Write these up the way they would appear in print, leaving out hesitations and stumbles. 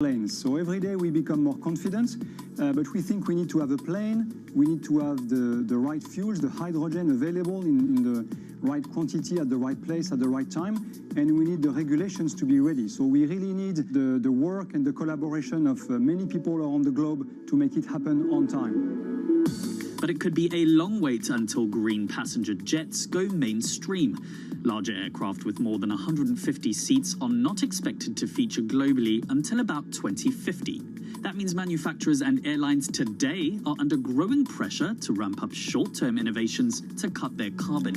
planes. So every day we become more confident, but we think we need to have a plane, we need to have the right fuels, the hydrogen available in the right quantity at the right place at the right time, and we need the regulations to be ready. So we really need the work and the collaboration of many people around the globe to make it happen on time. But it could be a long wait until green passenger jets go mainstream. Larger aircraft with more than 150 seats are not expected to feature globally until about 2050. That means manufacturers and airlines today are under growing pressure to ramp up short-term innovations to cut their carbon.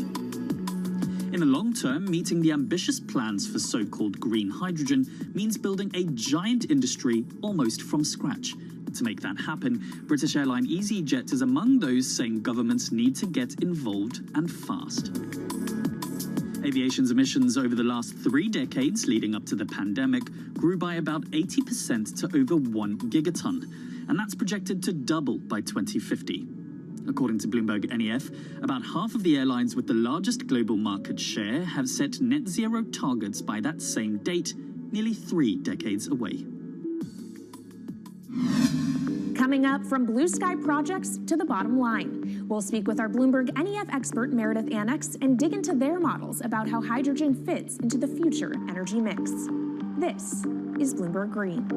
In the long term, meeting the ambitious plans for so-called green hydrogen means building a giant industry almost from scratch. To make that happen, British airline EasyJet is among those saying governments need to get involved and fast. Aviation's emissions over the last 3 decades leading up to the pandemic grew by about 80% to over 1 gigaton, and that's projected to double by 2050. According to Bloomberg NEF, about half of the airlines with the largest global market share have set net zero targets by that same date, nearly 3 decades away. Coming up, from blue sky projects to the bottom line. We'll speak with our Bloomberg NEF expert Meredith Annex and dig into their models about how hydrogen fits into the future energy mix. This is Bloomberg Green.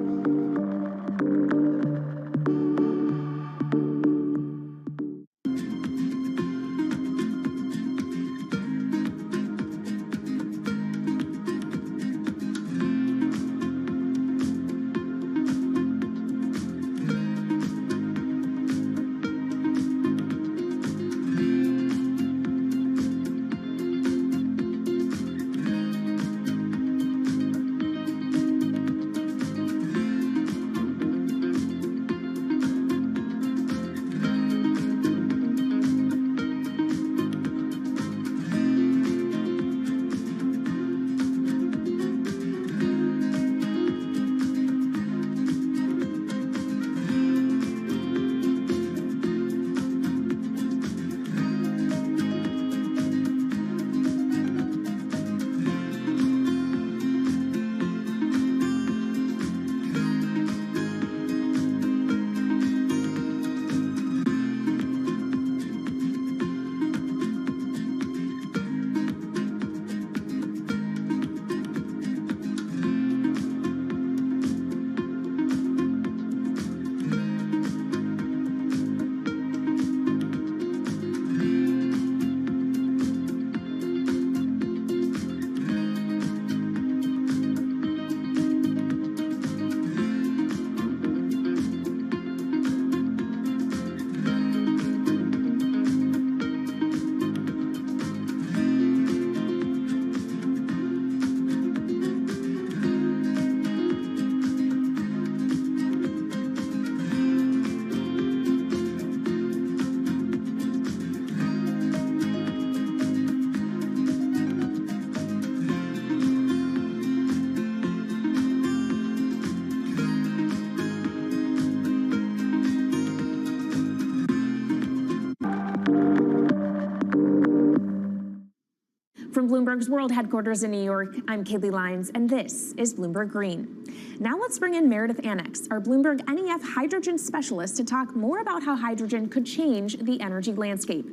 From Bloomberg's World Headquarters in New York, I'm Kaylee Lyons, and this is Bloomberg Green. Now let's bring in Meredith Annex, our Bloomberg NEF hydrogen specialist, to talk more about how hydrogen could change the energy landscape.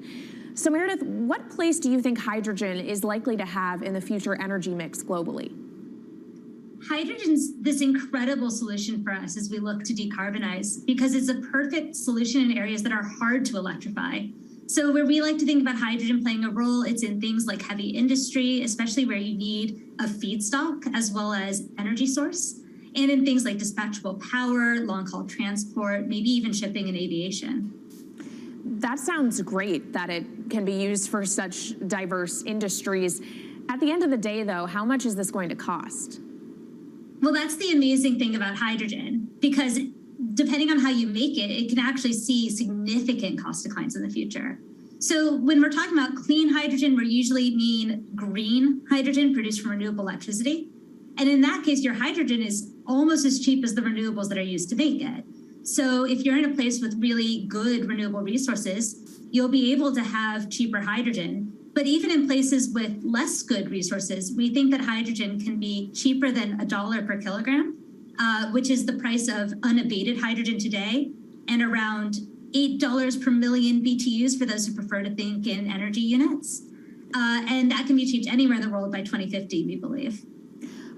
So Meredith, what place do you think hydrogen is likely to have in the future energy mix globally? Hydrogen's this incredible solution for us as we look to decarbonize because it's a perfect solution in areas that are hard to electrify. So where we like to think about hydrogen playing a role, it's in things like heavy industry, especially where you need a feedstock as well as energy source, and in things like dispatchable power, long-haul transport, maybe even shipping and aviation. That sounds great that it can be used for such diverse industries. At the end of the day, though, how much is this going to cost? Well, that's the amazing thing about hydrogen, because depending on how you make it, it can actually see significant cost declines in the future. So when we're talking about clean hydrogen, we usually mean green hydrogen produced from renewable electricity. And in that case, your hydrogen is almost as cheap as the renewables that are used to make it. So if you're in a place with really good renewable resources, you'll be able to have cheaper hydrogen. But even in places with less good resources, we think that hydrogen can be cheaper than $1 per kilogram which is the price of unabated hydrogen today, and around $8 per million BTUs for those who prefer to think in energy units. And that can be achieved anywhere in the world by 2050, we believe.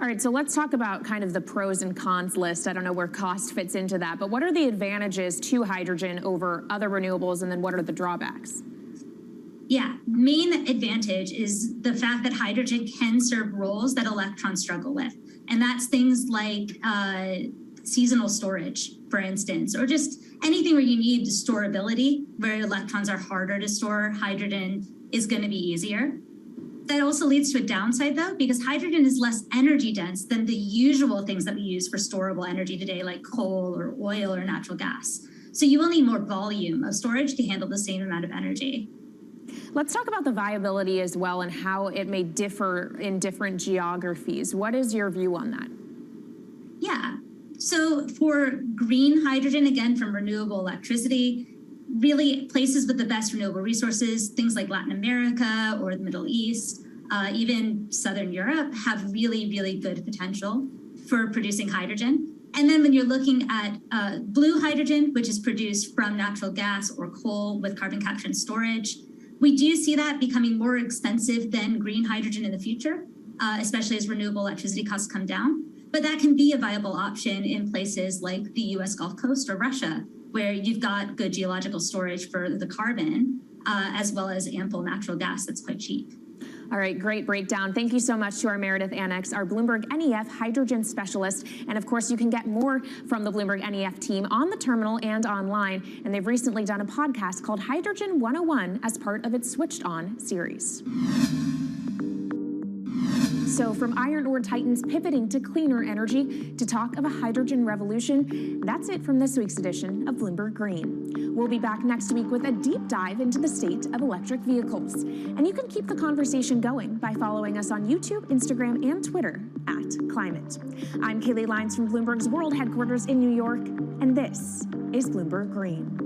All right, so let's talk about kind of the pros and cons list. I don't know where cost fits into that, but what are the advantages to hydrogen over other renewables, and then what are the drawbacks? Yeah, main advantage is the fact that hydrogen can serve roles that electrons struggle with. And that's things like seasonal storage, for instance, or just anything where you need storability, where electrons are harder to store, hydrogen is going to be easier. That also leads to a downside, though, because hydrogen is less energy dense than the usual things that we use for storable energy today, like coal or oil or natural gas. So you will need more volume of storage to handle the same amount of energy. Let's talk about the viability as well and how it may differ in different geographies. What is your view on that? Yeah, so for green hydrogen, again, from renewable electricity, really places with the best renewable resources, things like Latin America or the Middle East, even Southern Europe, have really, really good potential for producing hydrogen. And then when you're looking at blue hydrogen, which is produced from natural gas or coal with carbon capture and storage, we do see that becoming more expensive than green hydrogen in the future, especially as renewable electricity costs come down. But that can be a viable option in places like the US Gulf Coast or Russia, where you've got good geological storage for the carbon, as well as ample natural gas that's quite cheap. All right, great breakdown. Thank you so much to our Meredith Annex, our Bloomberg NEF hydrogen specialist. And of course, you can get more from the Bloomberg NEF team on the terminal and online. And they've recently done a podcast called Hydrogen 101 as part of its Switched On series. So from iron ore titans pivoting to cleaner energy to talk of a hydrogen revolution, that's it from this week's edition of Bloomberg Green. We'll be back next week with a deep dive into the state of electric vehicles. And you can keep the conversation going by following us on YouTube, Instagram, and Twitter @Climate. I'm Kaylee Lines from Bloomberg's World Headquarters in New York, and this is Bloomberg Green.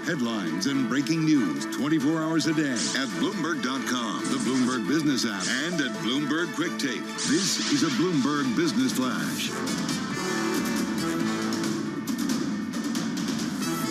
Headlines and breaking news 24 hours a day at Bloomberg.com, the Bloomberg Business app, and at Bloomberg Quick Take. This is a Bloomberg Business Flash.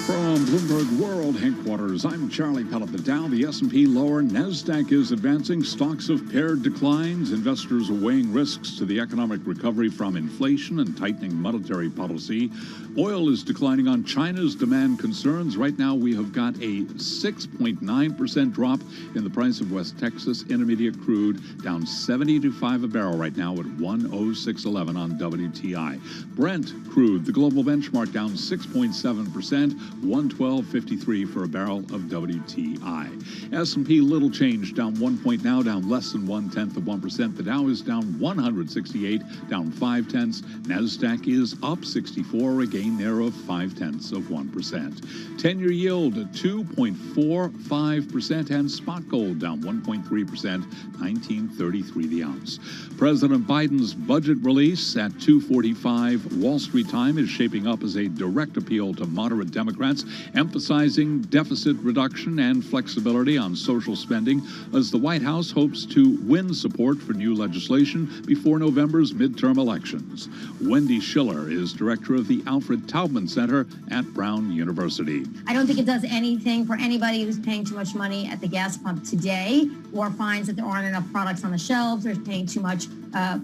From Bloomberg World Headquarters, I'm Charlie Pellet. The Dow, the S&P lower, NASDAQ is advancing. Stocks have paired declines. Investors are weighing risks to the economic recovery from inflation and tightening monetary policy. Oil is declining on China's demand concerns. Right now, we have got a 6.9% drop in the price of West Texas Intermediate crude, down 70.25 a barrel right now at 106.11 on WTI. Brent crude, the global benchmark, down 6.7%. $112.53 for a barrel of WTI. S&P little change, down 1 point now, down less than 0.1%. The Dow is down 168, down 0.5. NASDAQ is up 64, a gain there of 0.5%. 10-year yield at 2.45%, and spot gold down 1.3%, $19.33 the ounce. President Biden's budget release at 2:45 Wall Street time is shaping up as a direct appeal to moderate Democrats, emphasizing deficit reduction and flexibility on social spending as the White House hopes to win support for new legislation before November's midterm elections. Wendy Schiller is director of the Alfred Taubman Center at Brown University. I don't think it does anything for anybody who's paying too much money at the gas pump today or finds that there aren't enough products on the shelves or is paying too much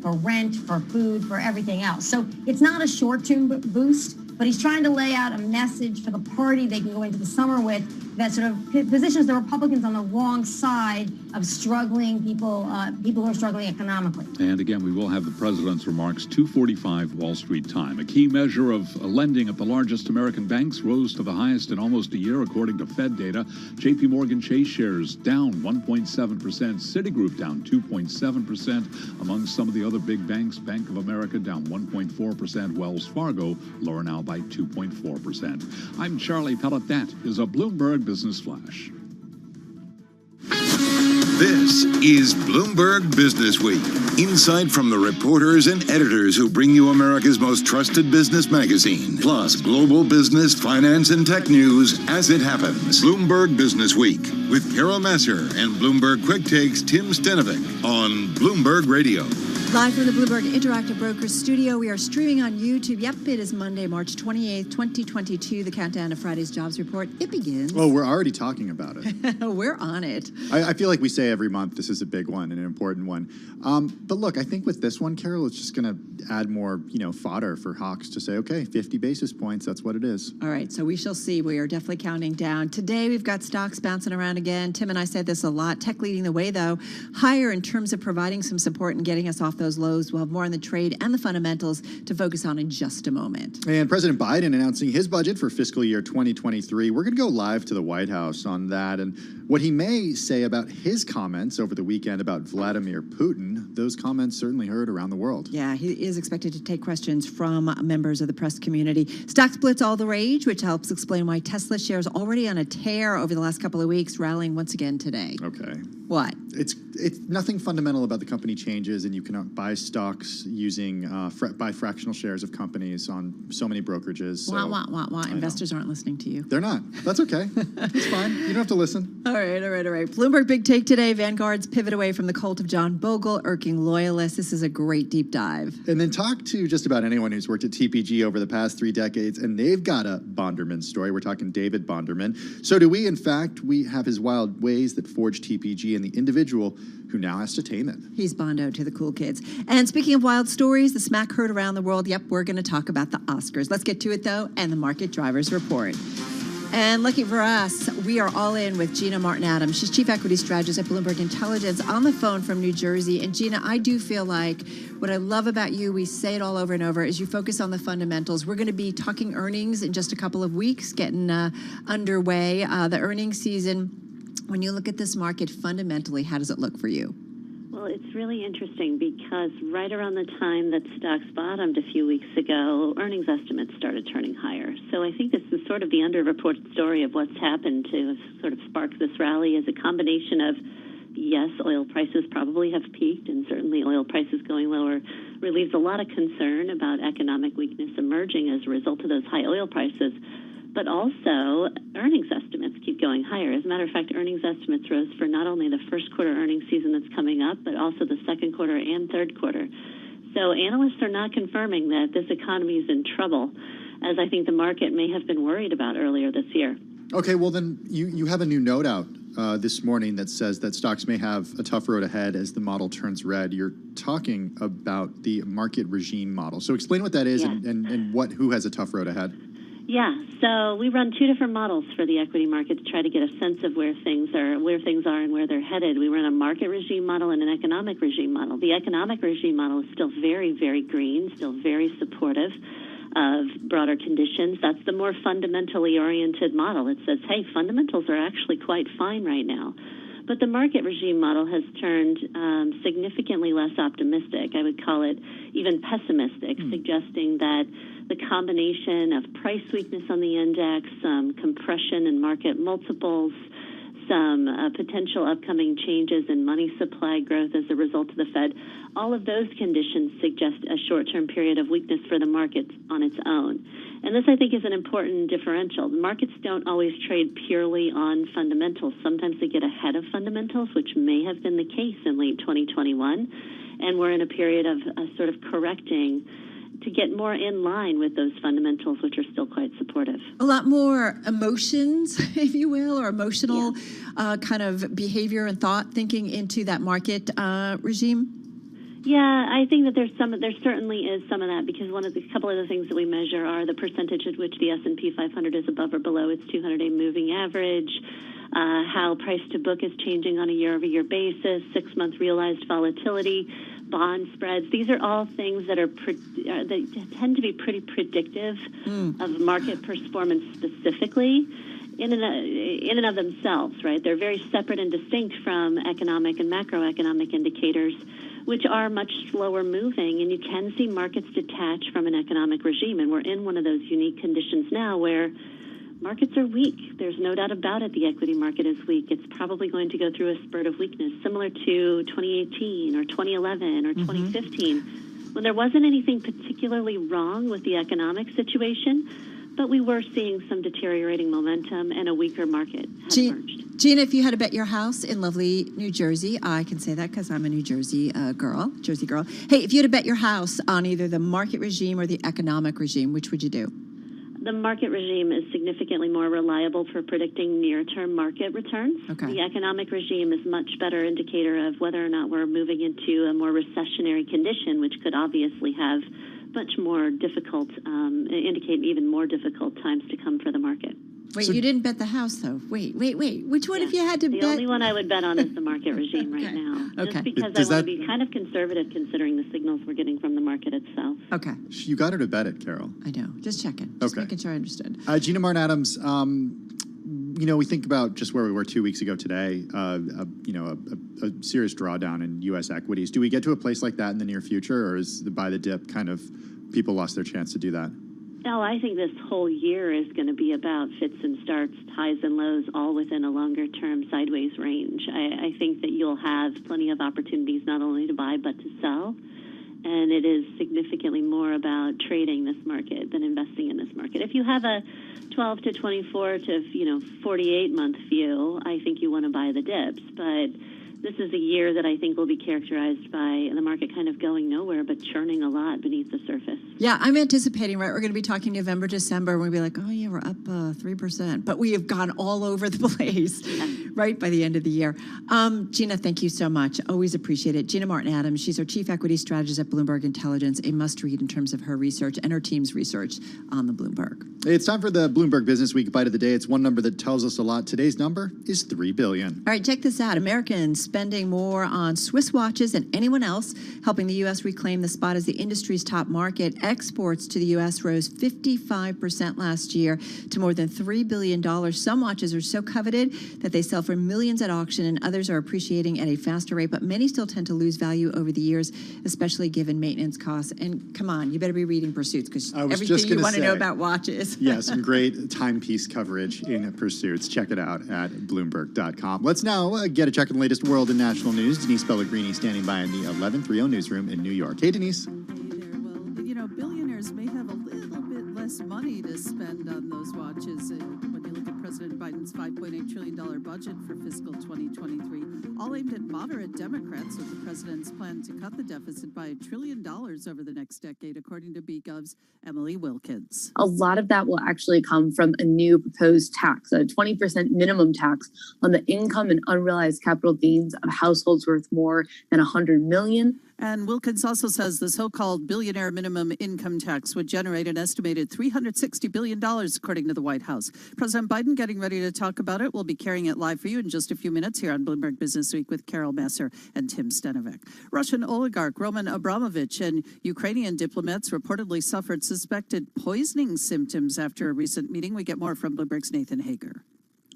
for rent, for food, for everything else. So it's not a short-term boost, but he's trying to lay out a message for the party they can go into the summer with that sort of positions the Republicans on the wrong side of struggling people who are struggling economically. And again, we will have the president's remarks, 2:45 Wall Street time. A key measure of lending at the largest American banks rose to the highest in almost a year, according to Fed data. J.P. Morgan Chase shares down 1.7%, Citigroup down 2.7%. Among some of the other big banks, Bank of America down 1.4%, Wells Fargo lower now by 2.4%. I'm Charlie Pellet. That is a Bloomberg Business Flash. This is Bloomberg Business Week. Insight from the reporters and editors who bring you America's most trusted business magazine. Plus, global business, finance, and tech news as it happens. Bloomberg Business Week with Carol Masser and Bloomberg Quick Takes Tim Stenovic on Bloomberg Radio. Live from the Bloomberg Interactive Brokers studio, we are streaming on YouTube. Yep, it is Monday, March 28th, 2022. The countdown to Friday's jobs report. It begins. Oh, we're already talking about it. We're on it. I feel like we say every month this is a big one and an important one. But look, I think with this one, Carol, it's just going to add more, fodder for hawks to say, okay, 50 basis points, that's what it is. All right, so we shall see. We are definitely counting down. Today, we've got stocks bouncing around again. Tim and I said this a lot. Tech leading the way, though. Higher in terms of providing some support and getting us off those lows. We'll have more on the trade and the fundamentals to focus on in just a moment. And President Biden announcing his budget for fiscal year 2023. We're going to go live to the White House on that and what he may say about his comments over the weekend about Vladimir Putin. Those comments certainly heard around the world. Yeah, he is expected to take questions from members of the press community. Stock splits all the rage, which helps explain why Tesla shares already on a tear over the last couple of weeks, rallying once again today. Okay. What? It's nothing fundamental about the company changes, and you cannot buy stocks using buy fractional shares of companies on so many brokerages. So Wah. Investors aren't listening to you. They're not. That's okay. It's fine. You don't have to listen. All right. Bloomberg Big Take today. Vanguard's pivot away from the cult of John Bogle, irking loyalists. This is a great deep dive. And then talk to just about anyone who's worked at TPG over the past 3 decades, and they've got a Bonderman story. We're talking David Bonderman. So do we. In fact, we have his wild ways that forged TPG and the individual who now has to tame it. He's Bondo to the cool kids. And speaking of wild stories, the smack heard around the world. Yep, we're going to talk about the Oscars. Let's get to it, though, and the Market Drivers Report. And lucky for us, we are all in with Gina Martin-Adams. She's Chief Equity Strategist at Bloomberg Intelligence on the phone from New Jersey. And Gina, I do feel like what I love about you, we say it all over and over, is you focus on the fundamentals. We're going to be talking earnings in just a couple of weeks, getting underway. The earnings season, when you look at this market fundamentally, how does it look for you? Well, it's really interesting because right around the time that stocks bottomed a few weeks ago, earnings estimates started turning higher. So I think this is sort of the underreported story of what's happened to sort of spark this rally is a combination of, yes, oil prices probably have peaked, and certainly oil prices going lower relieves a lot of concern about economic weakness emerging as a result of those high oil prices. But also, earnings estimates keep going higher. As a matter of fact, earnings estimates rose for not only the first quarter earnings season that's coming up, but also the second quarter and third quarter. So analysts are not confirming that this economy is in trouble, as I think the market may have been worried about earlier this year. Okay, well then you have a new note out this morning that says that stocks may have a tough road ahead as the model turns red. You're talking about the market regime model. So explain what that is. Yes. and who has a tough road ahead. Yeah, so we run 2 different models for the equity market to try to get a sense of where things are and where they're headed. We run a market regime model and an economic regime model. The economic regime model is still very, very green, still very supportive. of broader conditions. That's the more fundamentally oriented model. It says, hey, fundamentals are actually quite fine right now. But the market regime model has turned significantly less optimistic. I would call it even pessimistic, suggesting that the combination of price weakness on the index, some compression in market multiples, some potential upcoming changes in money supply growth as a result of the Fed, all of those conditions suggest a short-term period of weakness for the markets on its own. And this, I think, is an important differential. The markets don't always trade purely on fundamentals. Sometimes they get ahead of fundamentals, which may have been the case in late 2021. And we're in a period of sort of correcting to get more in line with those fundamentals, which are still quite supportive. A lot more emotions, if you will, or emotional kind of behavior and thought thinking into that market regime? Yeah, I think that there certainly is some of that, because couple of the things that we measure are the percentage at which the S&P 500 is above or below its 200-day moving average, how price to book is changing on a year-over-year basis, 6-month realized volatility, bond spreads. These are all things that that tend to be pretty predictive of market performance specifically in and of themselves, right? They're very separate and distinct from economic and macroeconomic indicators, which are much slower moving, and you can see markets detach from an economic regime. And we're in one of those unique conditions now where markets are weak. There's no doubt about it. The equity market is weak. It's probably going to go through a spurt of weakness similar to 2018 or 2011 or 2015, when there wasn't anything particularly wrong with the economic situation, but we were seeing some deteriorating momentum and a weaker market had emerged. Gina, if you had to bet your house in lovely New Jersey, I can say that because I'm a New Jersey Jersey girl. Hey, if you had to bet your house on either the market regime or the economic regime, which would you do? The market regime is significantly more reliable for predicting near-term market returns. Okay. The economic regime is much better indicator of whether or not we're moving into a more recessionary condition, which could obviously have much more difficult, indicate even more difficult times to come for the market. Wait, you didn't bet the house, though. Wait. Which one if you had to bet? The only one I would bet on is the market regime right now. Okay. Just because I want to be kind of conservative considering the signals we're getting from the market itself. Okay. You got her to bet it, Carol. I know. Just checking. Just making sure I understood. Gina Martin Adams, we think about just where we were 2 weeks ago today, a serious drawdown in U.S. equities. Do we get to a place like that in the near future, or is the buy the dip kind of people lost their chance to do that? No, I think this whole year is going to be about fits and starts, highs and lows, all within a longer-term sideways range. I think that you'll have plenty of opportunities not only to buy but to sell, and it is significantly more about trading this market than investing in this market. If you have a 12 to 24 to 48-month view, I think you want to buy the dips, but this is a year that I think will be characterized by the market kind of going nowhere but churning a lot beneath the surface. Yeah, I'm anticipating, right, we're going to be talking November, December, and we'll be like, oh, yeah, we're up 3%. But we have gone all over the place, right, by the end of the year. Gina, thank you so much. Always appreciate it. Gina Martin Adams, she's our chief equity strategist at Bloomberg Intelligence, a must-read in terms of her research and her team's research on the Bloomberg. It's time for the Bloomberg Business Week Bite of the Day. It's one number that tells us a lot. Today's number is $3 billion. All right, check this out. Americans spending more on Swiss watches than anyone else, helping the U.S. reclaim the spot as the industry's top market. Exports to the U.S. rose 55% last year to more than $3 billion. Some watches are so coveted that they sell for millions at auction, and others are appreciating at a faster rate, but many still tend to lose value over the years, especially given maintenance costs. And come on, you better be reading Pursuits, because everything you want to know about watches. Yeah, some great timepiece coverage in Pursuits. Check it out at Bloomberg.com. Let's now get a check on the latest world and national news. Denise Pellegrini standing by in the 1130 newsroom in New York. Hey, Denise. Hey there. Well, billionaires may have a little bit less money to spend on those watches. When you look at President Biden's $5.8 trillion budget for fiscal 2023, all aimed at moderate Democrats, with the president's plan to cut the deficit by $1 trillion over the next decade, according to BGov's Emily Wilkins. A lot of that will actually come from a new proposed tax, a 20% minimum tax on the income and unrealized capital gains of households worth more than $100 million. And Wilkins also says the so-called billionaire minimum income tax would generate an estimated $360 billion, according to the White House. President Biden getting ready to talk about it. We'll be carrying it live for you in just a few minutes here on Bloomberg Business Week with Carol Masser and Tim Stenovic. Russian oligarch Roman Abramovich and Ukrainian diplomats reportedly suffered suspected poisoning symptoms after a recent meeting. We get more from Bloomberg's Nathan Hager.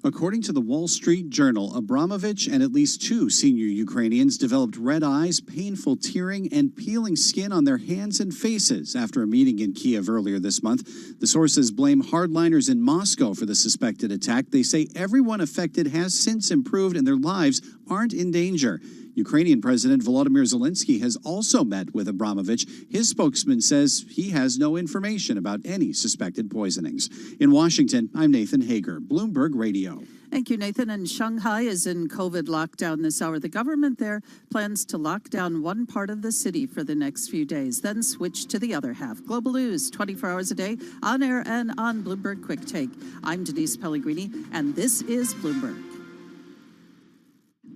According to the Wall Street Journal, Abramovich and at least 2 senior Ukrainians developed red eyes, painful tearing, and peeling skin on their hands and faces after a meeting in Kiev earlier this month. The sources blame hardliners in Moscow for the suspected attack. They say everyone affected has since improved and their lives aren't in danger. Ukrainian President Volodymyr Zelensky has also met with Abramovich. His spokesman says he has no information about any suspected poisonings. In Washington, I'm Nathan Hager, Bloomberg Radio. Thank you, Nathan. And Shanghai is in COVID lockdown this hour. The government there plans to lock down one part of the city for the next few days, then switch to the other half. Global news, 24 hours a day, on air and on Bloomberg Quick Take. I'm Denise Pellegrini, and this is Bloomberg.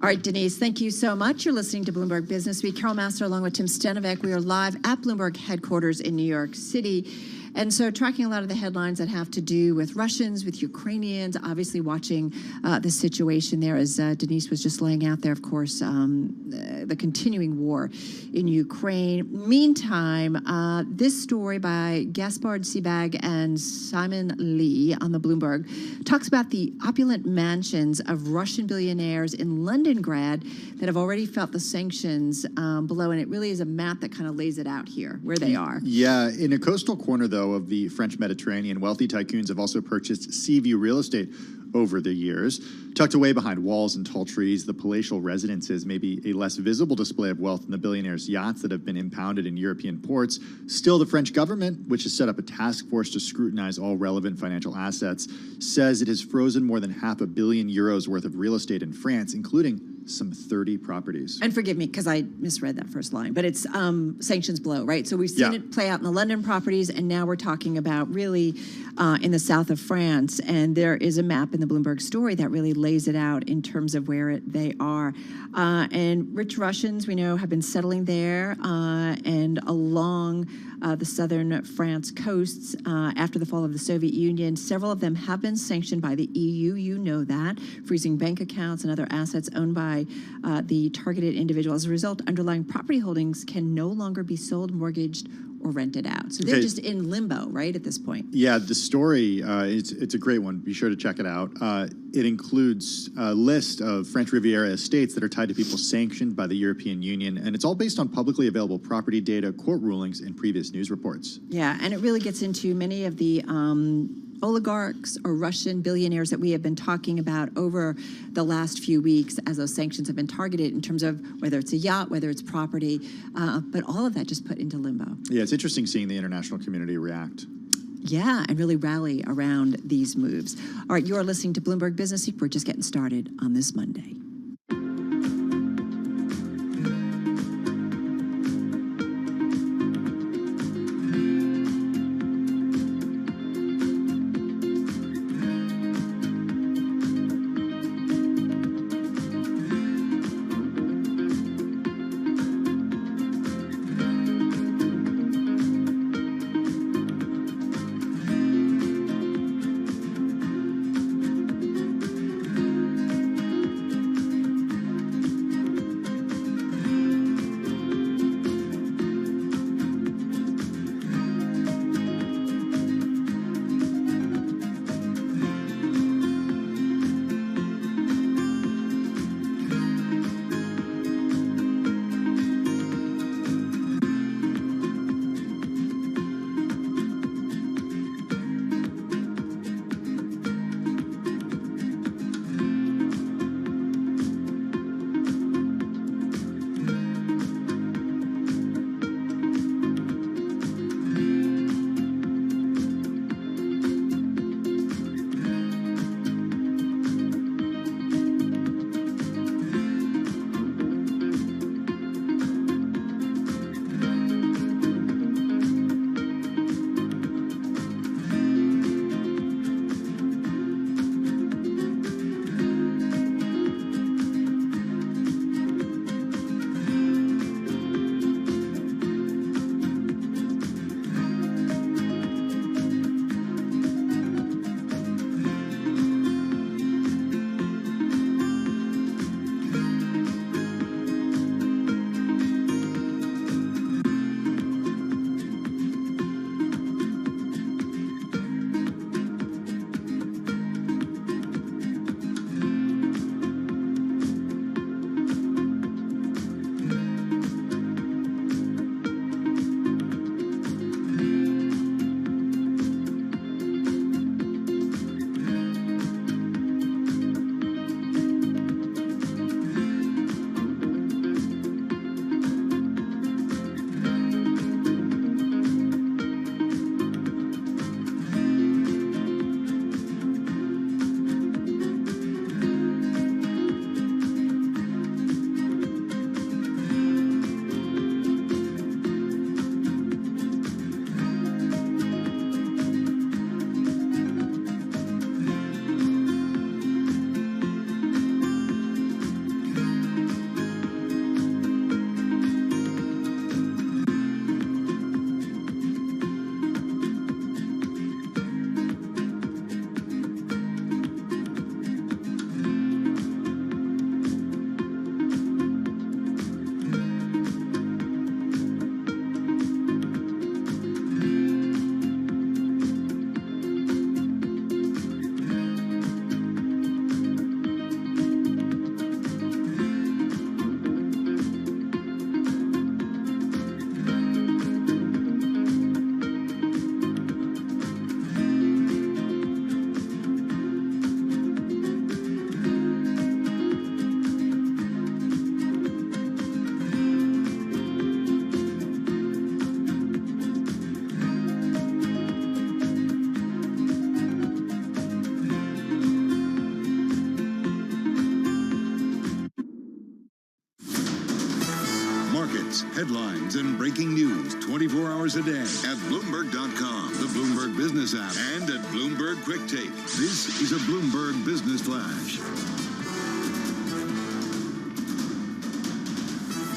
All right, Denise, thank you so much. You're listening to Bloomberg Business Week. Carol Master along with Tim Stenovic. We are live at Bloomberg headquarters in New York City. And so tracking a lot of the headlines that have to do with Russians, with Ukrainians, obviously watching the situation there as Denise was just laying out there, of course, the continuing war in Ukraine. Meantime, this story by Gaspard Sebag and Simon Lee on the Bloomberg talks about the opulent mansions of Russian billionaires in Londongrad that have already felt the sanctions below. And it really is a map that kind of lays it out here, where they are. Yeah, in a coastal corner, though, of the French Mediterranean, wealthy tycoons have also purchased sea view real estate over the years. Tucked away behind walls and tall trees, the palatial residences may be a less visible display of wealth than the billionaires' yachts that have been impounded in European ports. Still, the French government, which has set up a task force to scrutinize all relevant financial assets, says it has frozen more than €500 million worth of real estate in France, including some 30 properties. And forgive me, because I misread that first line, but it's sanctions below, right? So we've seen it play out in the London properties, and now we're talking about really in the south of France. And there is a map in the Bloomberg story that really lays it out in terms of where they are. And rich Russians, we know, have been settling there and along the southern France coasts after the fall of the Soviet Union. Several of them have been sanctioned by the EU, you know that, freezing bank accounts and other assets owned by the targeted individual. As a result, underlying property holdings can no longer be sold, mortgaged, or rented out. So they're just in limbo, right, at this point? Yeah, the story, it's a great one. Be sure to check it out. It includes a list of French Riviera estates that are tied to people sanctioned by the European Union, and it's all based on publicly available property data, court rulings, and previous news reports. Yeah, and it really gets into many of the oligarchs or Russian billionaires that we have been talking about over the last few weeks as those sanctions have been targeted in terms of whether it's a yacht, whether it's property, but all of that just put into limbo. Yeah, it's interesting seeing the international community react. Yeah, and really rally around these moves. All right, you're listening to Bloomberg Business Week. We're just getting started on this Monday. markets, headlines, and breaking news 24 hours a day at Bloomberg.com, the Bloomberg Business app, and at Bloomberg Quick Take. This is a Bloomberg Business Flash.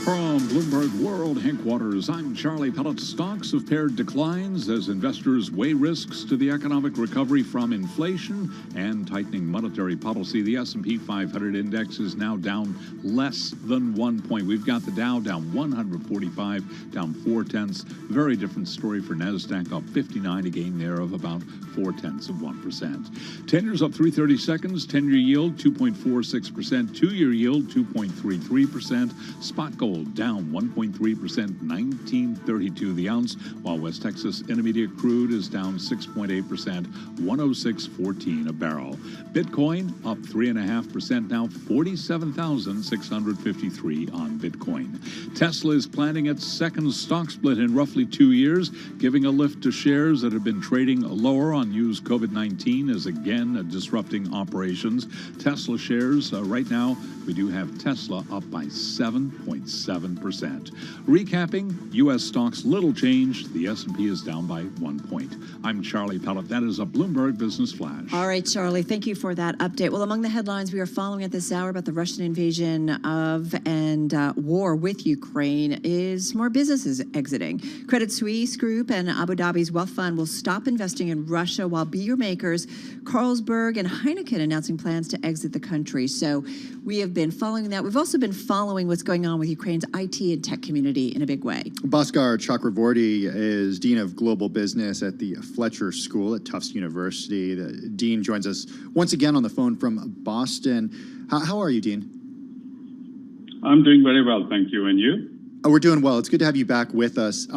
From Bloomberg World Headquarters, I'm Charlie Pellet. Stocks have paired declines as investors weigh risks to the economic recovery from inflation and tightening monetary policy. The S&P 500 index is now down less than 1 point. We've got the Dow down 145, down 0.4. Very different story for NASDAQ, up 59, a gain there of about 0.4%. 10-years up 3/30 seconds, 10-year yield 2.46%, 2-year yield 2.33%. Spot gold down 1.3%, 19.32 the ounce, while West Texas Intermediate crude is down 6.8%, 106.14 a barrel. Bitcoin up 3.5%, now 47,653 on Bitcoin. Tesla is planning its second stock split in roughly 2 years, giving a lift to shares that have been trading lower on used COVID-19 as again disrupting operations. Tesla shares right now, we do have Tesla up by 7.7%. Recapping, U.S. stocks little change. The S&P is down by 1 point. I'm Charlie Pellet. That is a Bloomberg Business Flash. All right, Charlie, thank you for that update. Well, among the headlines we are following at this hour about the Russian invasion of and war with Ukraine is more businesses exiting. Credit Suisse Group and Abu Dhabi's wealth fund will stop investing in Russia, while beer makers Carlsberg and Heineken announcing plans to exit the country. So we have been following that. We've also been following what's going on with Ukraine's IT and tech community in a big way. Bhaskar Chakravorty is Dean of Global Business at the Fletcher School at Tufts University. The Dean joins us once again on the phone from Boston. How are you, Dean? I'm doing very well, thank you. And you? We're doing well. It's good to have you back with us.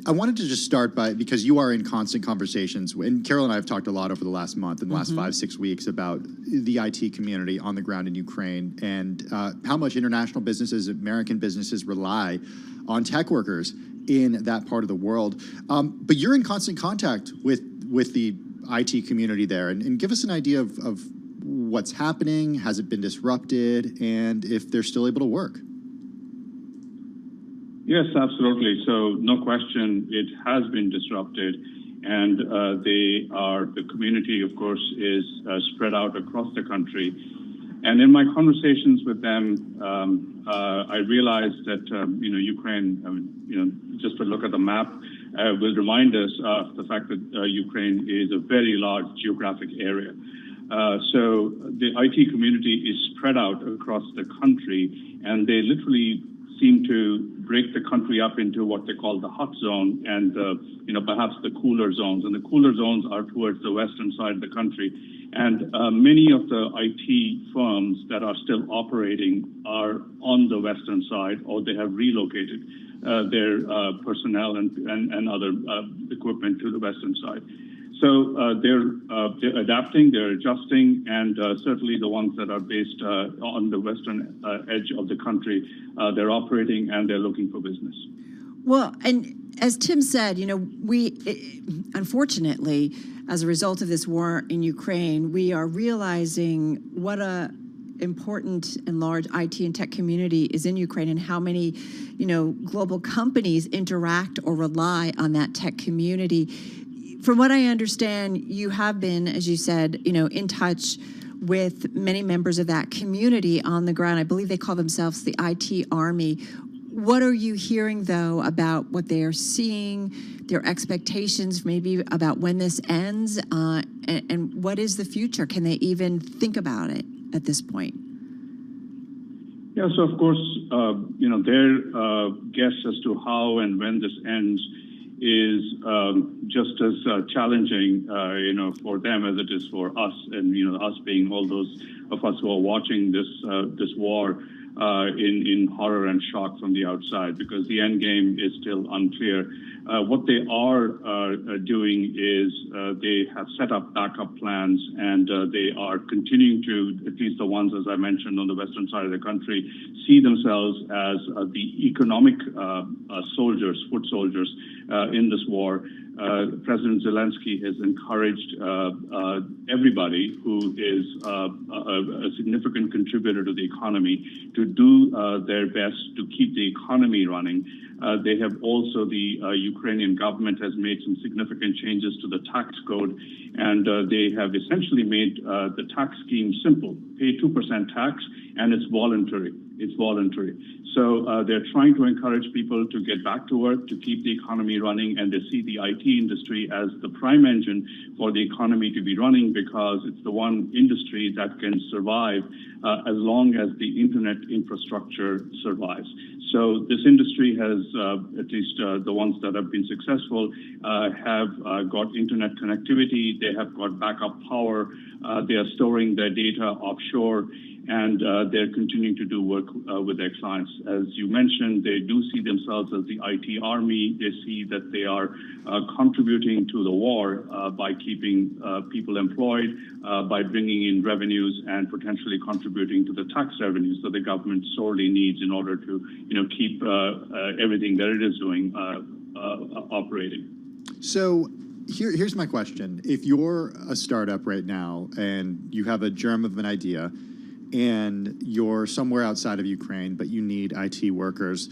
I wanted to just start by, because you are in constant conversations, and Carol and I have talked a lot over the last month and the last 5-6 weeks about the IT community on the ground in Ukraine and how much international businesses, American businesses rely on tech workers in that part of the world. But you're in constant contact with the IT community there, and give us an idea of what's happening, has it been disrupted, and if they're still able to work. Yes, absolutely. So no question, it has been disrupted, and the community, of course, is spread out across the country. And in my conversations with them, I realized that Ukraine, just to look at the map, will remind us of the fact that Ukraine is a very large geographic area. So the IT community is spread out across the country, and they literally seem to break the country up into what they call the hot zone and perhaps the cooler zones. And the cooler zones are towards the western side of the country. And many of the IT firms that are still operating are on the western side, or they have relocated their personnel and other equipment to the western side. So they're adapting, they're adjusting, and certainly the ones that are based on the western edge of the country, they're operating and they're looking for business. Well, and as Tim said, we unfortunately, as a result of this war in Ukraine, we are realizing what a important and large IT and tech community is in Ukraine, and how many, global companies interact or rely on that tech community. From what I understand, you have been, as you said, in touch with many members of that community on the ground. I believe they call themselves the IT Army. What are you hearing, though, about what they are seeing, their expectations, maybe about when this ends, and what is the future? Can they even think about it at this point? Yeah, so of course, their guess as to how and when this ends is just as challenging, for them as it is for us, and us being all those of us who are watching this war in horror and shock from the outside, because the end game is still unclear. What they are doing is they have set up backup plans, and they are continuing to, at least the ones, as I mentioned, on the western side of the country, see themselves as the economic soldiers, foot soldiers, in this war. President Zelensky has encouraged everybody who is a significant contributor to the economy to do their best to keep the economy running. They have also, the Ukrainian government has made some significant changes to the tax code, and they have essentially made the tax scheme simple. Pay 2% tax, and it's voluntary. It's voluntary. So they're trying to encourage people to get back to work, to keep the economy running, and they see the IT industry as the prime engine for the economy to be running, because it's the one industry that can survive as long as the internet infrastructure survives. So this industry has, at least the ones that have been successful, have got internet connectivity, they have got backup power, they are storing their data offshore, and they're continuing to do work with their clients. As you mentioned, they do see themselves as the IT army. They see that they are contributing to the war by keeping people employed, by bringing in revenues, and potentially contributing to the tax revenues that the government sorely needs in order to, keep everything that it is doing operating. So here's my question. If you're a startup right now and you have a germ of an idea, and you're somewhere outside of Ukraine, but you need IT workers,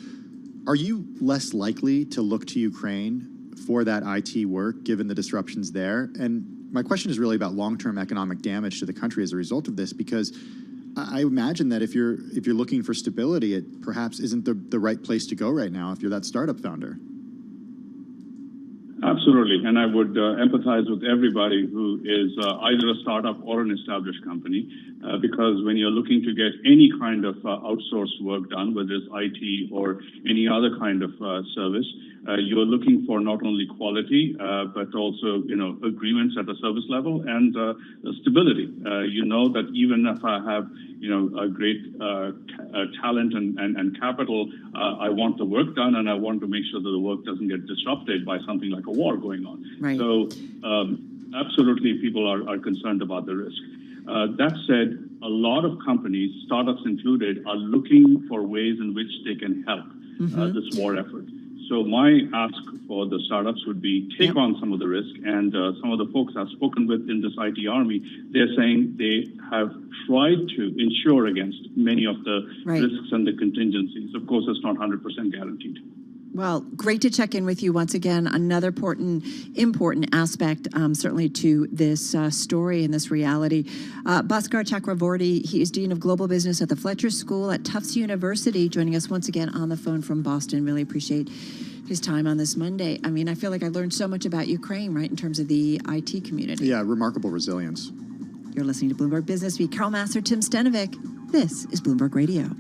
are you less likely to look to Ukraine for that IT work, given the disruptions there? And my question is really about long-term economic damage to the country as a result of this, because I imagine that if you're looking for stability, it perhaps isn't the right place to go right now if you're that startup founder. Absolutely, and I would empathize with everybody who is either a startup or an established company, because when you're looking to get any kind of outsourced work done, whether it's IT or any other kind of service, you're looking for not only quality, but also, agreements at the service level and stability. That even if I have, a great talent and capital, I want the work done, and I want to make sure that the work doesn't get disrupted by something like a war going on. Right. So absolutely, people are concerned about the risk. That said, a lot of companies, startups included, are looking for ways in which they can help this war effort. So my ask for the startups would be take on some of the risk, and some of the folks I've spoken with in this IT army, they're saying they have tried to insure against many of the risks and the contingencies. Of course, it's not 100% guaranteed. Well, great to check in with you once again. Another important aspect, certainly to this story and this reality. Bhaskar Chakravorty, he is Dean of Global Business at the Fletcher School at Tufts University, joining us once again on the phone from Boston. Really appreciate his time on this Monday. I mean, I feel like I learned so much about Ukraine, right, in terms of the IT community. Yeah, remarkable resilience. You're listening to Bloomberg Business Week. Carol Massar, Tim Stenovic. This is Bloomberg Radio.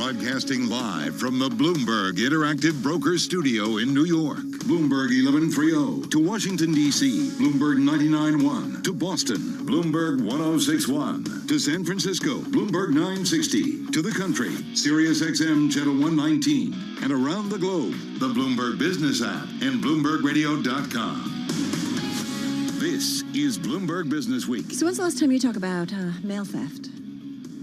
broadcasting live from the Bloomberg Interactive Broker Studio in New York. Bloomberg 1130 to Washington, D.C., Bloomberg 99.1 to Boston, Bloomberg 106.1 to San Francisco, Bloomberg 960 to the country, Sirius XM Channel 119, and around the globe, the Bloomberg Business app and BloombergRadio.com. This is Bloomberg Business Week. So when's the last time you talk about mail theft?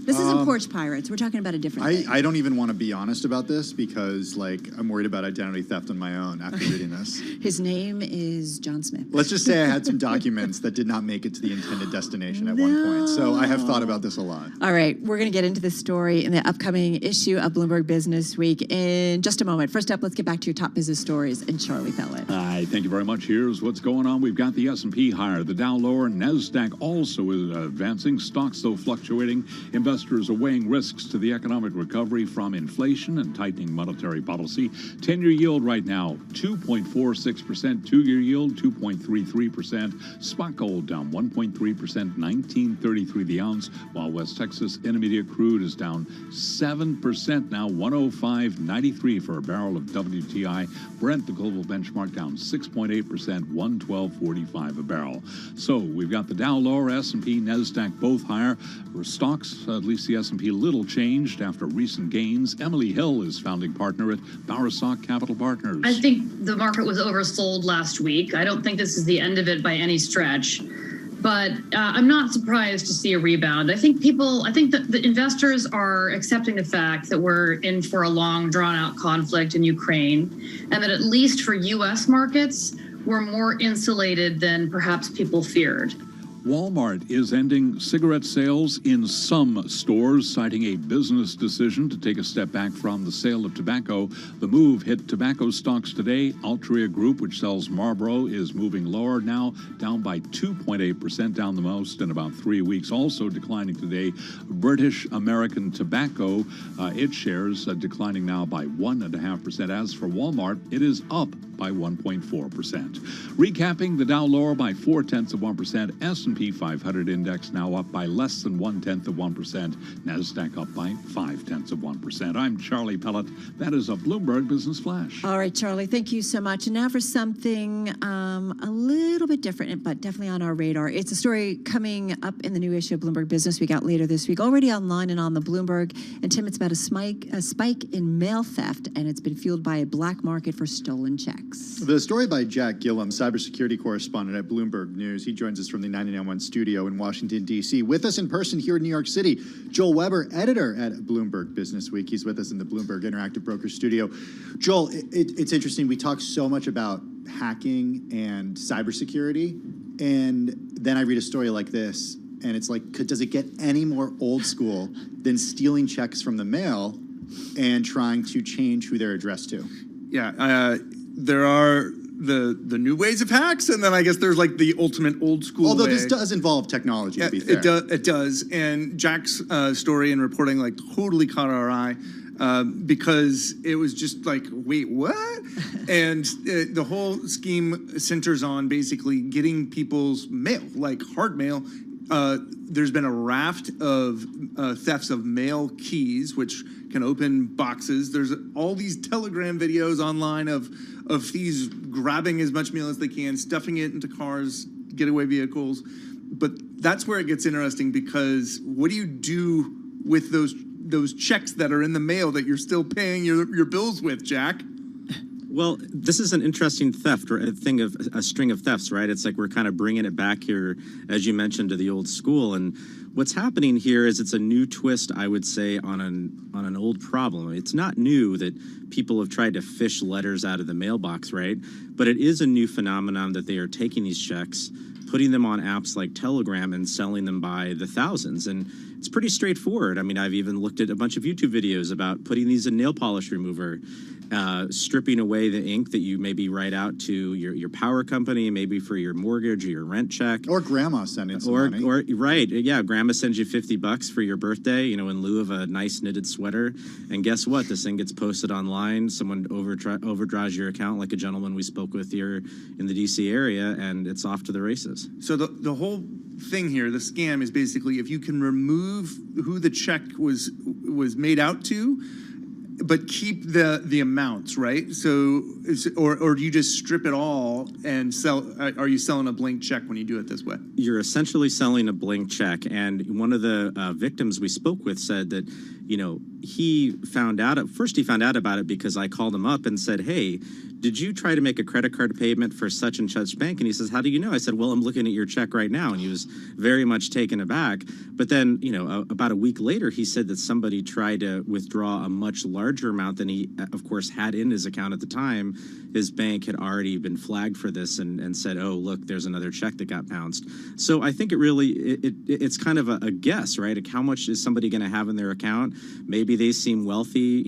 This isn't porch pirates. We're talking about a different thing. I don't even want to be honest about this because, I'm worried about identity theft on my own after reading this. His name is John Smith. Let's just say I had some documents that did not make it to the intended destination at one point. So I have thought about this a lot. All right. We're going to get into this story in the upcoming issue of Bloomberg Business Week in just a moment. First up, let's get back to your top business stories and Charlie Pellet. Hi, thank you very much. Here's what's going on. We've got the S&P higher, the Dow lower, NASDAQ also is advancing. Stocks, though, fluctuating. Investors are weighing risks to the economic recovery from inflation and tightening monetary policy. 10-year yield right now, 2.46%. Two-year yield, 2.33%. Spot gold down 1.3%, $19.33 the ounce, while West Texas Intermediate crude is down 7% now, $105.93 for a barrel of WTI. Brent, the global benchmark, down 6.8%, $112.45 a barrel. So we've got the Dow lower, S&P, NASDAQ both higher. For stocks, at least the S&P little changed after recent gains. Emily Hill is founding partner at Bowersock Capital Partners. I think the market was oversold last week. I don't think this is the end of it by any stretch. But I'm not surprised to see a rebound. I think that the investors are accepting the fact that we're in for a long, drawn-out conflict in Ukraine, and that at least for U.S. markets, we're more insulated than perhaps people feared. Walmart is ending cigarette sales in some stores, citing a business decision to take a step back from the sale of tobacco. The move hit tobacco stocks today. Altria Group, which sells Marlboro, is moving lower now, down by 2.8%, down the most in about 3 weeks. Also declining today, British American Tobacco, its shares declining now by 1.5%. As for Walmart, it is up by 1.4%. Recapping, the Dow lower by 0.4%, S&P 500 index now up by less than 0.1%, NASDAQ up by 0.5%. I'm Charlie Pellet. That is a Bloomberg Business Flash. All right, Charlie, thank you so much. And now for something a little bit different, but definitely on our radar. It's a story coming up in the new issue of Bloomberg Business Week out later this week, already online and on the Bloomberg. And Tim, it's about a spike in mail theft, and it's been fueled by a black market for stolen checks. The story by Jack Gillum, cybersecurity correspondent at Bloomberg News. He joins us from the 99.1 studio in Washington, D.C. With us in person here in New York City, Joel Weber, editor at Bloomberg Business Week. He's with us in the Bloomberg Interactive Broker Studio. Joel, it's interesting. We talk so much about hacking and cybersecurity, and then I read a story like this, and it's like, does it get any more old school than stealing checks from the mail and trying to change who they're addressed to? Yeah, there are the new ways of hacks, and then I guess there's like the ultimate old school Although way. This does involve technology, to be fair. It does. And Jack's story and reporting totally caught our eye because it was just like, wait, what? And the whole scheme centers on basically getting people's mail, like hard mail. There's been a raft of thefts of mail keys, which can open boxes. There's all these Telegram videos online of thieves grabbing as much mail as they can, stuffing it into cars, getaway vehicles. But that's where it gets interesting, because what do you do with those checks that are in the mail that you're still paying your bills with, Jack? Well, this is an interesting theft, or a string of thefts, right? It's like we're kind of bringing it back here, as you mentioned, to the old school. And what's happening here is it's a new twist, I would say, on an old problem. It's not new that people have tried to fish letters out of the mailbox, right? But it is a new phenomenon that they are taking these checks, putting them on apps like Telegram and selling them by the thousands. And it's pretty straightforward. I mean, I've even looked at a bunch of YouTube videos about putting these in nail polish remover, stripping away the ink that you maybe write out to your power company, maybe for your mortgage or your rent check. Or grandma sending some money. Or right, yeah, grandma sends you $50 for your birthday, in lieu of a nice knitted sweater. And guess what? This thing gets posted online. Someone overdraws your account, like a gentleman we spoke with here in the D.C. area, and it's off to the races. So the whole thing here, the scam, is basically if you can remove who the check was made out to, but keep the amounts, right? So, or do you just strip it all and sell? Are you selling a blank check when you do it this way? You're essentially selling a blank check. And one of the victims we spoke with said that, he found out about it because I called him up and said, hey, did you try to make a credit card payment for such and such bank? And he says, how do you know? I said, well, I'm looking at your check right now. And he was very much taken aback. But then, about a week later, he said that somebody tried to withdraw a much larger amount than he, of course, had in his account at the time. His bank had already been flagged for this and said, oh, look, there's another check that got bounced. So I think it's kind of a guess, right? Like how much is somebody going to have in their account? Maybe they seem wealthy,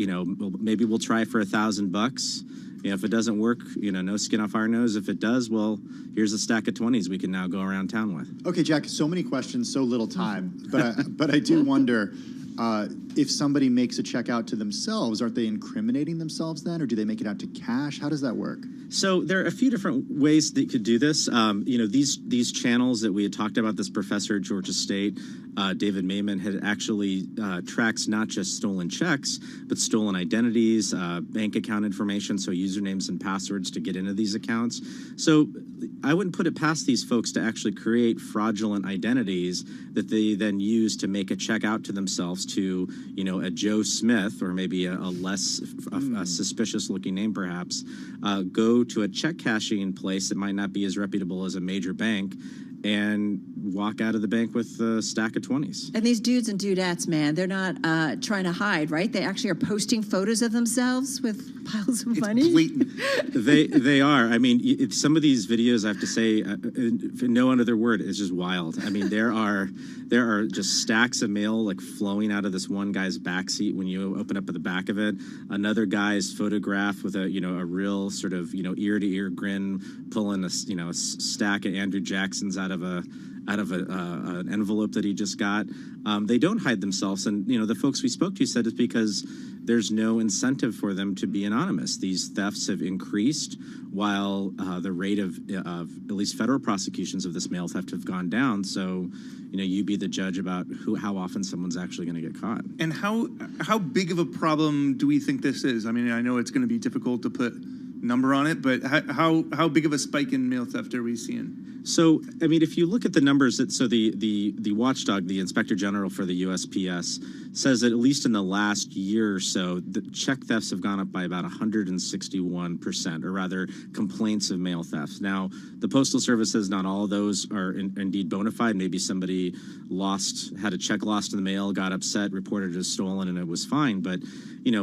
maybe we'll try for $1,000. If it doesn't work, no skin off our nose. If it does, well, here's a stack of 20s we can now go around town with. Okay, Jack, so many questions, so little time. But I do wonder, if somebody makes a check out to themselves, aren't they incriminating themselves then? Or do they make it out to cash? How does that work? So there are a few different ways that you could do this. These channels that we had talked about, this professor at Georgia State, David Mayman, had actually tracks not just stolen checks, but stolen identities, bank account information, so usernames and passwords to get into these accounts. So I wouldn't put it past these folks to actually create fraudulent identities that they then use to make a check out to themselves to, a Joe Smith or maybe a less suspicious looking name perhaps, go to a check cashing place that might not be as reputable as a major bank and walk out of the bank with a stack of 20s. And these dudes and dudettes, man, they're not trying to hide, right? They actually are posting photos of themselves with piles of money. Blatant. They are. I mean, some of these videos, I have to say, no other word, is just wild. I mean, there are just stacks of mail like flowing out of this one guy's backseat when you open up at the back of it. Another guy's photograph with a real sort of ear to ear grin, pulling a stack of Andrew Jacksons out of an envelope that he just got. They don't hide themselves, and the folks we spoke to said it's because there's no incentive for them to be anonymous. These thefts have increased while the rate of at least federal prosecutions of this mail theft have gone down. So you be the judge about how often someone's actually going to get caught. And how big of a problem do we think this is? I mean, I know it's going to be difficult to put number on it, but how big of a spike in mail theft are we seeing? So, I mean, if you look at the numbers, the watchdog, the Inspector General for the USPS, says that at least in the last year or so, the check thefts have gone up by about 161%, or rather, complaints of mail thefts. Now, the Postal Service says not all of those are indeed bona fide. Maybe somebody had a check lost in the mail, got upset, reported it as stolen, and it was fine. But,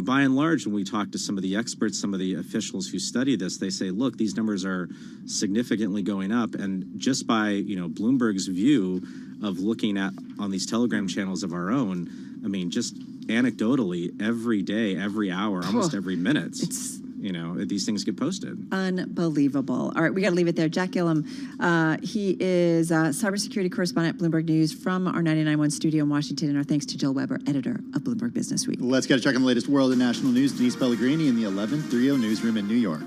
by and large, when we talk to some of the experts, some of the officials who study this, they say, look, these numbers are significantly going up. And just by, Bloomberg's view of looking at on these Telegram channels of our own, I mean, just anecdotally, every day, every hour, almost every minute, these things get posted. Unbelievable. All right, we got to leave it there. Jack Gillum, he is cybersecurity correspondent at Bloomberg News from our 99.1 studio in Washington. And our thanks to Jill Weber, editor of Bloomberg Business Week. Let's get a check on the latest world and national news. Denise Pellegrini in the 1130 newsroom in New York.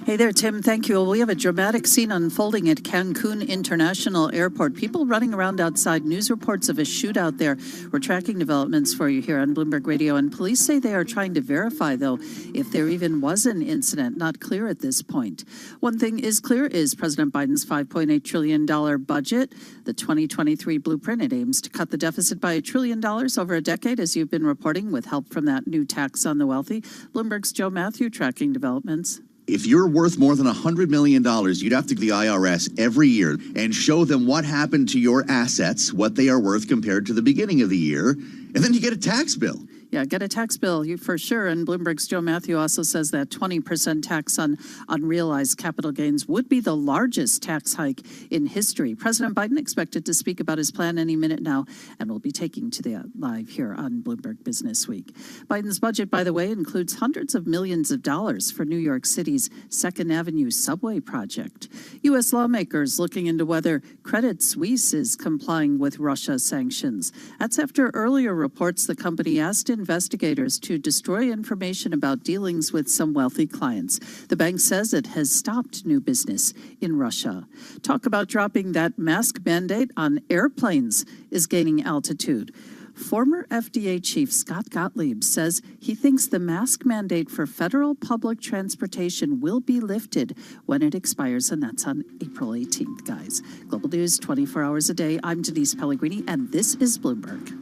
Hey there, Tim. Thank you. We have a dramatic scene unfolding at Cancun International Airport. People running around outside. News reports of a shootout there. We're tracking developments for you here on Bloomberg Radio. And police say they are trying to verify, though, if there even was an incident. Not clear at this point. One thing is clear is President Biden's $5.8 trillion budget. The 2023 blueprint, it aims to cut the deficit by $1 trillion over a decade, as you've been reporting, with help from that new tax on the wealthy. Bloomberg's Joe Matthew tracking developments. If you're worth more than $100 million, you'd have to go to the IRS every year and show them what happened to your assets, what they are worth compared to the beginning of the year, and then you get a tax bill. Yeah, get a tax bill for sure. And Bloomberg's Joe Matthew also says that 20% tax on unrealized capital gains would be the largest tax hike in history. President Biden expected to speak about his plan any minute now, and we'll be taking to the live here on Bloomberg Business Week. Biden's budget, by the way, includes hundreds of millions of dollars for New York City's 2nd Avenue subway project. U.S. lawmakers looking into whether Credit Suisse is complying with Russia sanctions. That's after earlier reports the company asked investigators to destroy information about dealings with some wealthy clients. The bank says it has stopped new business in Russia. Talk about dropping that mask mandate on airplanes is gaining altitude. Former FDA Chief Scott Gottlieb says he thinks the mask mandate for federal public transportation will be lifted when it expires, and that's on April 18th, guys. Global News 24 hours a day. I'm Denise Pellegrini, and this is Bloomberg.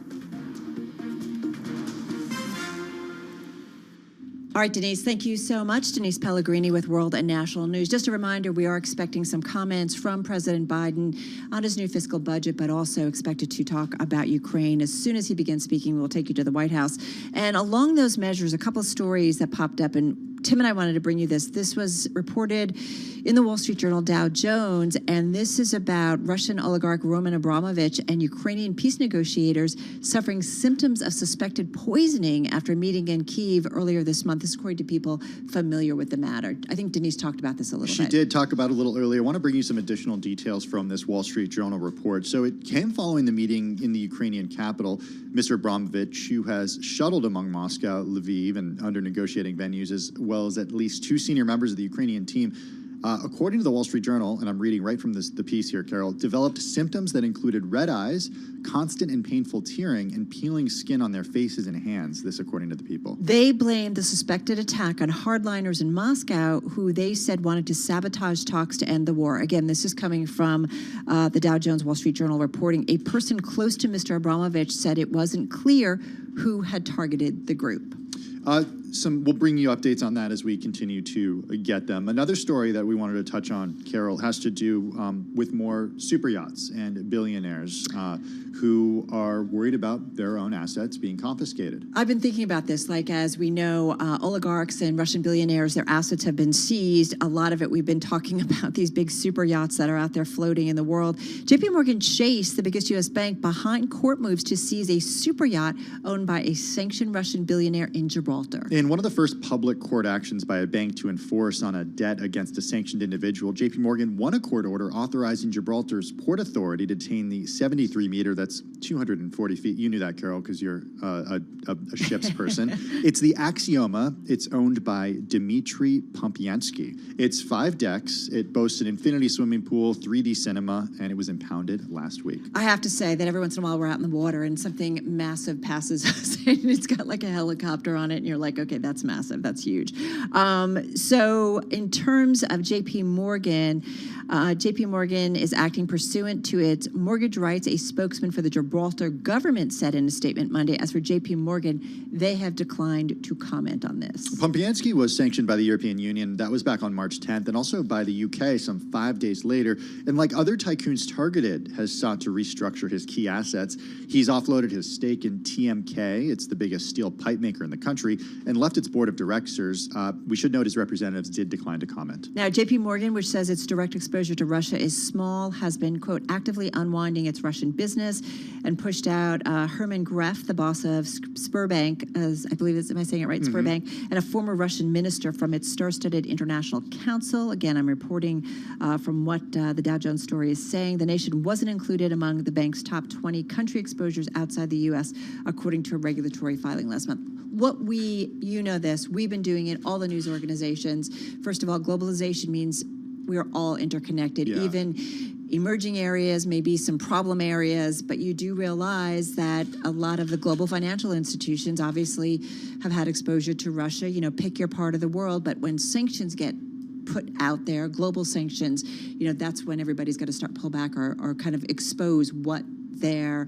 All right, Denise, thank you so much. Denise Pellegrini with World and National News. Just a reminder, we are expecting some comments from President Biden on his new fiscal budget, but also expected to talk about Ukraine. As soon as he begins speaking, we'll take you to the White House. And along those measures, a couple of stories that popped up, and Tim and I wanted to bring you this. This was reported in the Wall Street Journal, Dow Jones, and this is about Russian oligarch Roman Abramovich and Ukrainian peace negotiators suffering symptoms of suspected poisoning after meeting in Kyiv earlier this month. This is according to people familiar with the matter. I think Denise talked about this a little bit. She did talk about it a little earlier. I want to bring you some additional details from this Wall Street Journal report. So it came following the meeting in the Ukrainian capital. Mr. Abramovich, who has shuttled among Moscow, Lviv, and under negotiating venues, as well as at least two senior members of the Ukrainian team, according to the Wall Street Journal, and I'm reading right from the piece here, Carol, developed symptoms that included red eyes, constant and painful tearing, and peeling skin on their faces and hands, this according to the people. They blamed the suspected attack on hardliners in Moscow, who they said wanted to sabotage talks to end the war. Again, this is coming from the Dow Jones Wall Street Journal reporting. A person close to Mr. Abramovich said it wasn't clear who had targeted the group. We'll bring you updates on that as we continue to get them. Another story that we wanted to touch on, Carol, has to do with more super yachts and billionaires who are worried about their own assets being confiscated. I've been thinking about this, like as we know, oligarchs and Russian billionaires, their assets have been seized. A lot of it, we've been talking about these big super yachts that are out there floating in the world. JP Morgan Chase, the biggest U.S. bank, behind court moves to seize a super yacht owned by a sanctioned Russian billionaire in Gibraltar. In one of the first public court actions by a bank to enforce on a debt against a sanctioned individual, JP Morgan won a court order authorizing Gibraltar's Port Authority to detain the 73-meter, that's 240 feet. You knew that, Carol, because you're a ship's person. It's the Axioma. It's owned by Dmitry Pompiansky. It's 5 decks. It boasts an infinity swimming pool, 3D cinema, and it was impounded last week. I have to say that every once in a while we're out in the water and something massive passes us and it's got like a helicopter on it and you're like, okay, that's massive. That's huge. So in terms of JP Morgan is acting pursuant to its mortgage rights. A spokesman for the Gibraltar government said in a statement Monday. As for JP Morgan, they have declined to comment on this. Pompiansky was sanctioned by the European Union. That was back on March 10th, and also by the UK some 5 days later. And like other tycoons targeted, has sought to restructure his key assets. He's offloaded his stake in TMK. It's the biggest steel pipe maker in the country, and left its board of directors. We should note his representatives did decline to comment. Now, JP Morgan, which says its direct exposure to Russia is small, has been, quote, actively unwinding its Russian business and pushed out Herman Greff, the boss of Sberbank, as I believe, am I saying it right, Sberbank, and a former Russian minister from its star-studded International Council. Again, I'm reporting from what the Dow Jones story is saying. The nation wasn't included among the bank's top 20 country exposures outside the U.S., according to a regulatory filing last month. You know this, we've been doing it, all the news organizations. First of all, globalization means we are all interconnected, even emerging areas, maybe some problem areas, but you do realize that a lot of the global financial institutions obviously have had exposure to Russia. You know, pick your part of the world, but when sanctions get put out there, global sanctions, you know, that's when everybody's got to start pull back or kind of expose what their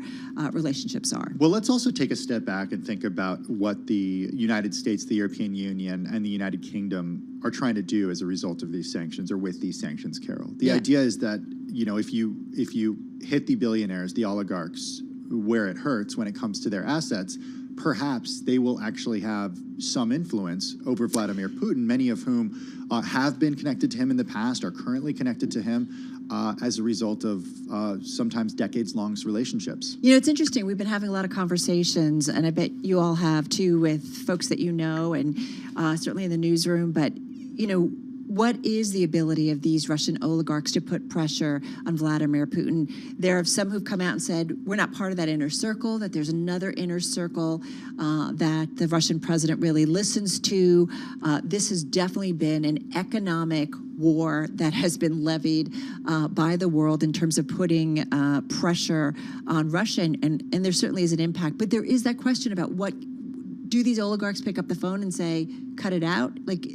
relationships are. Well, let's also take a step back and think about what the United States, the European Union, and the United Kingdom are trying to do as a result of these sanctions, or with these sanctions, Carol. The idea is that, you know, if you hit the billionaires, the oligarchs, where it hurts when it comes to their assets, perhaps they will actually have some influence over Vladimir Putin, many of whom have been connected to him in the past, are currently connected to him as a result of sometimes decades-long relationships. You know, it's interesting. We've been having a lot of conversations, and I bet you all have too, with folks that you know, and certainly in the newsroom. But, you know, what is the ability of these Russian oligarchs to put pressure on Vladimir Putin? There are some who've come out and said, we're not part of that inner circle, that there's another inner circle that the Russian president really listens to. This has definitely been an economic war that has been levied by the world in terms of putting pressure on Russia, and there certainly is an impact. But there is that question about what do these oligarchs pick up the phone and say, cut it out? Like,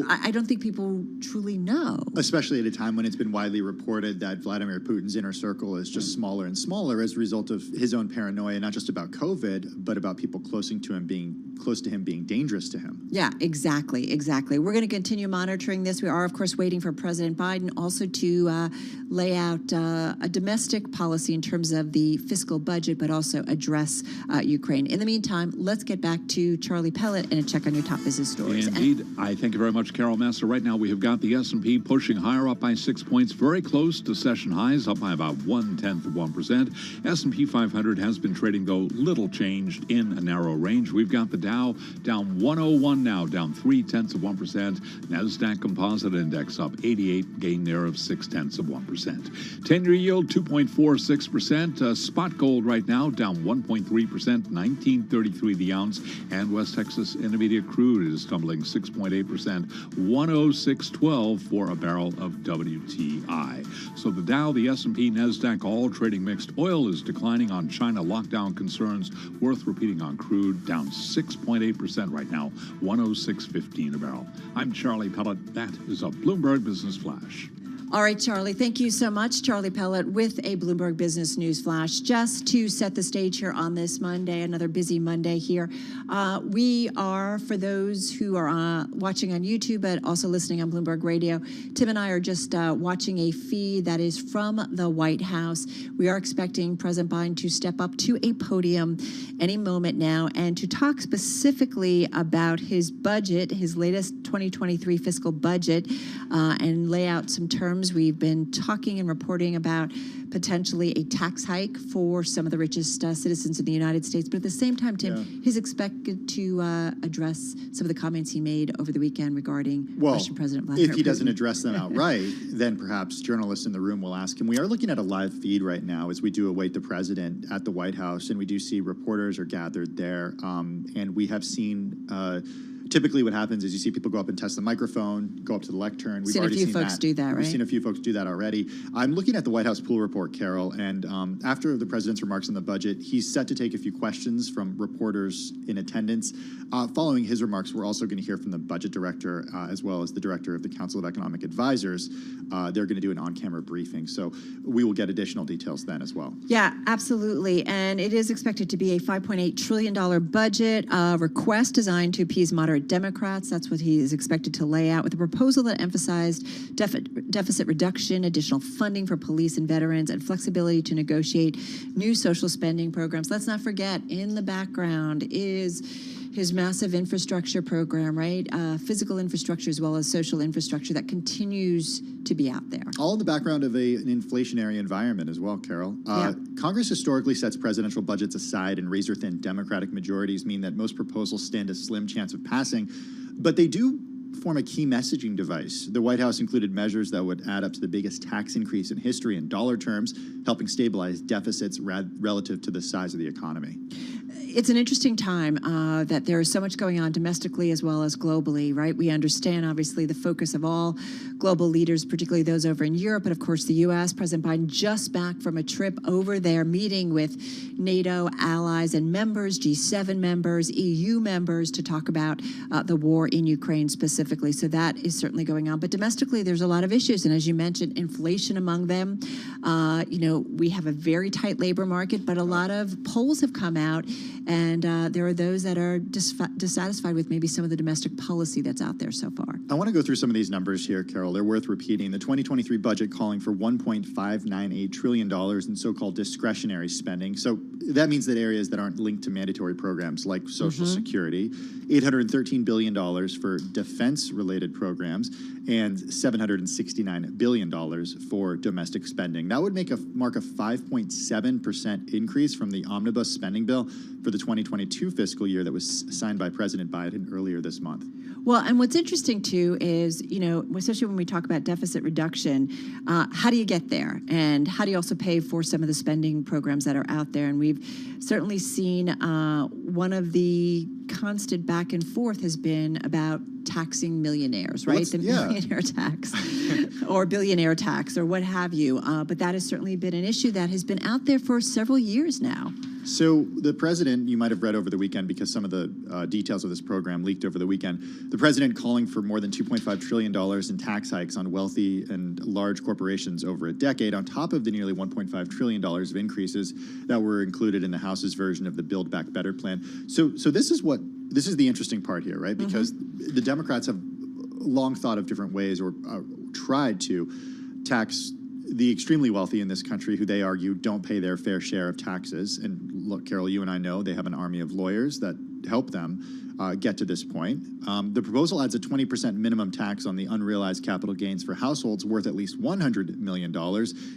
I don't think people truly know. Especially at a time when it's been widely reported that Vladimir Putin's inner circle is just smaller and smaller as a result of his own paranoia, not just about COVID, but about people close to him being dangerous to him. Yeah, exactly. We're going to continue monitoring this. We are, of course, waiting for President Biden also to lay out a domestic policy in terms of the fiscal budget, but also address Ukraine. In the meantime, let's get back to Charlie Pellet and a check on your top business stories. Indeed. I thank you very much, Carol Master. Right now, we have got the S&P pushing higher, up by 6 points, very close to session highs, up by about 0.1%. S&P 500 has been trading, though, little changed in a narrow range. We've got the Dow down 101 now, down 0.3%. NASDAQ Composite Index up 88, gain there of 0.6%. 10-year yield 2.46%. Spot gold right now down 1.3%, 19.33 the ounce, and West Texas Intermediate crude is tumbling 6.8%, 106.12 for a barrel of WTI. So the Dow, the S&P, NASDAQ all trading mixed. Oil is declining on China lockdown concerns. Worth repeating on crude, down 6.8% right now, 106.15 a barrel. I'm Charlie Pellet. That is a Bloomberg Business Flash. All right, Charlie, thank you so much. Charlie Pellet with a Bloomberg Business News Flash. Just to set the stage here on this Monday, another busy Monday here. We are, for those who are watching on YouTube, but also listening on Bloomberg Radio, Tim and I are just watching a feed that is from the White House. We are expecting President Biden to step up to a podium any moment now and to talk specifically about his budget, his latest 2023 fiscal budget, and lay out some terms. We've been talking and reporting about potentially a tax hike for some of the richest citizens in the United States. But at the same time, Tim, he's expected to address some of the comments he made over the weekend regarding Russian President Vladimir Putin. If he doesn't address them outright, then perhaps journalists in the room will ask him. We are looking at a live feed right now as we do await the president at the White House, and we do see reporters are gathered there. And we have seen... typically what happens is you see people go up and test the microphone, go up to the lectern. We've already seen a few folks do that, right? We've seen a few folks do that already. I'm looking at the White House pool report, Carol, and after the president's remarks on the budget, he's set to take a few questions from reporters in attendance. Following his remarks, we're also going to hear from the budget director as well as the director of the Council of Economic Advisors. They're going to do an on-camera briefing, so we will get additional details then as well. Yeah, absolutely, and it is expected to be a $5.8 trillion budget request designed to appease moderate Democrats. That's what he is expected to lay out, with a proposal that emphasized deficit reduction, additional funding for police and veterans, and flexibility to negotiate new social spending programs. Let's not forget, in the background is his massive infrastructure program, right? Physical infrastructure as well as social infrastructure that continues to be out there. All in the background of an inflationary environment as well, Carol. Congress historically sets presidential budgets aside, and razor-thin Democratic majorities mean that most proposals stand a slim chance of passing, but they do form a key messaging device. The White House included measures that would add up to the biggest tax increase in history in dollar terms, helping stabilize deficits relative to the size of the economy. It's an interesting time that there is so much going on domestically as well as globally, right? We understand, obviously, the focus of all global leaders, particularly those over in Europe, but of course the U.S. President Biden just back from a trip over there, meeting with NATO allies and members, G7 members, EU members, to talk about the war in Ukraine specifically. So that is certainly going on. But domestically, there's a lot of issues. And as you mentioned, inflation among them. We have a very tight labor market, but a lot of polls have come out, and there are those that are dissatisfied with maybe some of the domestic policy that's out there so far. I want to go through some of these numbers here, Carol. They're worth repeating. The 2023 budget calling for $1.598 trillion in so-called discretionary spending. So that means that areas that aren't linked to mandatory programs like Social Security, $813 billion for defense-related programs, and $769 billion for domestic spending. That would mark a 5.7% increase from the omnibus spending bill for for the 2022 fiscal year that was signed by President Biden earlier this month. Well, and what's interesting too is, especially when we talk about deficit reduction, how do you get there? And how do you also pay for some of the spending programs that are out there? And we've certainly seen one of the constant back and forth has been about taxing millionaires, right? The millionaire tax or billionaire tax or what have you. But that has certainly been an issue that has been out there for several years now. So the president, you might have read over the weekend because some of the details of this program leaked over the weekend, the president calling for more than $2.5 trillion in tax hikes on wealthy and large corporations over a decade, on top of the nearly $1.5 trillion of increases that were included in the House's version of the Build Back Better plan. So this is the interesting part here, right? Because the Democrats have long thought of different ways or tried to tax the extremely wealthy in this country who they argue don't pay their fair share of taxes. And look, Carol, you and I know they have an army of lawyers that help them get to this point. The proposal adds a 20% minimum tax on the unrealized capital gains for households worth at least $100 million.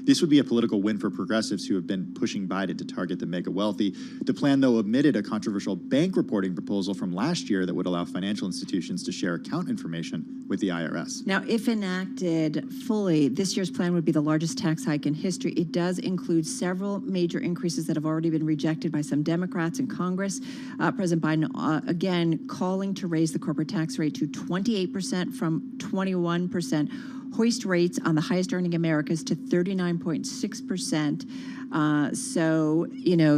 This would be a political win for progressives who have been pushing Biden to target the mega wealthy. The plan, though, omitted a controversial bank reporting proposal from last year that would allow financial institutions to share account information with the IRS. Now, if enacted fully, this year's plan would be the largest tax hike in history. It does include several major increases that have already been rejected by some Democrats in Congress. President Biden, again, calling to raise the corporate tax rate to 28% from 21%, hoist rates on the highest earning Americas to 39.6%. So,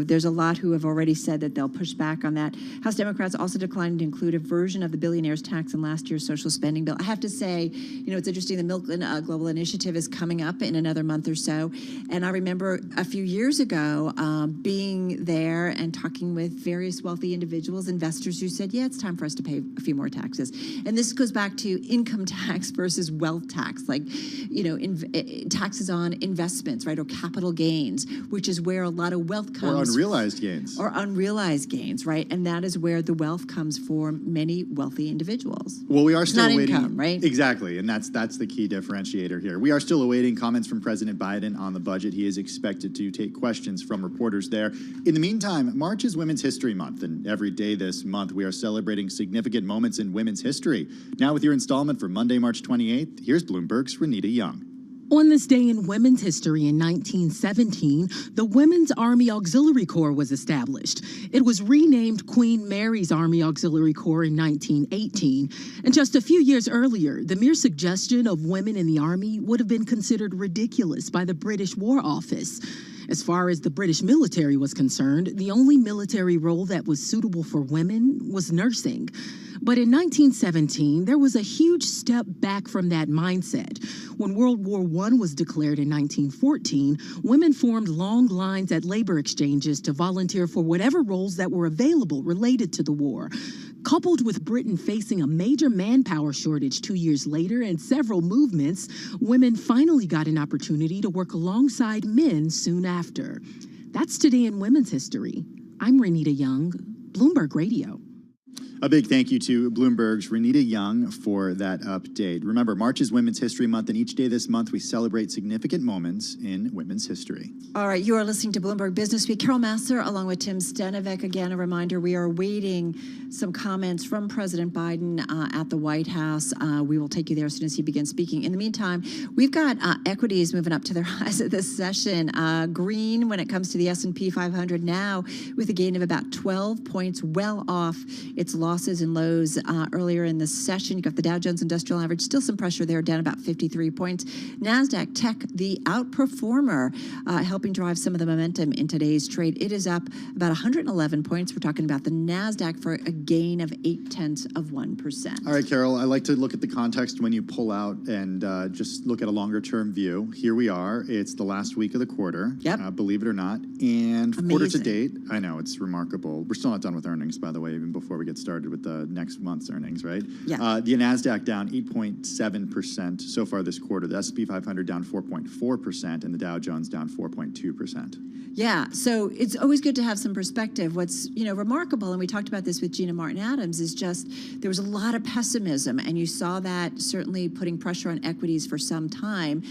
there's a lot who have already said that they'll push back on that. House Democrats also declined to include a version of the billionaires tax in last year's social spending bill. I have to say, it's interesting, the Milken Global Initiative is coming up in another month or so. And I remember a few years ago being there and talking with various wealthy individuals, investors who said, yeah, it's time for us to pay a few more taxes. And this goes back to income tax versus wealth tax, like, taxes on investments, right, or capital gains, which is where a lot of wealth comes. Or unrealized gains. Or unrealized gains, right? And that is where the wealth comes for many wealthy individuals. Well, we are still awaiting income, right? Exactly, and that's the key differentiator here. We are still awaiting comments from President Biden on the budget. He is expected to take questions from reporters there. In the meantime, March is Women's History Month, and every day this month we are celebrating significant moments in women's history. Now with your installment for Monday, March 28th, here's Bloomberg's Renita Young. On this day in women's history in 1917, the Women's Army Auxiliary Corps was established. It was renamed Queen Mary's Army Auxiliary Corps in 1918. And just a few years earlier, the mere suggestion of women in the Army would have been considered ridiculous by the British War Office. As far as the British military was concerned, the only military role that was suitable for women was nursing. But in 1917, there was a huge step back from that mindset. When World War I was declared in 1914, women formed long lines at labor exchanges to volunteer for whatever roles that were available related to the war. Coupled with Britain facing a major manpower shortage 2 years later and several movements, women finally got an opportunity to work alongside men soon after. That's today in women's history. I'm Renita Young, Bloomberg Radio. A big thank you to Bloomberg's Renita Young for that update. Remember, March is Women's History Month, and each day this month we celebrate significant moments in women's history. All right, you are listening to Bloomberg Business Week. Carol Massar along with Tim Stenovec. Again, a reminder, we are awaiting some comments from President Biden at the White House. We will take you there as soon as he begins speaking. In the meantime, we've got equities moving up to their highs at this session. Green when it comes to the S&P 500 now with a gain of about 12 points, well off its losses and lows earlier in the session. You got the Dow Jones Industrial Average, still some pressure there, down about 53 points. NASDAQ Tech, the outperformer, helping drive some of the momentum in today's trade. It is up about 111 points. We're talking about the NASDAQ for a gain of 0.8%. All right, Carol, I like to look at the context when you pull out and just look at a longer-term view. Here we are. It's the last week of the quarter, believe it or not. And quarter to date, I know, it's remarkable. We're still not done with earnings, by the way, even before we get started. started with the next month's earnings, right? Yeah. The NASDAQ down 8.7% so far this quarter. The S&P 500 down 4.4%, and the Dow Jones down 4.2%. Yeah, so it's always good to have some perspective. What's remarkable, and we talked about this with Gina Martin Adams, is just there was a lot of pessimism, and you saw that certainly putting pressure on equities for some time,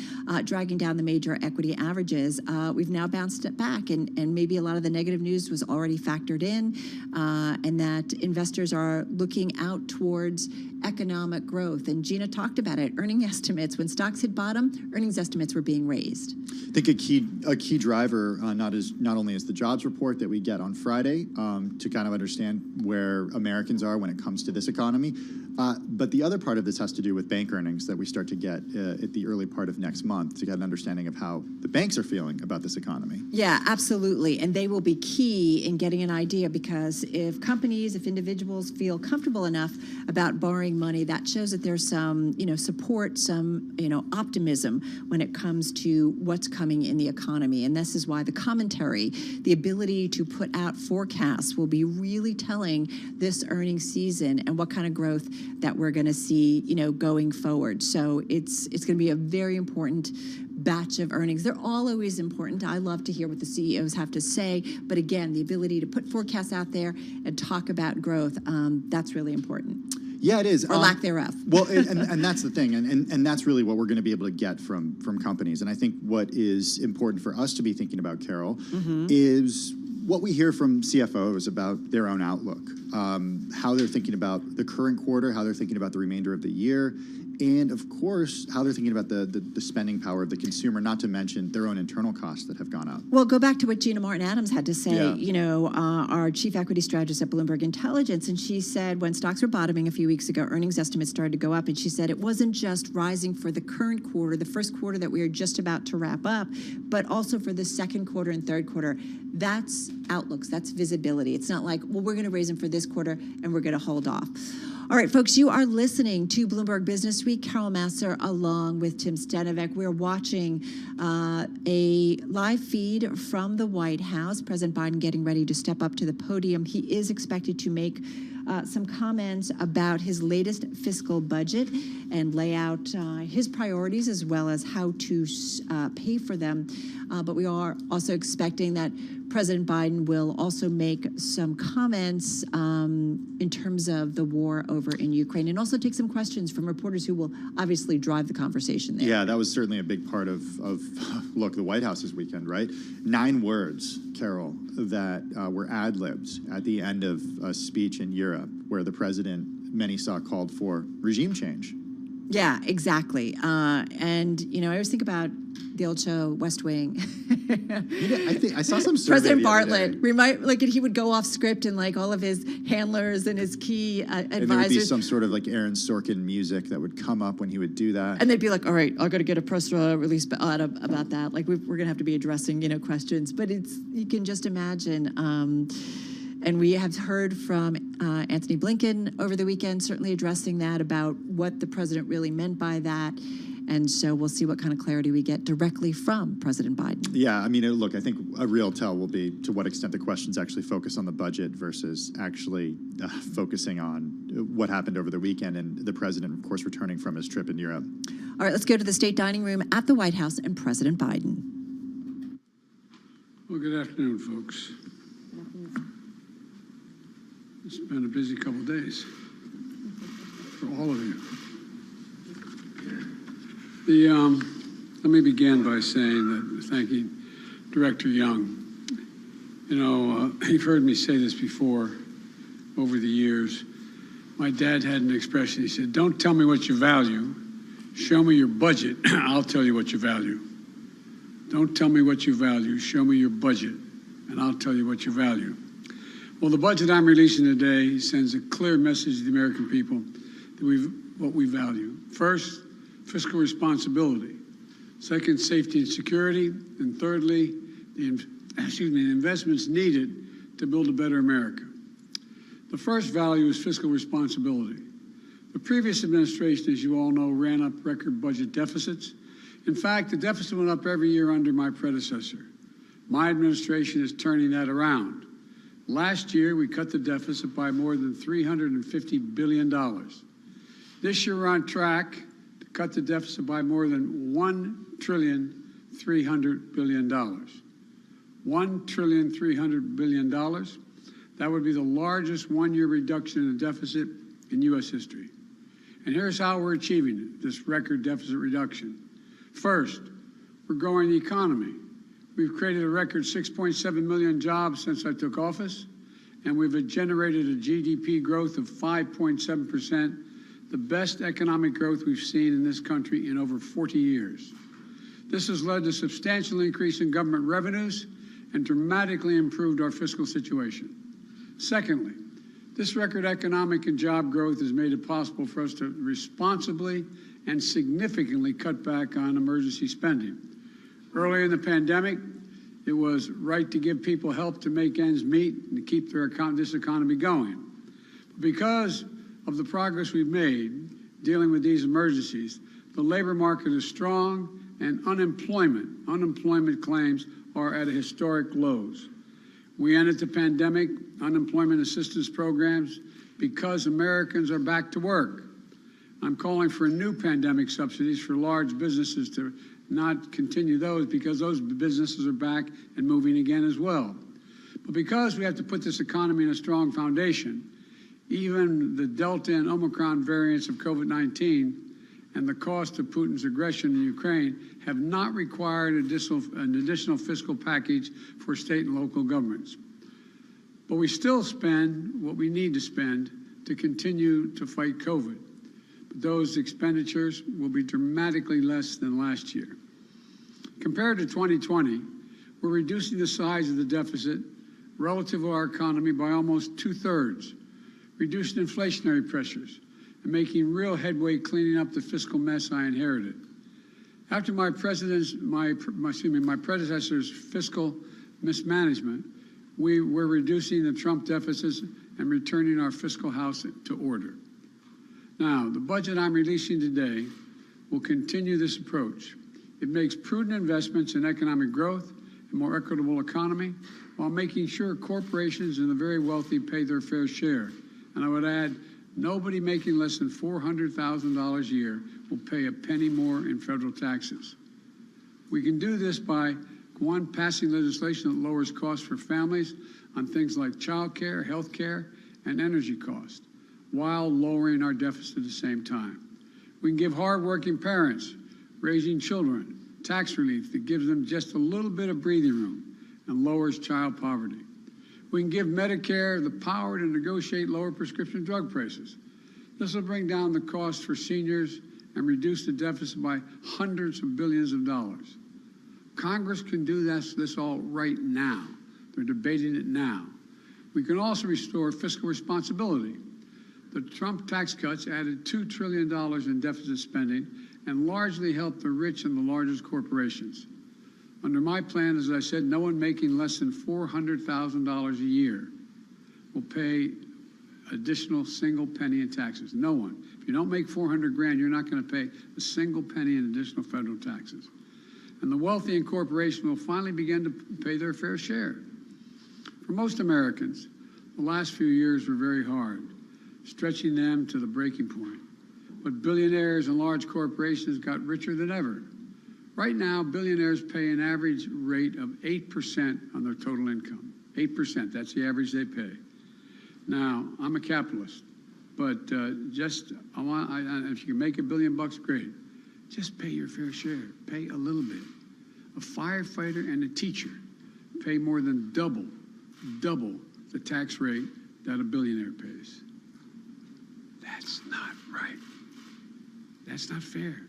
dragging down the major equity averages. We've now bounced it back, and maybe a lot of the negative news was already factored in, and that investors are looking out towards economic growth. And Gina talked about it. Earning estimates, when stocks hit bottom, earnings estimates were being raised. I think a key driver not only is the jobs report that we get on Friday to kind of understand where Americans are when it comes to this economy, but the other part of this has to do with bank earnings that we start to get at the early part of next month to get an understanding of how the banks are feeling about this economy. Yeah, absolutely. And they will be key in getting an idea, because if individuals feel comfortable enough about borrowing money, that shows that there's some, support, some, optimism when it comes to what's coming in the economy. And this is why the commentary, the ability to put out forecasts will be really telling this earnings season and what kind of growth that we're going to see, going forward. So it's going to be a very important batch of earnings. They're all always important. I love to hear what the CEOs have to say. But again, the ability to put forecasts out there and talk about growth, that's really important. Yeah, it is. Or lack thereof. Well, and that's the thing. And that's really what we're going to be able to get from companies. And I think what is important for us to be thinking about, Carol, is what we hear from CFOs about their own outlook, how they're thinking about the current quarter, how they're thinking about the remainder of the year, and of course, how they're thinking about the spending power of the consumer, not to mention their own internal costs that have gone up. Well, go back to what Gina Martin Adams had to say, our chief equity strategist at Bloomberg Intelligence, and she said when stocks were bottoming a few weeks ago, earnings estimates started to go up, and she said it wasn't just rising for the current quarter, the first quarter that we are just about to wrap up, but also for the second quarter and third quarter. That's outlooks, that's visibility. It's not like, well, we're going to raise them for this quarter and we're going to hold off. All right, folks, you are listening to Bloomberg Business Week. Carol Massar along with Tim Stenovec. We're watching a live feed from the White House. President Biden getting ready to step up to the podium. He is expected to make some comments about his latest fiscal budget and lay out his priorities as well as how to pay for them. But we are also expecting that President Biden will also make some comments in terms of the war over in Ukraine, and also take some questions from reporters who will obviously drive the conversation there. Yeah, that was certainly a big part of look, the White House's weekend, right? 9 words, Carol, that were ad-libs at the end of a speech in Europe where the president, many saw, called for regime change. Yeah, exactly. And, I always think about the old show, West Wing. I saw some survey President Bartlett, he would go off script and all of his handlers and his key advisors. And there would be some sort of Aaron Sorkin music that would come up when he would do that. And they'd be like, all right, I got to get a press release about that. We're going to have to be addressing, questions. But you can just imagine. And we have heard from Anthony Blinken over the weekend, certainly addressing that about what the president really meant by that. And so we'll see what kind of clarity we get directly from President Biden. Yeah, look, I think a real tell will be to what extent the questions actually focus on the budget versus actually focusing on what happened over the weekend and the president, of course, returning from his trip in Europe. All right, let's go to the state dining room at the White House and President Biden. Well, good afternoon, folks. It's been a busy couple of days for all of you. Let me begin by thanking Director Young. You've heard me say this before over the years. My dad had an expression. He said, "Don't tell me what you value. Show me your budget. I'll tell you what you value. Don't tell me what you value. Show me your budget, and I'll tell you what you value." Well, the budget I'm releasing today sends a clear message to the American people that what we value. First, fiscal responsibility. Second, safety and security. And thirdly, the investments needed to build a better America. The first value is fiscal responsibility. The previous administration, as you all know, ran up record budget deficits. In fact, the deficit went up every year under my predecessor. My administration is turning that around. Last year, we cut the deficit by more than $350 billion. This year, we're on track to cut the deficit by more than $1,300 billion. $1,300 billion. That would be the largest one-year reduction in the deficit in U.S. history. And here's how we're achieving this record deficit reduction. First, we're growing the economy. We've created a record 6.7 million jobs since I took office, and we've generated a GDP growth of 5.7%, the best economic growth we've seen in this country in over 40 years. This has led to a substantial increase in government revenues and dramatically improved our fiscal situation. Secondly, this record economic and job growth has made it possible for us to responsibly and significantly cut back on emergency spending. Earlier in the pandemic, it was right to give people help to make ends meet and to keep this economy going. Because of the progress we've made dealing with these emergencies, the labor market is strong and unemployment claims are at historic lows. We ended the pandemic unemployment assistance programs because Americans are back to work. I'm calling for new pandemic subsidies for large businesses to not continue those because those businesses are back and moving again as well. But because we have to put this economy in a strong foundation, even the Delta and Omicron variants of COVID-19 and the cost of Putin's aggression in Ukraine have not required an additional fiscal package for state and local governments. But we still spend what we need to spend to continue to fight COVID. But those expenditures will be dramatically less than last year. Compared to 2020, we're reducing the size of the deficit relative to our economy by almost 2/3, reducing inflationary pressures, and making real headway cleaning up the fiscal mess I inherited. After my predecessor's fiscal mismanagement, we were reducing the Trump deficits and returning our fiscal house to order. Now, the budget I'm releasing today will continue this approach. It makes prudent investments in economic growth and more equitable economy while making sure corporations and the very wealthy pay their fair share. And I would add, nobody making less than $400,000 a year will pay a penny more in federal taxes. We can do this by, one, passing legislation that lowers costs for families on things like child care, health care, and energy costs, while lowering our deficit at the same time. We can give hardworking parents raising children tax relief that gives them just a little bit of breathing room and lowers child poverty. We can give Medicare the power to negotiate lower prescription drug prices. This will bring down the cost for seniors and reduce the deficit by hundreds of billions of dollars. Congress can do this all right now. They're debating it now. We can also restore fiscal responsibility. The Trump tax cuts added $2 trillion in deficit spending and largely helped the rich and the largest corporations. Under my plan, as I said, no one making less than $400,000 a year will pay additional single penny in taxes. No one. If you don't make $400,000, you're not going to pay a single penny in additional federal taxes. And the wealthy and corporations will finally begin to pay their fair share. For most Americans, the last few years were very hard, stretching them to the breaking point. But billionaires and large corporations got richer than ever. Right now, billionaires pay an average rate of 8% on their total income. 8%, that's the average they pay. Now, I'm a capitalist, but if you can make $1 billion bucks, great. Just pay your fair share. Pay a little bit. A firefighter and a teacher pay more than double the tax rate that a billionaire pays. That's not right. That's not fair.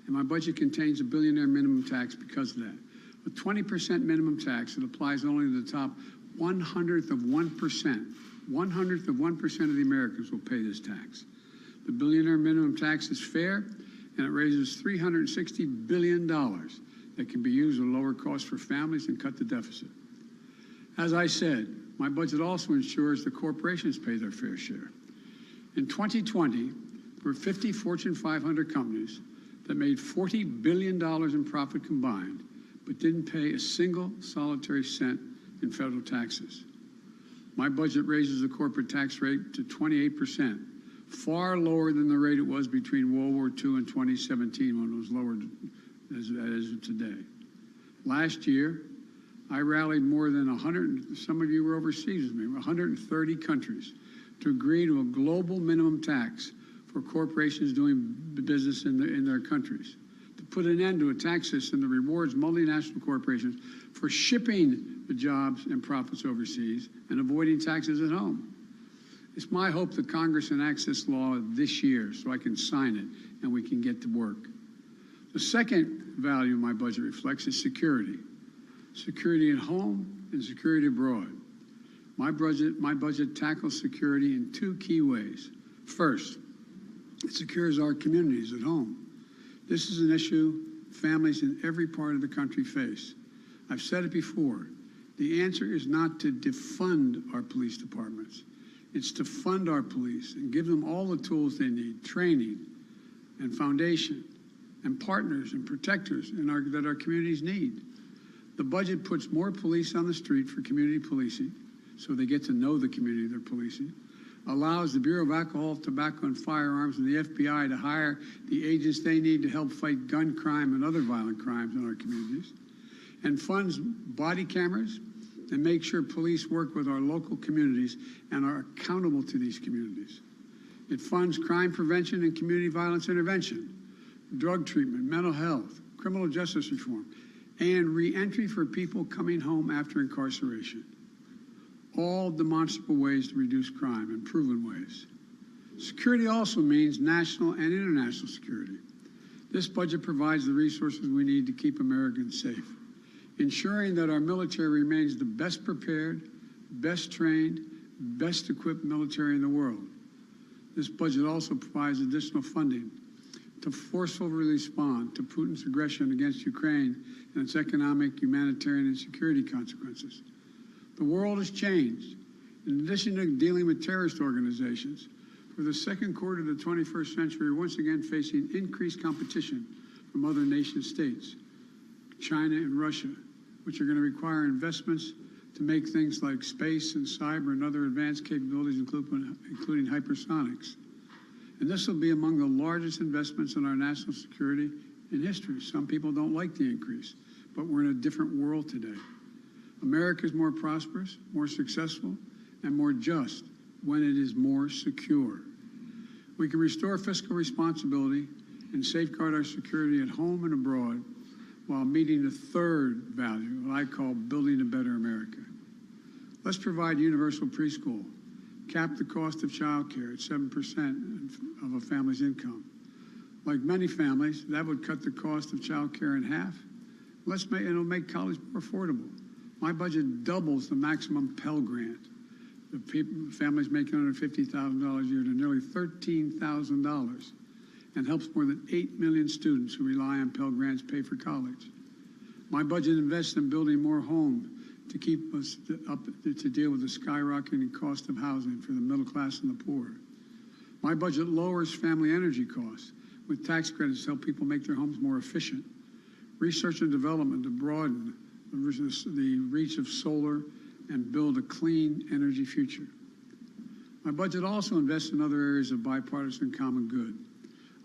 And my budget contains a billionaire minimum tax because of that. A 20% minimum tax that applies only to the top 1/100th of 1%. 1/100th of 1% of the Americans will pay this tax. The billionaire minimum tax is fair, and it raises $360 billion that can be used to lower costs for families and cut the deficit. As I said, my budget also ensures the corporations pay their fair share. In 2020, there were 50 Fortune 500 companies that made $40 billion in profit combined, but didn't pay a single solitary cent in federal taxes. My budget raises the corporate tax rate to 28%, far lower than the rate it was between World War II and 2017 when it was lowered as it is today. Last year, I rallied more than 100, some of you were overseas with me, 130 countries to agree to a global minimum tax for corporations doing business in their countries, to put an end to a tax system that rewards multinational corporations for shipping the jobs and profits overseas and avoiding taxes at home. It's my hope that Congress enacts this law this year so I can sign it and we can get to work. The second value my budget reflects is security. Security at home and security abroad. My budget tackles security in two key ways. First, it secures our communities at home. This is an issue families in every part of the country face. I've said it before. The answer is not to defund our police departments. It's to fund our police and give them all the tools they need, training and foundation and partners and protectors that our communities need. The budget puts more police on the street for community policing, so they get to know the community they're policing, allows the Bureau of Alcohol, Tobacco, and Firearms and the FBI to hire the agents they need to help fight gun crime and other violent crimes in our communities, and funds body cameras and make sure police work with our local communities and are accountable to these communities. It funds crime prevention and community violence intervention, drug treatment, mental health, criminal justice reform, and re-entry for people coming home after incarceration. All demonstrable ways to reduce crime and proven ways. Security also means national and international security. This budget provides the resources we need to keep Americans safe, ensuring that our military remains the best prepared, best trained, best equipped military in the world. This budget also provides additional funding to forcefully respond to Putin's aggression against Ukraine and its economic, humanitarian, and security consequences. The world has changed. In addition to dealing with terrorist organizations, for the second quarter of the 21st century, we're once again facing increased competition from other nation states, China and Russia, which are going to require investments to make things like space and cyber and other advanced capabilities, including hypersonics. And this will be among the largest investments in our national security in history. Some people don't like the increase, but we're in a different world today. America is more prosperous, more successful, and more just when it is more secure. We can restore fiscal responsibility and safeguard our security at home and abroad while meeting the third value, what I call building a better America. Let's provide universal preschool, cap the cost of child care at 7% of a family's income. Like many families, that would cut the cost of child care in half. It'll make college more affordable. My budget doubles the maximum Pell Grant. Families making under $50,000 a year to nearly $13,000 and helps more than 8 million students who rely on Pell Grants pay for college. My budget invests in building more homes to keep us up to deal with the skyrocketing cost of housing for the middle class and the poor. My budget lowers family energy costs with tax credits to help people make their homes more efficient. Research and development to broaden the reach of solar and build a clean energy future. My budget also invests in other areas of bipartisan common good.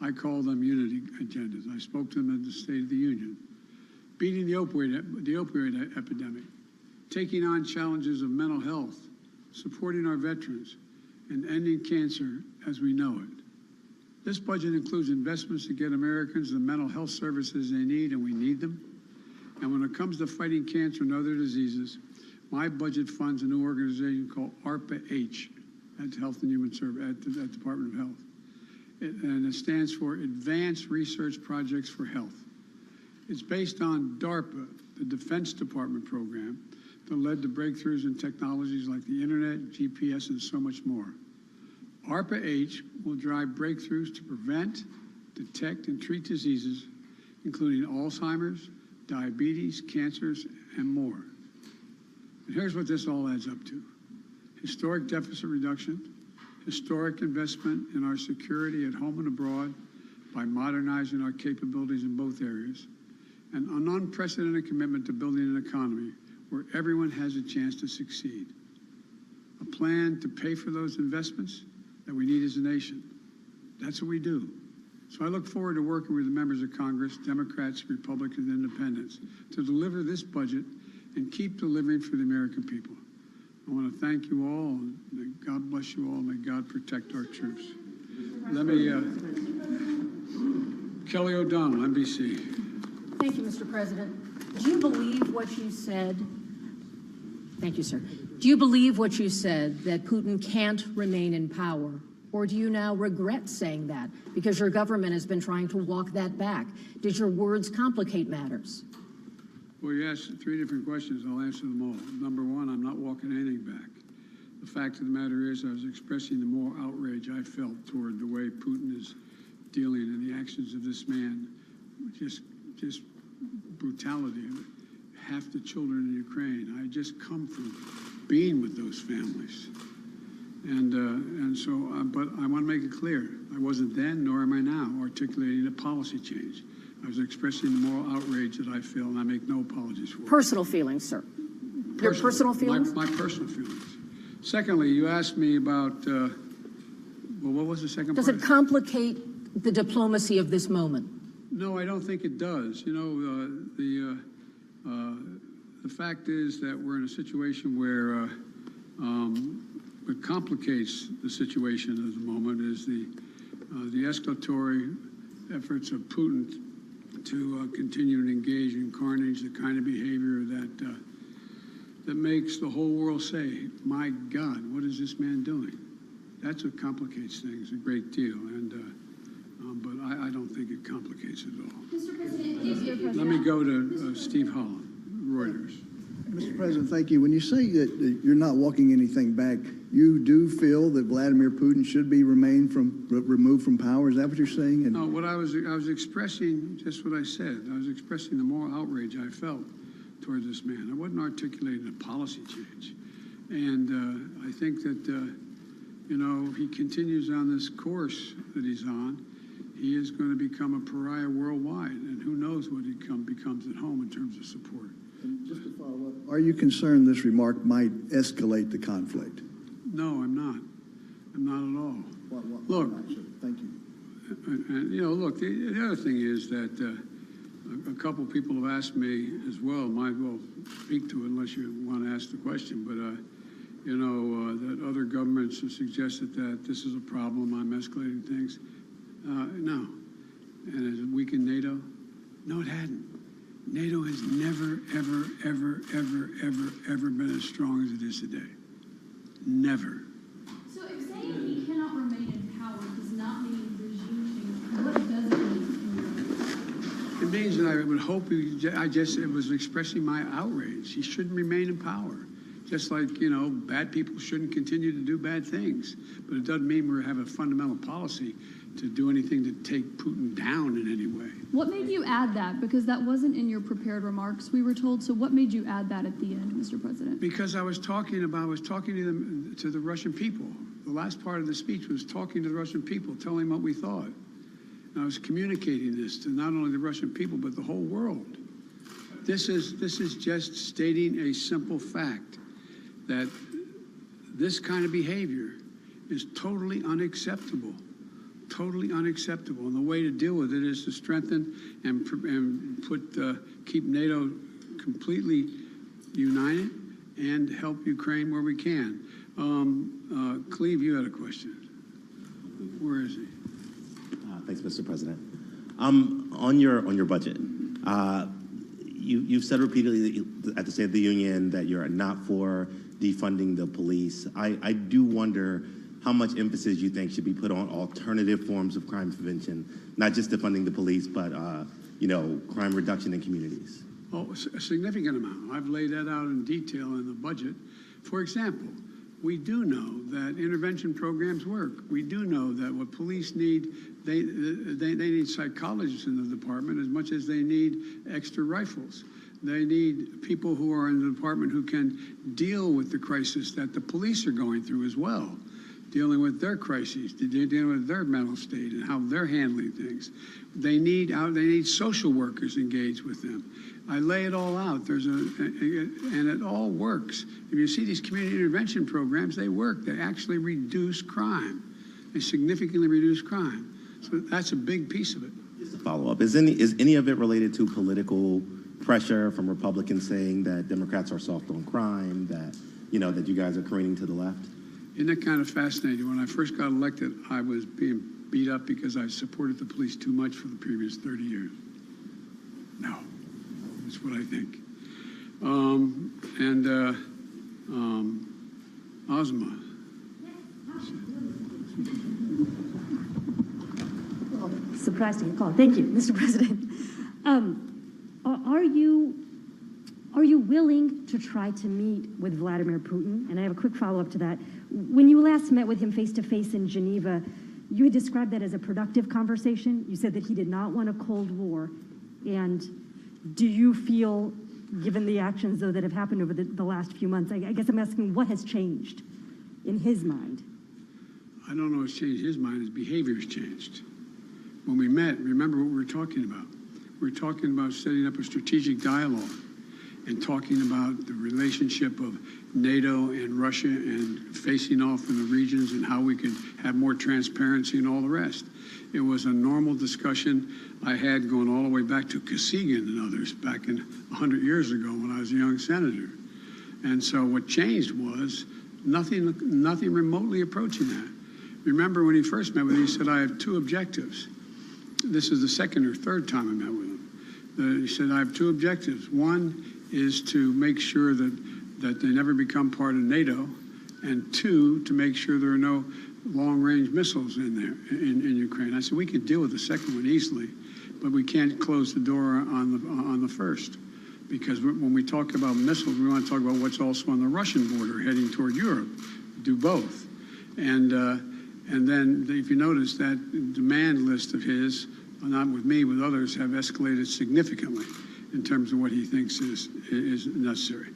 I call them unity agendas. I spoke to them at the State of the Union. Beating the opioid epidemic, taking on challenges of mental health, supporting our veterans, and ending cancer as we know it. This budget includes investments to get Americans the mental health services they need, and we need them. And when it comes to fighting cancer and other diseases, my budget funds a new organization called ARPA-H, that's Health and Human Services at the Department of Health. And it stands for Advanced Research Projects for Health. It's based on DARPA, the Defense Department program, that led to breakthroughs in technologies like the internet, GPS, and so much more. ARPA-H will drive breakthroughs to prevent, detect, and treat diseases, including Alzheimer's, diabetes, cancers, and more. And here's what this all adds up to. Historic deficit reduction, historic investment in our security at home and abroad by modernizing our capabilities in both areas, and an unprecedented commitment to building an economy where everyone has a chance to succeed. a plan to pay for those investments that we need as a nation. That's what we do. So I look forward to working with the members of Congress, Democrats, Republicans, and Independents, to deliver this budget and keep delivering for the American people. I want to thank you all. May God bless you all. May God protect our troops. Let me, Kelly O'Donnell, NBC. Thank you, Mr. President. Do you believe what you said? Thank you, sir. Do you believe what you said, that Putin can't remain in power? Or do you now regret saying that because your government has been trying to walk that back? Did your words complicate matters? Well, you asked 3 different questions. I'll answer them all. Number one, I'm not walking anything back. The fact of the matter is I was expressing the moral outrage I felt toward the way Putin is dealing in the actions of this man. Just brutality. Half the children in Ukraine. I just come from being with those families. And so, but I want to make it clear, I wasn't then, nor am I now, articulating a policy change. I was expressing the moral outrage that I feel, and I make no apologies for it. Personal feelings, sir. Your personal feelings? My personal feelings. Secondly, you asked me about, well, what was the second part? Does it complicate the diplomacy of this moment? No, I don't think it does. You know, the fact is that we're in a situation where what complicates the situation at the moment is the escalatory efforts of Putin to continue to engage in carnage, the kind of behavior that makes the whole world say, "My God, what is this man doing?" That's what complicates things a great deal, and but I don't think it complicates it at all. Mr. President, Let me go to Steve Holland, Reuters. Mr. President, thank you. When you say that you're not walking anything back, you do feel that Vladimir Putin should be removed from power? Is that what you're saying? No, what I was expressing just what I said. I was expressing the moral outrage I felt toward this man. I wasn't articulating a policy change. And I think that, you know, if he continues on this course that he's on, he is going to become a pariah worldwide. And who knows what he becomes at home in terms of support. And just to follow up, are you concerned this remark might escalate the conflict? No, I'm not. I'm not at all. Look, thank you. And you know, look, the other thing is that a couple of people have asked me as well, might well speak to it unless you want to ask the question, but you know, that other governments have suggested that this is a problem, I'm escalating things. No. And has it weakened NATO? No, it hadn't. NATO has never, ever, ever, ever, ever, ever been as strong as it is today. Never. So if saying he cannot remain in power does not mean regime change, what does it mean? It means that I would hope it was expressing my outrage. He shouldn't remain in power. Just like, you know, bad people shouldn't continue to do bad things. But it doesn't mean we have a fundamental policy to do anything to take Putin down in any way. What made you add that? Because that wasn't in your prepared remarks, we were told. So what made you add that at the end, Mr. President? Because I was talking to the Russian people. The last part of the speech was talking to the Russian people, telling them what we thought. And I was communicating this to not only the Russian people, but the whole world. This is just stating a simple fact that this kind of behavior is totally unacceptable. Totally unacceptable. And the way to deal with it is to strengthen and keep NATO completely united and help Ukraine where we can. Cleve, you had a question. Where is he? Thanks, Mr. President. On your budget, you've said repeatedly at the State of the Union that you're not for defunding the police. I do wonder how much emphasis you think should be put on alternative forms of crime prevention, not just defunding the police, but you know, crime reduction in communities. Oh, a significant amount. I've laid that out in detail in the budget. For example, we do know that intervention programs work. We do know that what police need, they need psychologists in the department as much as they need extra rifles. They need people who are in the department who can deal with the crisis that the police are going through as well, dealing with their crises, dealing with their mental state and how they're handling things. They need social workers engaged with them. I lay it all out. And it all works. If you see these community intervention programs, they work. They actually reduce crime. They significantly reduce crime. So that's a big piece of it. Just a follow-up. Is any of it related to political pressure from Republicans saying that Democrats are soft on crime, that you guys are careening to the left? Isn't that kind of fascinating? When I first got elected, I was being beat up because I supported the police too much for the previous 30 years. No, that's what I think. Ozma. Surprised to get called. Thank you, Mr. President. Are you willing to try to meet with Vladimir Putin? And I have a quick follow-up to that. When you last met with him face-to-face in Geneva, you had described that as a productive conversation. You said that he did not want a Cold War. And do you feel, given the actions, though, that have happened over the last few months, I guess I'm asking what has changed in his mind? I don't know what's changed his mind. His behavior's changed. When we met, remember what we were talking about. We were talking about setting up a strategic dialogue and talking about the relationship of NATO and Russia and facing off in the regions and how we could have more transparency and all the rest. It was a normal discussion I had going all the way back to Kosygin and others back in 100 years ago when I was a young senator. And so what changed was nothing remotely approaching that. Remember when he first met with me, he said, I have two objectives. This is the second or third time I met with him. He said, I have two objectives. One is to make sure that they never become part of NATO, and two, to make sure there are no long-range missiles in there, in Ukraine. I said, we could deal with the second one easily, but we can't close the door on the first. Because when we talk about missiles, we want to talk about what's also on the Russian border heading toward Europe. Do both. And then if you notice that demand list of his, not with me, with others, have escalated significantly in terms of what he thinks is necessary.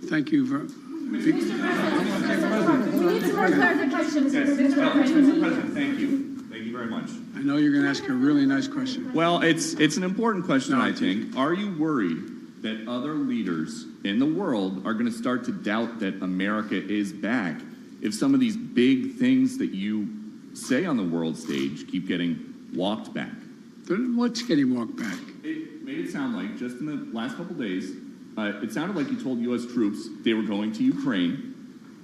Thank you very much. Mr. President, we need some more clarification. Mr. President, thank you. Thank you very much. I know you're going to ask a really nice question. Well, it's an important question, I think. Are you worried that other leaders in the world are going to start to doubt that America is back if some of these big things that you say on the world stage keep getting walked back? What's getting walked back? It made it sound like, just in the last couple days, it sounded like you told U.S. troops they were going to Ukraine.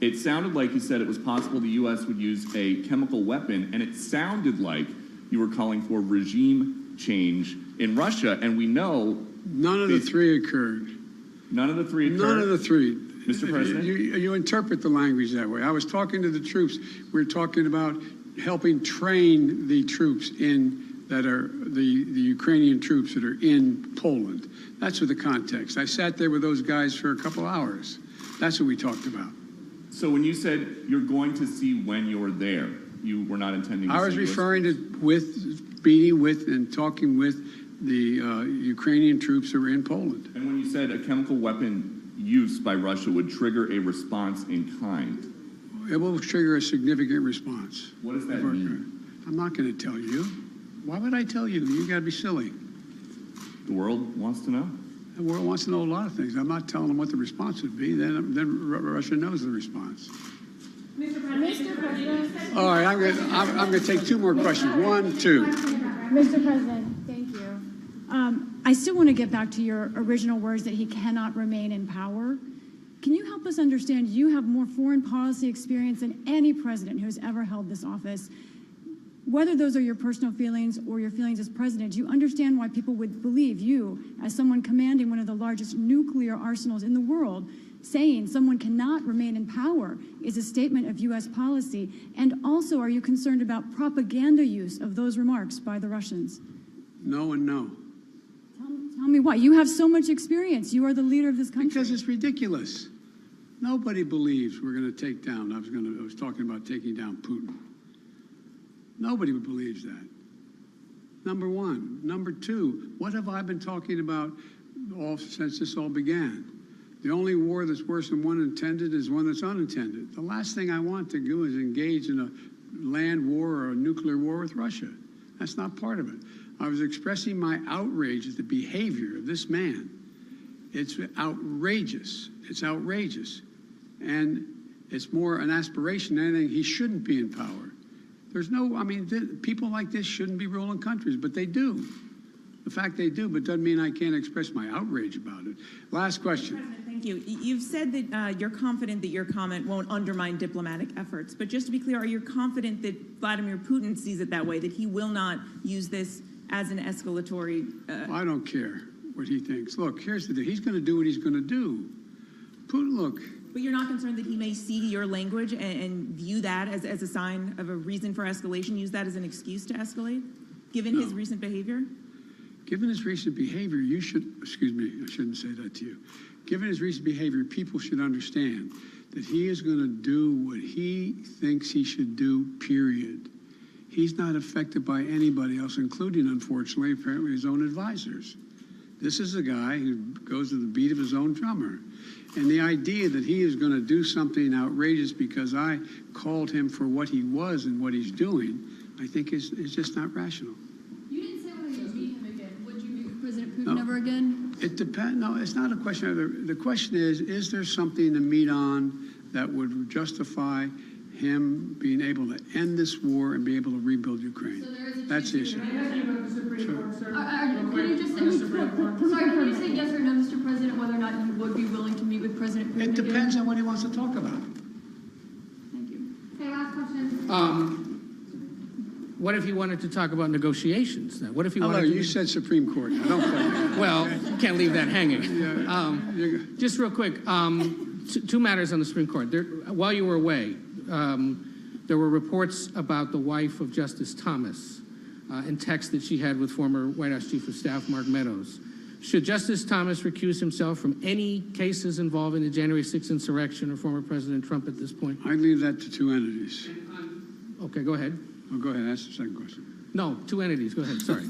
It sounded like you said it was possible the U.S. would use a chemical weapon, and it sounded like you were calling for regime change in Russia, and we know... None of the three occurred. None of the three occurred? None of the three. Mr. President? You interpret the language that way. I was talking to the troops. We were talking about helping train the troops that are the Ukrainian troops that are in Poland. That's what the context. I sat there with those guys for a couple hours. That's what we talked about. So when you said you're going to see when you're there, you were not intending to I was referring to meeting with and talking with the Ukrainian troops who are in Poland. And when you said a chemical weapon use by Russia would trigger a response in kind. It will trigger a significant response. What does that mean? I'm not going to tell you. Why would I tell you? You got to be silly. The world wants to know? The world wants to know a lot of things. I'm not telling them what the response would be. Then Russia knows the response. Mr. President. All right, I'm going to take two more questions. 1, 2. Mr. President, thank you. I still want to get back to your original words that he cannot remain in power. Can you help us understand, you have more foreign policy experience than any president who has ever held this office. Whether those are your personal feelings or your feelings as president, do you understand why people would believe you, as someone commanding one of the largest nuclear arsenals in the world, saying someone cannot remain in power is a statement of U.S. policy? And also, are you concerned about propaganda use of those remarks by the Russians? No and no. Tell me why. You have so much experience. You are the leader of this country. Because it's ridiculous. Nobody believes we're going to take down. I was talking about taking down Putin. Nobody believes that. Number one. Number two, what have I been talking about since this all began? The only war that's worse than one intended is one that's unintended. The last thing I want to do is engage in a land war or a nuclear war with Russia. That's not part of it. I was expressing my outrage at the behavior of this man. It's outrageous. It's outrageous. And it's more an aspiration than anything. He shouldn't be in power. There's no, I mean, people like this shouldn't be ruling countries, but they do. The fact they do, but doesn't mean I can't express my outrage about it. Last question. President, thank you. You've said that you're confident that your comment won't undermine diplomatic efforts. But just to be clear, are you confident that Vladimir Putin sees it that way, that he will not use this as an escalatory? I don't care what he thinks. Look, here's the deal. He's going to do what he's going to do. Putin, look. But you're not concerned that he may see your language and view that as a sign of a reason for escalation, use that as an excuse to escalate, given his recent behavior? Given his recent behavior, you should, excuse me, I shouldn't say that to you. Given his recent behavior, people should understand that he is going to do what he thinks he should do, period. He's not affected by anybody else, including, unfortunately, apparently his own advisors. This is a guy who goes to the beat of his own drummer. And the idea that he is going to do something outrageous because I called him for what he was and what he's doing, I think is just not rational. You didn't say whether you'd meet him again. Would you meet with President Putin ever again? It depends. No, it's not a question of the question is there something to meet on that would justify him being able to end this war and be able to rebuild Ukraine? So there is a That's the issue. Can you just say yes or no, Mr. President, whether or not you would be willing to meet with President Putin It depends on what he wants to talk about. Thank you. Okay, last question. What if you wanted to talk about negotiations? Then? What if you Hello, wanted to... you said Supreme Court. Now, don't play that. Well, can't leave that hanging. Just real quick, two matters on the Supreme Court. While you were away, there were reports about the wife of Justice Thomas and texts that she had with former White House Chief of Staff Mark Meadows. Should Justice Thomas recuse himself from any cases involving the January 6th insurrection or former President Trump at this point? I leave that to two entities. Okay, go ahead. Oh, go ahead. Ask the second question. No, two entities. Go ahead. Sorry.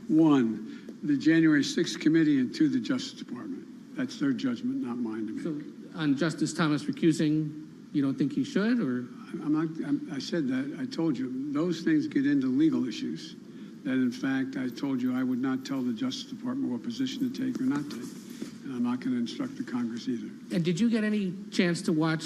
One, the January 6th committee, and two, the Justice Department. That's their judgment, not mine to make. So on Justice Thomas recusing, you don't think he should, or? I said that. I told you. Those things get into legal issues. That, in fact, I told you I would not tell the Justice Department what position to take or not take. And I'm not going to instruct the Congress either. And did you get any chance to watch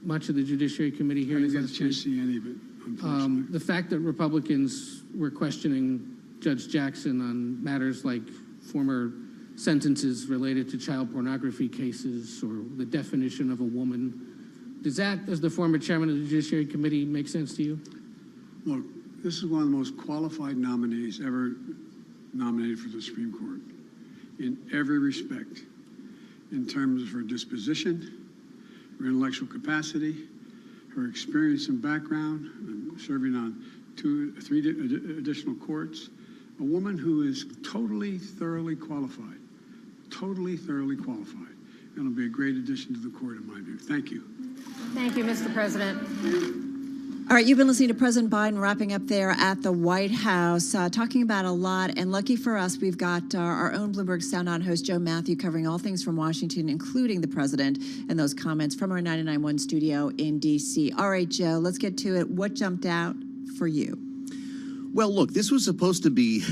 much of the Judiciary Committee hearings? I didn't get a chance to see any of it, unfortunately. The fact that Republicans were questioning Judge Jackson on matters like former sentences related to child pornography cases or the definition of a woman, does that, as the former chairman of the Judiciary Committee, make sense to you? Look, this is one of the most qualified nominees ever nominated for the Supreme Court in every respect, in terms of her disposition, her intellectual capacity, her experience and background, serving on three additional courts, a woman who is totally, thoroughly qualified, and will be a great addition to the court in my view. Thank you. Thank you, Mr. President. All right, you've been listening to President Biden wrapping up there at the White House, talking about a lot. And lucky for us, we've got our own Bloomberg Sound On host, Joe Matthew, covering all things from Washington, including the president and those comments from our 99.1 studio in D.C. All right, Joe, let's get to it. What jumped out for you? Well, look, this was supposed to be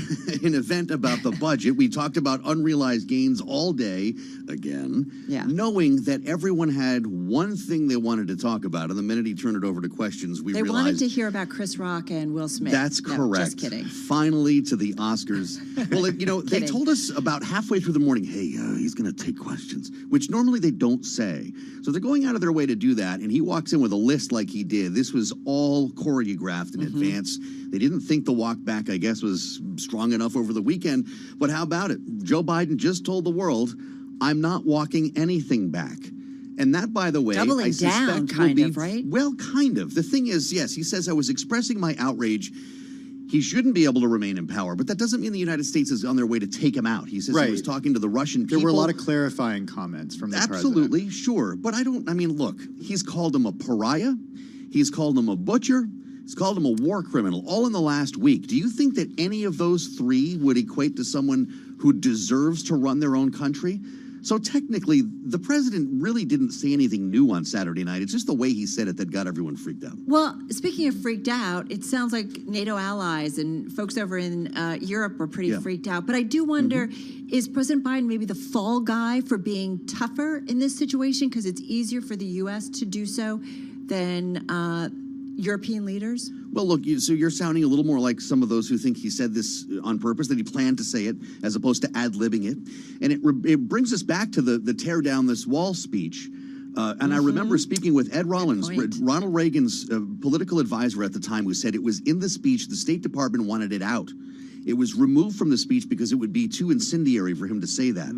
an event about the budget. We talked about unrealized gains all day, again, knowing that everyone had one thing they wanted to talk about. And the minute he turned it over to questions, we realized... They wanted to hear about Chris Rock and Will Smith. That's correct. Just kidding. Finally, to the Oscars. Well, they told us about halfway through the morning, hey, he's going to take questions, which normally they don't say. So they're going out of their way to do that, and he walks in with a list like he did. This was all choreographed in advance. They didn't think the walk back, I guess, was strong enough over the weekend. But how about it? Joe Biden just told the world, I'm not walking anything back. And that, by the way, doubling I suspect down, will kind be, of, right? Well, kind of. The thing is, yes, he says, I was expressing my outrage. He shouldn't be able to remain in power, but that doesn't mean the United States is on their way to take him out. He says he was talking to the Russian people. There were a lot of clarifying comments from the Absolutely, president. sure. But look, he's called him a pariah. He's called him a butcher. He's called him a war criminal, all in the last week. Do you think that any of those three would equate to someone who deserves to run their own country? So technically, the president really didn't say anything new on Saturday night. It's just the way he said it that got everyone freaked out. Well, speaking of freaked out, it sounds like NATO allies and folks over in Europe were pretty freaked out. But I do wonder, is President Biden maybe the fall guy for being tougher in this situation because it's easier for the U.S. to do so than European leaders? Well, look, so you're sounding a little more like some of those who think he said this on purpose, that he planned to say it, as opposed to ad-libbing it. And it brings us back to the tear down this wall speech. And I remember speaking with Ed Rollins, Ronald Reagan's political advisor at the time, who said it was in the speech, the State Department wanted it out. It was removed from the speech because it would be too incendiary for him to say that.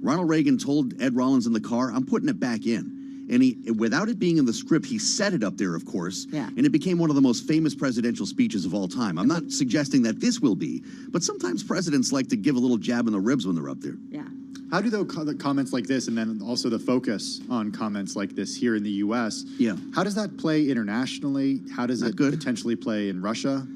Ronald Reagan told Ed Rollins in the car, I'm putting it back in. And without it being in the script, he set it up there, of course. Yeah. And it became one of the most famous presidential speeches of all time. I'm not suggesting that this will be, but sometimes presidents like to give a little jab in the ribs when they're up there. Yeah. How do the comments like this, and then also the focus on comments like this here in the U.S., how does that play internationally? How does it potentially play in Russia?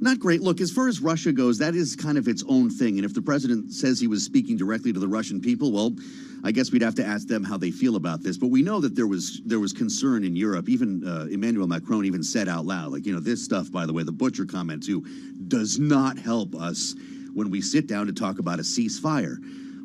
Not great. Look, as far as Russia goes, that is kind of its own thing. And if the president says he was speaking directly to the Russian people, well, I guess we'd have to ask them how they feel about this. But we know that there was concern in Europe. Even Emmanuel Macron even said out loud, like, this stuff, by the way, the butcher comment too, does not help us when we sit down to talk about a ceasefire.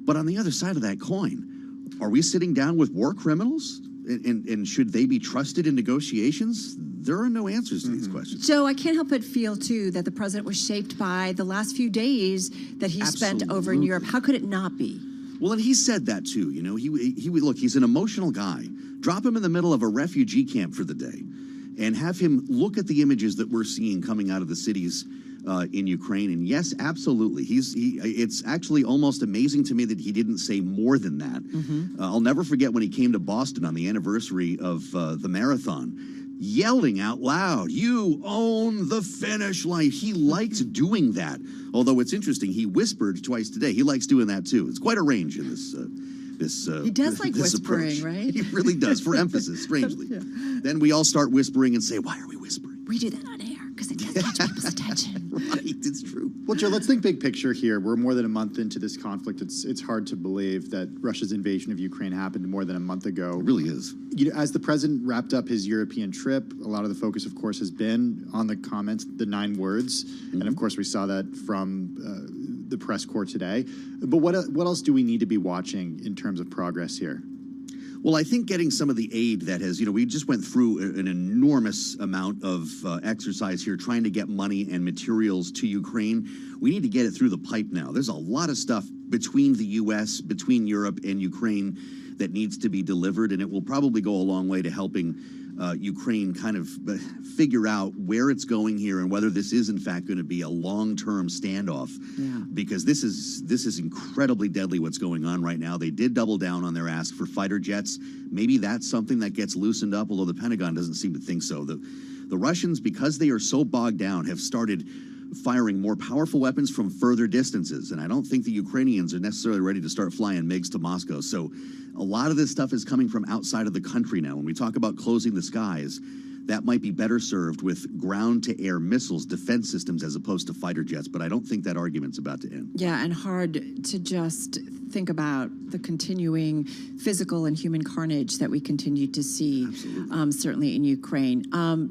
But on the other side of that coin, are we sitting down with war criminals? And should they be trusted in negotiations? There are no answers to these questions. Joe, I can't help but feel, too, that the president was shaped by the last few days that he spent over in Europe. How could it not be? Well, and he said that, too. Look, he's an emotional guy. Drop him in the middle of a refugee camp for the day and have him look at the images that we're seeing coming out of the cities in Ukraine. And yes, absolutely. It's actually almost amazing to me that he didn't say more than that. I'll never forget when he came to Boston on the anniversary of the marathon, yelling out loud, "You own the finish line." He likes doing that. Although it's interesting, he whispered twice today. He likes doing that too. It's quite a range in this. He does like whispering, approach. Right? He really does, for emphasis, strangely. Then we all start whispering and say, why are we whispering? We do that on air because it does catch people's attention. Right, it's true. Well, Joe, let's think big picture here. We're more than a month into this conflict. It's hard to believe that Russia's invasion of Ukraine happened more than a month ago. It really is. As the president wrapped up his European trip, a lot of the focus, of course, has been on the comments, the 9 words. And, of course, we saw that from the press corps today. But what else do we need to be watching in terms of progress here? Well, I think getting some of the aid that has, we just went through an enormous amount of exercise here trying to get money and materials to Ukraine. We need to get it through the pipe now. There's a lot of stuff between the U.S., between Europe and Ukraine that needs to be delivered, and it will probably go a long way to helping Ukraine kind of figure out where it's going here and whether this is in fact going to be a long-term standoff. Yeah. Because this is incredibly deadly what's going on right now. They did double down on their ask for fighter jets. Maybe that's something that gets loosened up, although the Pentagon doesn't seem to think so. The Russians, because they are so bogged down, have started firing more powerful weapons from further distances. And I don't think the Ukrainians are necessarily ready to start flying MiGs to Moscow. So a lot of this stuff is coming from outside of the country now. When we talk about closing the skies, that might be better served with ground-to-air missiles, defense systems, as opposed to fighter jets. But I don't think that argument's about to end. Yeah, and hard to just think about the continuing physical and human carnage that we continue to see, certainly in Ukraine.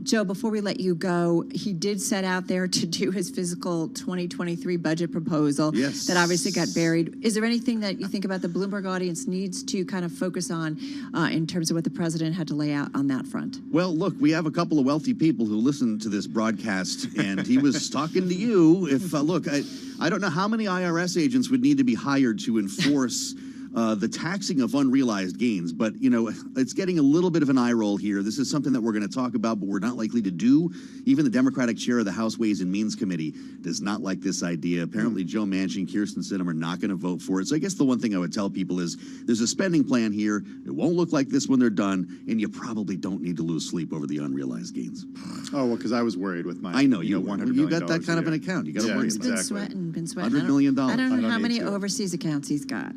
Joe, before we let you go, he did set out there to do his fiscal 2023 budget proposal that obviously got buried. Is there anything that you think about the Bloomberg audience needs to kind of focus on in terms of what the president had to lay out on that front? Well, look, we have a couple of wealthy people who listen to this broadcast, and he was talking to you. If look, I don't know how many IRS agents would need to be hired to enforce the taxing of unrealized gains, but it's getting a little bit of an eye roll here. This is something that we're going to talk about, but we're not likely to do. Even the Democratic chair of the House Ways and Means Committee does not like this idea. Apparently, Joe Manchin, Kyrsten Sinema are not going to vote for it. So I guess the one thing I would tell people is there's a spending plan here. It won't look like this when they're done, and you probably don't need to lose sleep over the unrealized gains. Oh, well, because I was worried with my. I know you. $100 You got that kind of an account. You got to worry about Been sweating. $100 million. I don't know how many overseas accounts he's got.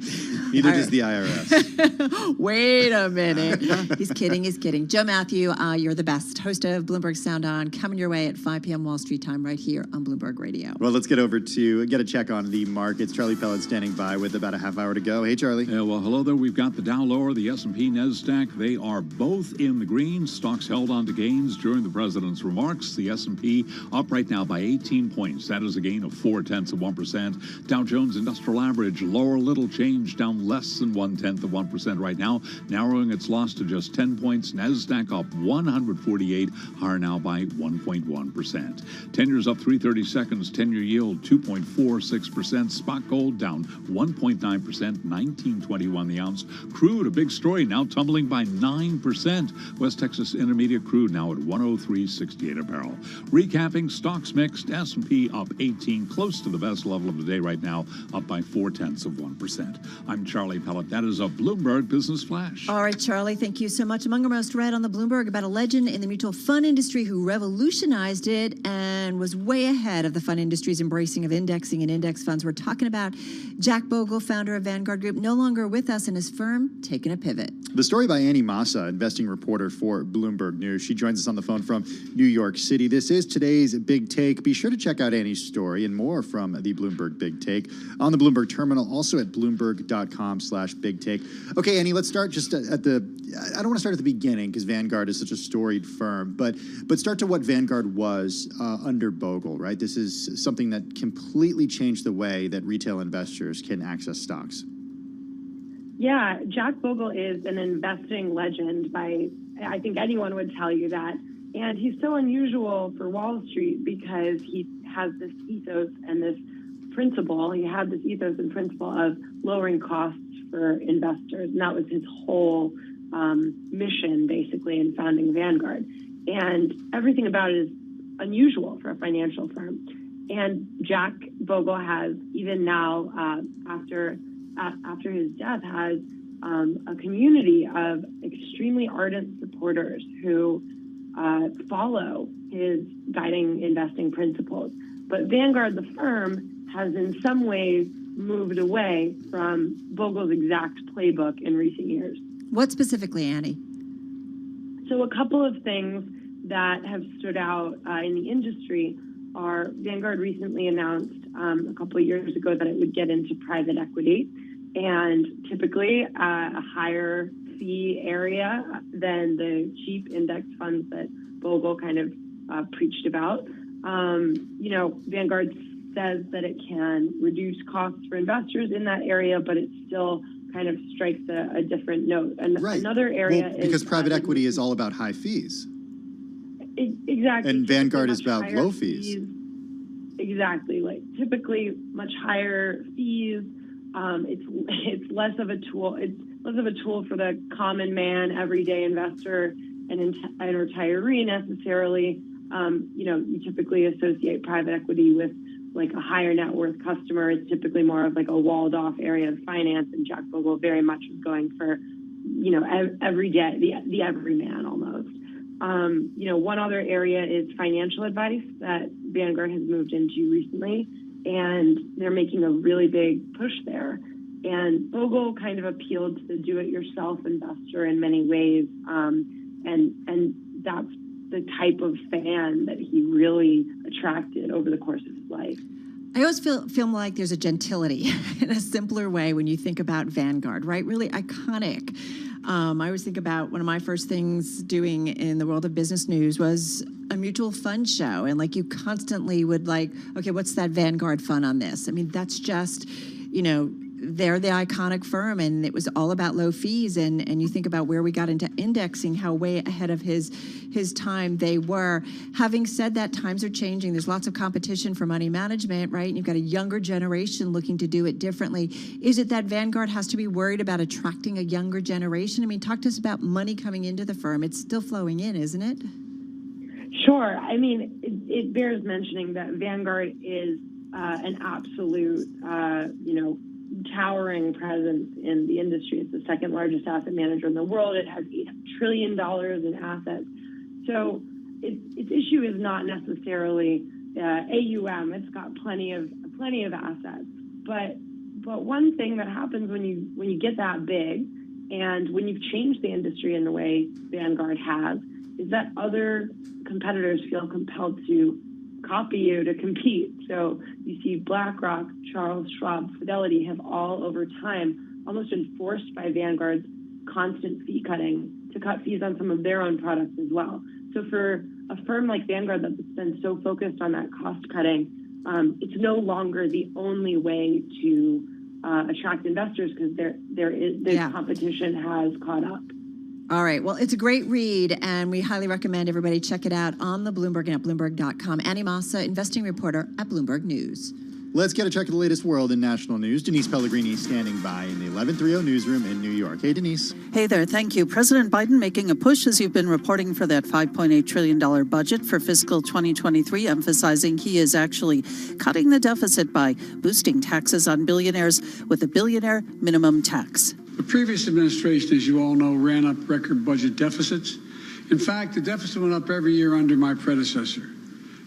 He Neither does the IRS. Wait a minute. He's kidding. He's kidding. Joe Matthew, you're the best. Host of Bloomberg Sound On, coming your way at 5 p.m. Wall Street time right here on Bloomberg Radio. Well, let's get over to get a check on the markets. Charlie Pellet standing by with about a half hour to go. Hey, Charlie. Yeah, well, hello there. We've got the Dow lower, the S&P, NASDAQ. They are both in the green. Stocks held on to gains during the president's remarks. The S&P up right now by 18 points. That is a gain of 0.4%. Dow Jones Industrial Average lower, little change, down less than 0.1% right now, narrowing its loss to just 10 points. NASDAQ up 148, higher now by 1.1%. 10 years up 3/32, 10-year yield 2.46%. Spot gold down 1.9%, $19.21 the ounce. Crude, a big story, now tumbling by 9%. West Texas Intermediate crude now at 103.68 a barrel. Recapping, stocks mixed. S&P up 18, close to the best level of the day right now, up by 0.4%. I'm Charlie Pellet. That is a Bloomberg Business Flash. All right, Charlie, thank you so much. Among our most read on the Bloomberg about a legend in the mutual fund industry who revolutionized it and was way ahead of the fund industry's embracing of indexing and index funds. We're talking about Jack Bogle, founder of Vanguard Group, no longer with us, and his firm taking a pivot. The story by Annie Massa, investing reporter for Bloomberg News. She joins us on the phone from New York City. This is today's Big Take. Be sure to check out Annie's story and more from the Bloomberg Big Take on the Bloomberg terminal, also at bloomberg.com/Big Take. Okay, Annie, let's start just at the, I don't want to start at the beginning because Vanguard is such a storied firm, but start to what Vanguard was under Bogle, right? This is something that completely changed the way that retail investors can access stocks. Yeah, Jack Bogle is an investing legend I think anyone would tell you that. And he's so unusual for Wall Street because he has this ethos and this principle. He had this ethos and principle of lowering costs for investors. And that was his whole mission, basically, in founding Vanguard. And everything about it is unusual for a financial firm. And Jack Bogle has, even now, after his death, has a community of extremely ardent supporters who follow his guiding investing principles. But Vanguard, the firm, has in some ways moved away from Bogle's exact playbook in recent years. What specifically, Annie? So a couple of things that have stood out in the industry are Vanguard recently announced a couple of years ago that it would get into private equity, and typically a higher fee area than the cheap index funds that Bogle kind of preached about. Vanguard says that it can reduce costs for investors in that area, but it still kind of strikes a different note. And right. Another area is because private equity is all about high fees. Exactly. And Vanguard is about low fees. Exactly. Like typically much higher fees. It's less of a tool. It's less of a tool for the common man, everyday investor, and retiree necessarily. You typically associate private equity with like a higher net worth customer. It's typically more of like a walled off area of finance, and Jack Bogle very much was going for, everyday, the everyman almost. One other area is financial advice that Vanguard has moved into recently, and they're making a really big push there. And Bogle kind of appealed to the do-it-yourself investor in many ways, and that's the type of fan that he really attracted over the course of his life. I always feel like there's a gentility in a simpler way when you think about Vanguard, right? Really iconic. I always think about one of my first things doing in the world of business news was a mutual fund show. And like you constantly would like, okay, what's that Vanguard fund on this? I mean, that's just, they're the iconic firm, and it was all about low fees. And you think about where we got into indexing, how way ahead of his time they were. Having said that, times are changing. There's lots of competition for money management, right? And you've got a younger generation looking to do it differently. Is it that Vanguard has to be worried about attracting a younger generation? I mean, talk to us about money coming into the firm. It's still flowing in, isn't it? Sure. I mean, it bears mentioning that Vanguard is an absolute, towering presence in the industry. It's the second largest asset manager in the world. It has $8 trillion in assets. So its issue is not necessarily AUM. It's got plenty of assets. But But one thing that happens when you get that big, and when you've changed the industry in the way Vanguard has, is that other competitors feel compelled to copy you to compete. So you see BlackRock, Charles Schwab, Fidelity have all over time almost been forced by Vanguard's constant fee cutting to cut fees on some of their own products as well. So for a firm like Vanguard that's been so focused on that cost cutting, it's no longer the only way to attract investors because the competition has caught up. All right. Well, it's a great read, and we highly recommend everybody check it out on the Bloomberg and at Bloomberg.com. Annie Massa, investing reporter at Bloomberg News. Let's get a check of the latest world in national news. Denise Pellegrini standing by in the 1130 newsroom in New York. Hey, Denise. Hey there. Thank you. President Biden making a push, as you've been reporting, for that $5.8 trillion budget for fiscal 2023, emphasizing he is actually cutting the deficit by boosting taxes on billionaires with a billionaire minimum tax. The previous administration, as you all know, ran up record budget deficits. In fact, the deficit went up every year under my predecessor.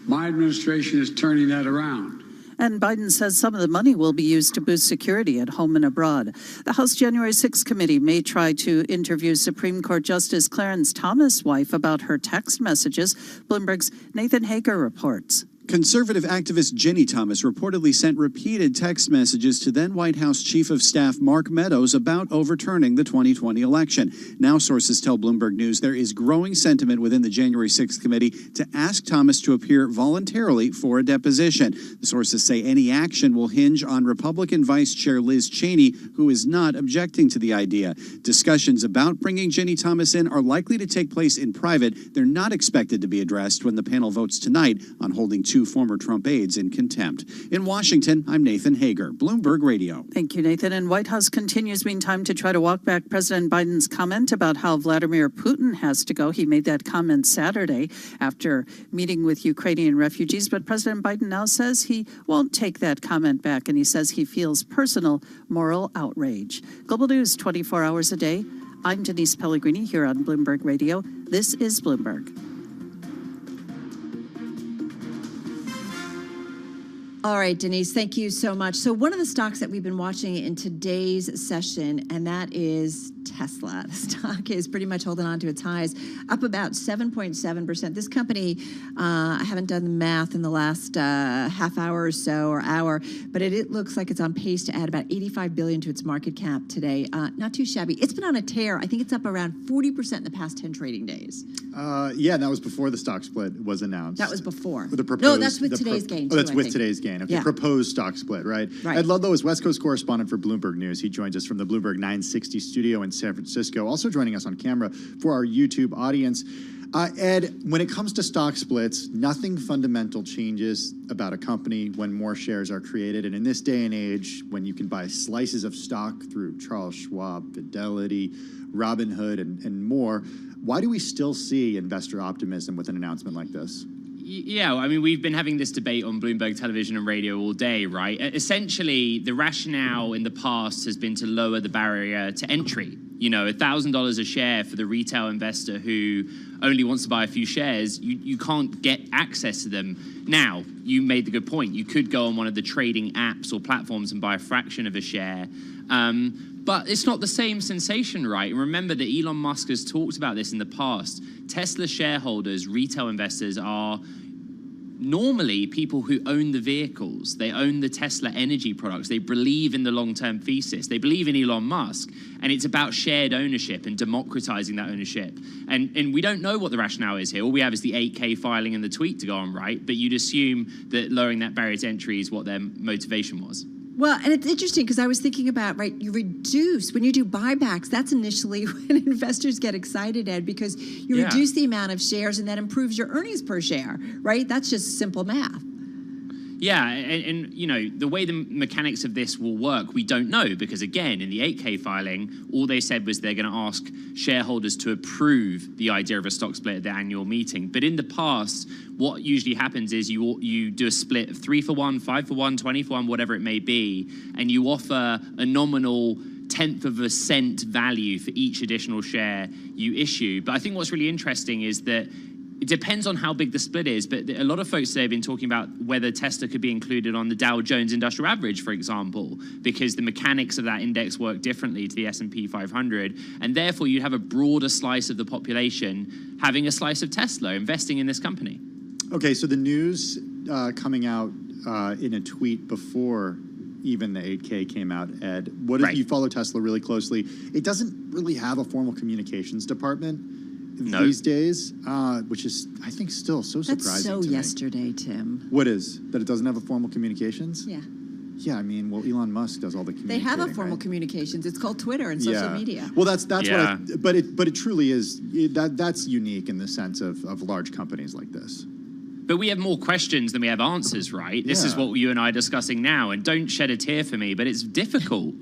My administration is turning that around. And Biden says some of the money will be used to boost security at home and abroad. The House January 6th committee may try to interview Supreme Court Justice Clarence Thomas' wife about her text messages. Bloomberg's Nathan Hager reports. Conservative activist Ginny Thomas reportedly sent repeated text messages to then White House Chief of Staff Mark Meadows about overturning the 2020 election. Now sources tell Bloomberg News there is growing sentiment within the January 6th committee to ask Thomas to appear voluntarily for a deposition. The sources say any action will hinge on Republican Vice Chair Liz Cheney, who is not objecting to the idea. Discussions about bringing Ginny Thomas in are likely to take place in private. They're not expected to be addressed when the panel votes tonight on holding two former Trump aides in contempt. In Washington, I'm Nathan Hager, Bloomberg Radio. Thank you, Nathan. And White House continues, meantime, to try to walk back President Biden's comment about how Vladimir Putin has to go. He made that comment Saturday after meeting with Ukrainian refugees, but President Biden now says he won't take that comment back, and he says he feels personal moral outrage. Global News 24 hours a day. I'm Denise Pellegrini here on Bloomberg Radio. This is Bloomberg. All right, Denise, thank you so much. So one of the stocks that we've been watching in today's session, and that is Tesla. The stock is pretty much holding on to its highs, up about 7.7%. This company, I haven't done the math in the last half hour or so, or hour, but it looks like it's on pace to add about $85 billion to its market cap today. Not too shabby. It's been on a tear. I think it's up around 40% in the past 10 trading days. Yeah, and that was before the stock split was announced. That was before. No, that's with today's gain, too, Oh, that's I with think. today's gain. Okay, Yeah. proposed stock split, right? Ed Ludlow is West Coast correspondent for Bloomberg News. He joins us from the Bloomberg 960 studio in San Francisco, also joining us on camera for our YouTube audience. Ed, when it comes to stock splits, nothing fundamental changes about a company when more shares are created. And in this day and age, when you can buy slices of stock through Charles Schwab, Fidelity, Robinhood, and more, why do we still see investor optimism with an announcement like this? Yeah, I mean, we've been having this debate on Bloomberg television and radio all day, right? Essentially, the rationale in the past has been to lower the barrier to entry. You know, $1,000 a share for the retail investor who only wants to buy a few shares, you can't get access to them. Now, you made the good point. You could go on one of the trading apps or platforms and buy a fraction of a share. But it's not the same sensation, right? Remember that Elon Musk has talked about this in the past. Tesla shareholders, retail investors, are normally people who own the vehicles. They own the Tesla energy products. They believe in the long-term thesis. They believe in Elon Musk. And it's about shared ownership and democratizing that ownership. And we don't know what the rationale is here. All we have is the 8K filing and the tweet to go on, right? But you'd assume that lowering that barrier to entry is what their motivation was. Well, and it's interesting because I was thinking about, right, you reduce, when you do buybacks, that's initially when investors get excited, Ed, because you reduce the amount of shares and that improves your earnings per share, right? That's just simple math. Yeah, and you know, the way the mechanics of this will work, we don't know, because again, in the 8K filing, all they said was they're going to ask shareholders to approve the idea of a stock split at the annual meeting. But in the past, what usually happens is you do a split of 3-for-1, 5-for-1, 20-for-1, whatever it may be, and you offer a nominal 1/10 of a cent value for each additional share you issue. But I think what's really interesting is that It depends on how big the split is, but a lot of folks today have been talking about whether Tesla could be included on the Dow Jones Industrial Average, for example, because the mechanics of that index work differently to the S&P 500, and therefore you'd have a broader slice of the population having a slice of Tesla, investing in this company. Okay, so the news coming out in a tweet before even the 8K came out, Ed, you follow Tesla really closely. It doesn't really have a formal communications department these days, which is, I think, still so surprising. That's so to me. yesterday, Tim. What is? That it doesn't have a formal communications? Yeah. Yeah, I mean, well, Elon Musk does all the They communicating. have a formal communications. It's called Twitter and social media. Well, that's what. But it truly is. That's unique in the sense of large companies like this. But we have more questions than we have answers, right? This is what you and I are discussing now. And don't shed a tear for me, but it's difficult,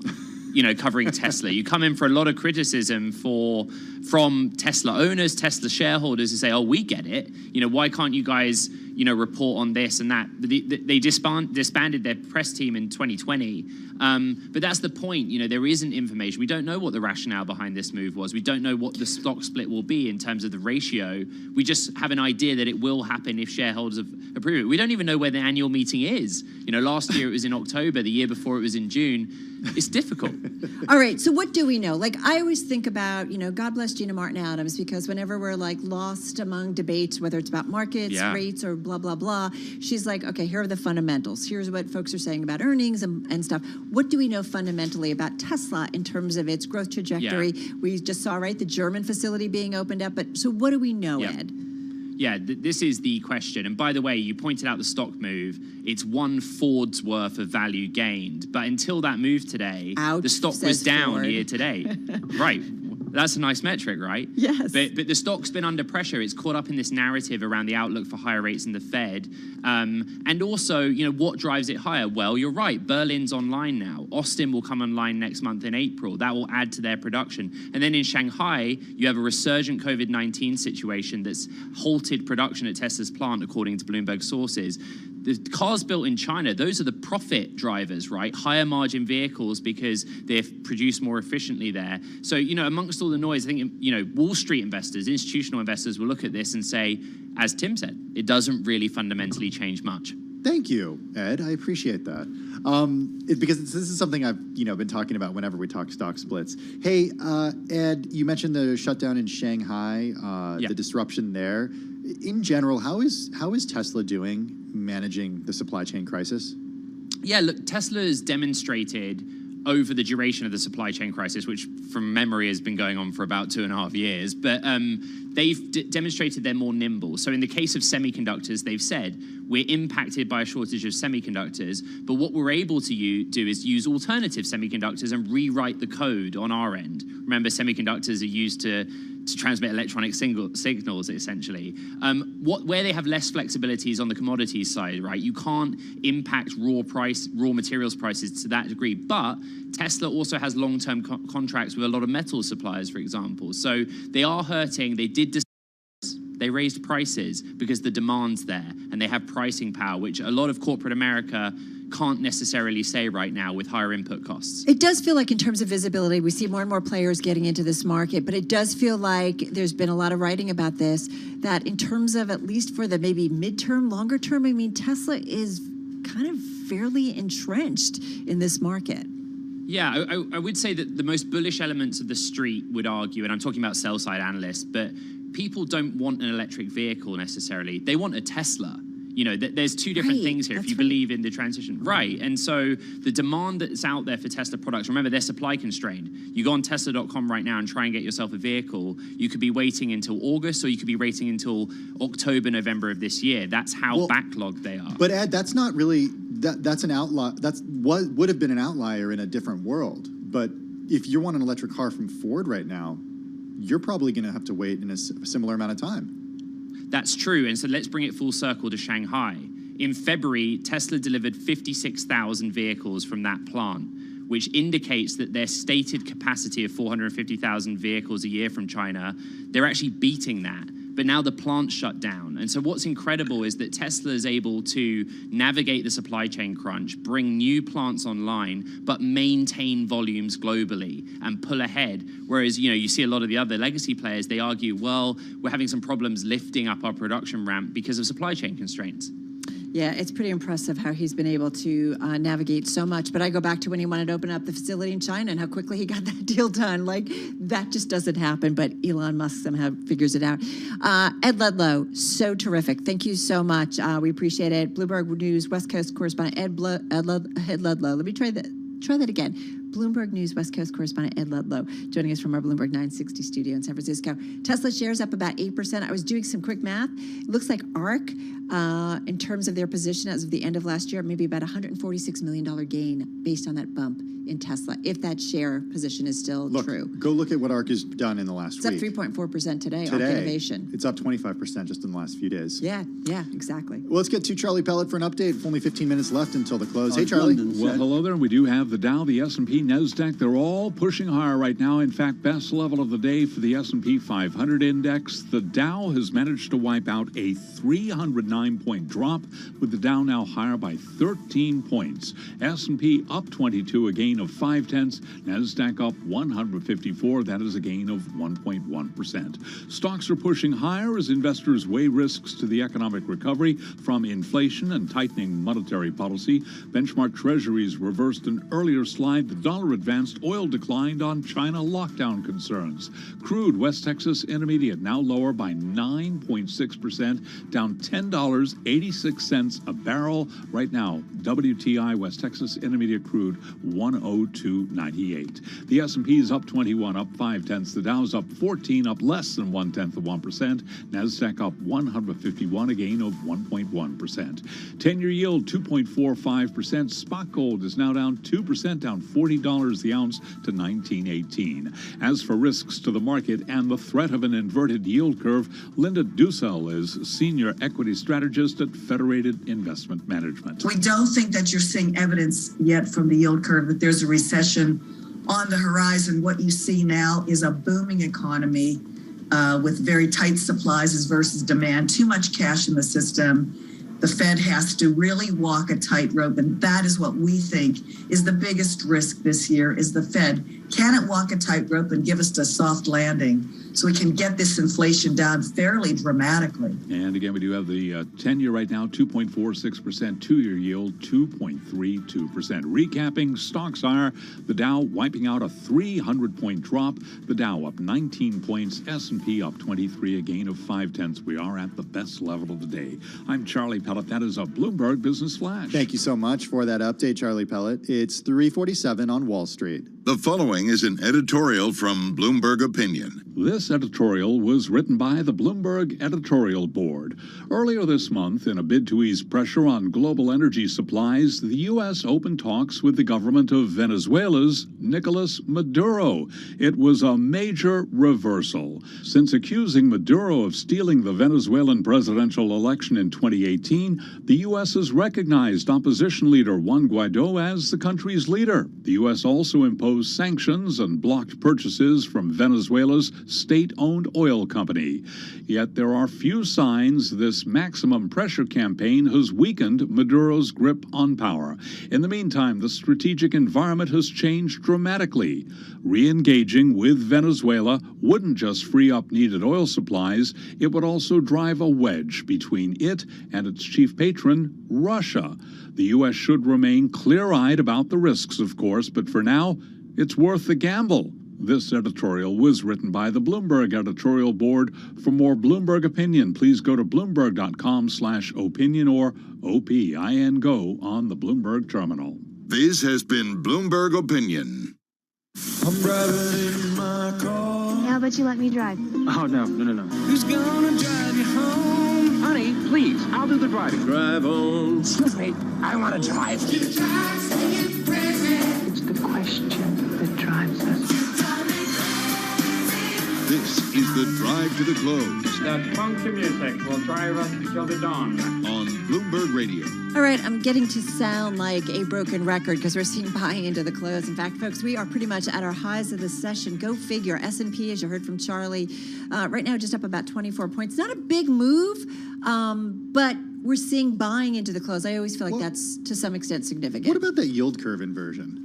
covering Tesla. You come in for a lot of criticism from Tesla owners, Tesla shareholders who say, oh, we get it. Why can't you guys, report on this and that? They disbanded their press team in 2020. But that's the point. There isn't information. We don't know what the rationale behind this move was. We don't know what the stock split will be in terms of the ratio. We just have an idea that it will happen if shareholders approve it. We don't even know where the annual meeting is. Last year it was in October. The year before it was in June. It's difficult. All right, so what do we know? I always think about, God bless Gina Martin Adams, because whenever we're lost among debates, whether it's about markets, rates, or blah, blah, blah, she's like, okay, here are the fundamentals. Here's what folks are saying about earnings and stuff. What do we know fundamentally about Tesla in terms of its growth trajectory? We just saw, the German facility being opened up. But so what do we know, Ed? Yeah, this is the question. And by the way, you pointed out the stock move. It's one Ford's worth of value gained. But until that move today, the stock was down year to date. Right. That's a nice metric, right? Yes. But the stock's been under pressure. It's caught up in this narrative around the outlook for higher rates in the Fed. And also, what drives it higher? Well, you're right. Berlin's online now. Austin will come online next month in April. That will add to their production. And then in Shanghai, you have a resurgent COVID-19 situation that's halted production at Tesla's plant, according to Bloomberg sources. The cars built in China, those are the profit drivers, right? Higher margin vehicles because they're produced more efficiently there. So, amongst all the noise, I think, Wall Street investors, institutional investors will look at this and say, as Tim said, it doesn't really fundamentally change much. Thank you, Ed. I appreciate that. Because this is something I've been talking about whenever we talk stock splits. Hey, Ed, you mentioned the shutdown in Shanghai, the disruption there. In general, how is Tesla doing managing the supply chain crisis? Yeah, look, Tesla has demonstrated over the duration of the supply chain crisis, which from memory has been going on for about 2.5 years, but they've demonstrated they're more nimble. So in the case of semiconductors, they've said, we're impacted by a shortage of semiconductors, but what we're able to do is use alternative semiconductors and rewrite the code on our end. Remember, semiconductors are used to transmit electronic signals, essentially. Where they have less flexibility is on the commodities side, right? You can't impact raw materials prices to that degree, but Tesla also has long-term contracts with a lot of metal suppliers, for example. So they are hurting. They raised prices because the demand's there, and they have pricing power, which a lot of corporate America can't necessarily say right now with higher input costs. It does feel like in terms of visibility, we see more and more players getting into this market, but it does feel like there's been a lot of writing about this, that in terms of at least for the maybe midterm, longer term, I mean, Tesla is kind of fairly entrenched in this market. Yeah, I would say that the most bullish elements of the street would argue, and I'm talking about sell-side analysts, but people don't want an electric vehicle necessarily. They want a Tesla. There's two different things here if you believe in the transition. Right, and so the demand that's out there for Tesla products, remember, they're supply constrained. You go on Tesla.com right now and try and get yourself a vehicle. You could be waiting until August, or you could be waiting until October, November of this year. That's how backlogged they are. But Ed, that's not really, that's an outlier. That's what would have been an outlier in a different world. But if you want an electric car from Ford right now, you're probably going to have to wait in a similar amount of time. That's true, and so let's bring it full circle to Shanghai. In February, Tesla delivered 56,000 vehicles from that plant, which indicates that their stated capacity of 450,000 vehicles a year from China, they're actually beating that. but now the plant's shut down. And so what's incredible is that Tesla is able to navigate the supply chain crunch, bring new plants online, but maintain volumes globally and pull ahead. Whereas, you see a lot of the other legacy players, they argue, well, we're having some problems lifting up our production ramp because of supply chain constraints. Yeah, it's pretty impressive how he's been able to navigate so much. But I go back to when he wanted to open up the facility in China and how quickly he got that deal done. Like, that just doesn't happen, but Elon Musk somehow figures it out. Ed Ludlow, so terrific. Thank you so much. We appreciate it. Bloomberg News West Coast correspondent Ed Ludlow. Let me try that again. Bloomberg News West Coast correspondent Ed Ludlow joining us from our Bloomberg 960 studio in San Francisco. Tesla shares up about 8%. I was doing some quick math. It looks like ARK, in terms of their position as of the end of last year, maybe about $146 million gain based on that bump in Tesla, if that share position is still true. Go look at what ARK has done in the last week. It's up 3.4% today, ARK Innovation. It's up 25% just in the last few days. Yeah, exactly. Well, let's get to Charlie Pellet for an update. Only 15 minutes left until the close. Hey, Charlie. Well, hello there. We do have the Dow, the S&P, NASDAQ. They're all pushing higher right now. In fact, best level of the day for the S&P 500 index. The Dow has managed to wipe out a 309-point drop, with the Dow now higher by 13 points. S&P up 22, a gain of 0.5. NASDAQ up 154. That is a gain of 1.1%. Stocks are pushing higher as investors weigh risks to the economic recovery from inflation and tightening monetary policy. Benchmark treasuries reversed an earlier slide. The dollar advanced. Oil declined on China lockdown concerns. Crude West Texas Intermediate now lower by 9.6%, down $10.86 a barrel. Right now, WTI West Texas Intermediate crude 102.98. The S&P is up 21, up 0.5. The Dow's up 14, up less than 0.1%. NASDAQ up 151, a gain of 1.1%. 10-year yield 2.45%. Spot gold is now down 2%, down $40 the ounce to $19.18. As for risks to the market and the threat of an inverted yield curve, Linda Dussel is senior equity strategist at Federated Investment Management. We don't think that you're seeing evidence yet from the yield curve that there's a recession on the horizon. What you see now is a booming economy with very tight supplies versus demand, too much cash in the system. The Fed has to really walk a tightrope, and that is what we think is the biggest risk this year, is the Fed. Can it walk a tightrope and give us a soft landing so we can get this inflation down fairly dramatically? And again, we do have the 10-year right now, 2.46%, 2-year yield, 2.32%. Recapping, stocks are the Dow wiping out a 300-point drop. The Dow up 19 points, S&P up 23, a gain of 0.5. We are at the best level of the day. I'm Charlie Pellet. That is a Bloomberg Business Flash. Thank you so much for that update, Charlie Pellet. It's 3:47 on Wall Street. The following is an editorial from Bloomberg Opinion. This editorial was written by the Bloomberg Editorial Board. Earlier this month, in a bid to ease pressure on global energy supplies, the U.S. opened talks with the government of Venezuela's Nicolas Maduro. It was a major reversal. Since accusing Maduro of stealing the Venezuelan presidential election in 2018, the U.S. has recognized opposition leader Juan Guaido as the country's leader. The U.S. also imposed sanctions and blocked purchases from Venezuela's state-owned oil company. Yet there are few signs this maximum pressure campaign has weakened Maduro's grip on power. In the meantime, the strategic environment has changed dramatically. Re-engaging with Venezuela wouldn't just free up needed oil supplies, it would also drive a wedge between it and its chief patron, Russia. The U.S. should remain clear-eyed about the risks, of course, but for now, it's worth the gamble. This editorial was written by the Bloomberg Editorial Board. For more Bloomberg opinion, please go to bloomberg.com/opinion or OPIN GO on the Bloomberg terminal. This has been Bloomberg Opinion. I'm driving in my car. How about you let me drive? Oh, no. Who's gonna drive you home? Honey, please, I'll do the driving. Drive on. Excuse me, I want to drive. It's the question that drives us. This is the Drive to the Close. That funky music will drive us till the dawn. On Bloomberg Radio. All right, I'm getting to sound like a broken record because we're seeing buying into the close. In fact, folks, we are pretty much at our highs of the session. Go figure. S&P, as you heard from Charlie, right now just up about 24 points. Not a big move, but we're seeing buying into the close. I always feel like that's to some extent significant. What about that yield curve inversion?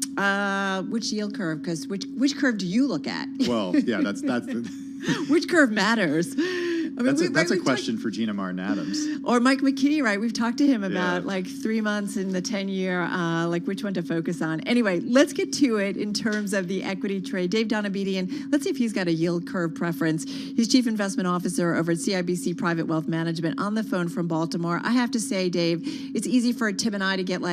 Which yield curve? Because which curve do you look at? Well, yeah, that's the. Which curve matters? I mean, that's a question for Gina Martin Adams. Or Mike McKinney, right? We've talked to him about like 3 months in the 10-year, like which one to focus on. Anyway, let's get to it in terms of the equity trade. Dave Donabedian, let's see if he's got a yield curve preference. He's Chief Investment Officer over at CIBC Private Wealth Management on the phone from Baltimore. I have to say, Dave, it's easy for Tim and I to get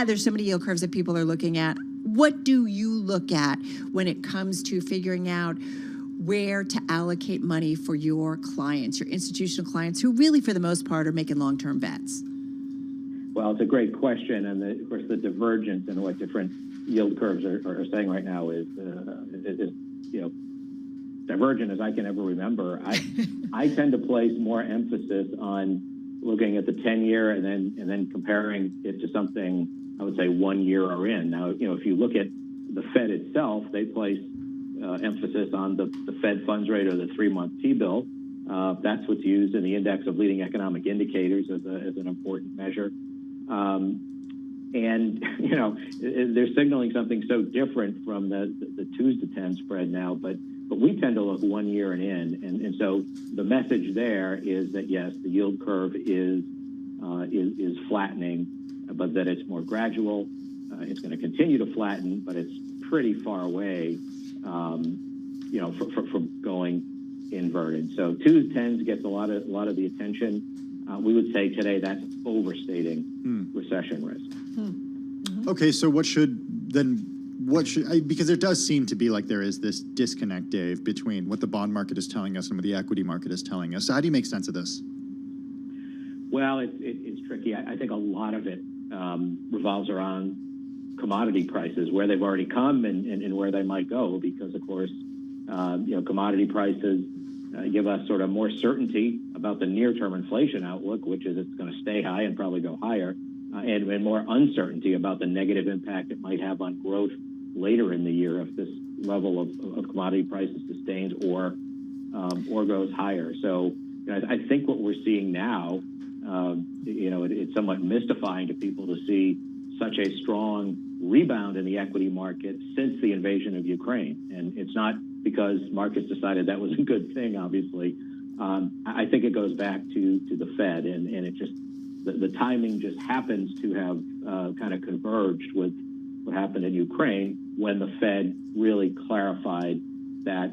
there's so many yield curves that people are looking at. What do you look at when it comes to figuring out where to allocate money for your clients, your institutional clients, who really, for the most part, are making long-term bets? Well, it's a great question, and of course, the divergence in what different yield curves are saying right now is divergent as I can ever remember. I tend to place more emphasis on looking at the 10-year and then comparing it to something I would say 1 year or in. Now, if you look at the Fed itself, they place emphasis on the Fed funds rate or the 3-month T-bill. That's what's used in the index of leading economic indicators as an important measure. They're signaling something so different from the 2s to 10 spread now, but we tend to look 1 year and in. And so the message there is that, yes, the yield curve is flattening, but that it's more gradual. It's going to continue to flatten, but it's pretty far away from going inverted. So 2s, 10s gets a lot of the attention. We would say today that's overstating recession risk. Okay, so because there does seem to be like there is this disconnect, Dave, between what the bond market is telling us and what the equity market is telling us. So how do you make sense of this? Well, it's tricky. I think a lot of it revolves around commodity prices, where they've already come and where they might go, because of course, commodity prices give us sort of more certainty about the near-term inflation outlook, which is it's going to stay high and probably go higher, and more uncertainty about the negative impact it might have on growth later in the year if this level of commodity prices sustains or goes higher. So I think what we're seeing now, it's somewhat mystifying to people to see such a strong rebound in the equity market since the invasion of Ukraine. And it's not because markets decided that was a good thing, obviously. I think it goes back to the Fed, and it just, the timing just happens to have kind of converged with what happened in Ukraine when the Fed really clarified that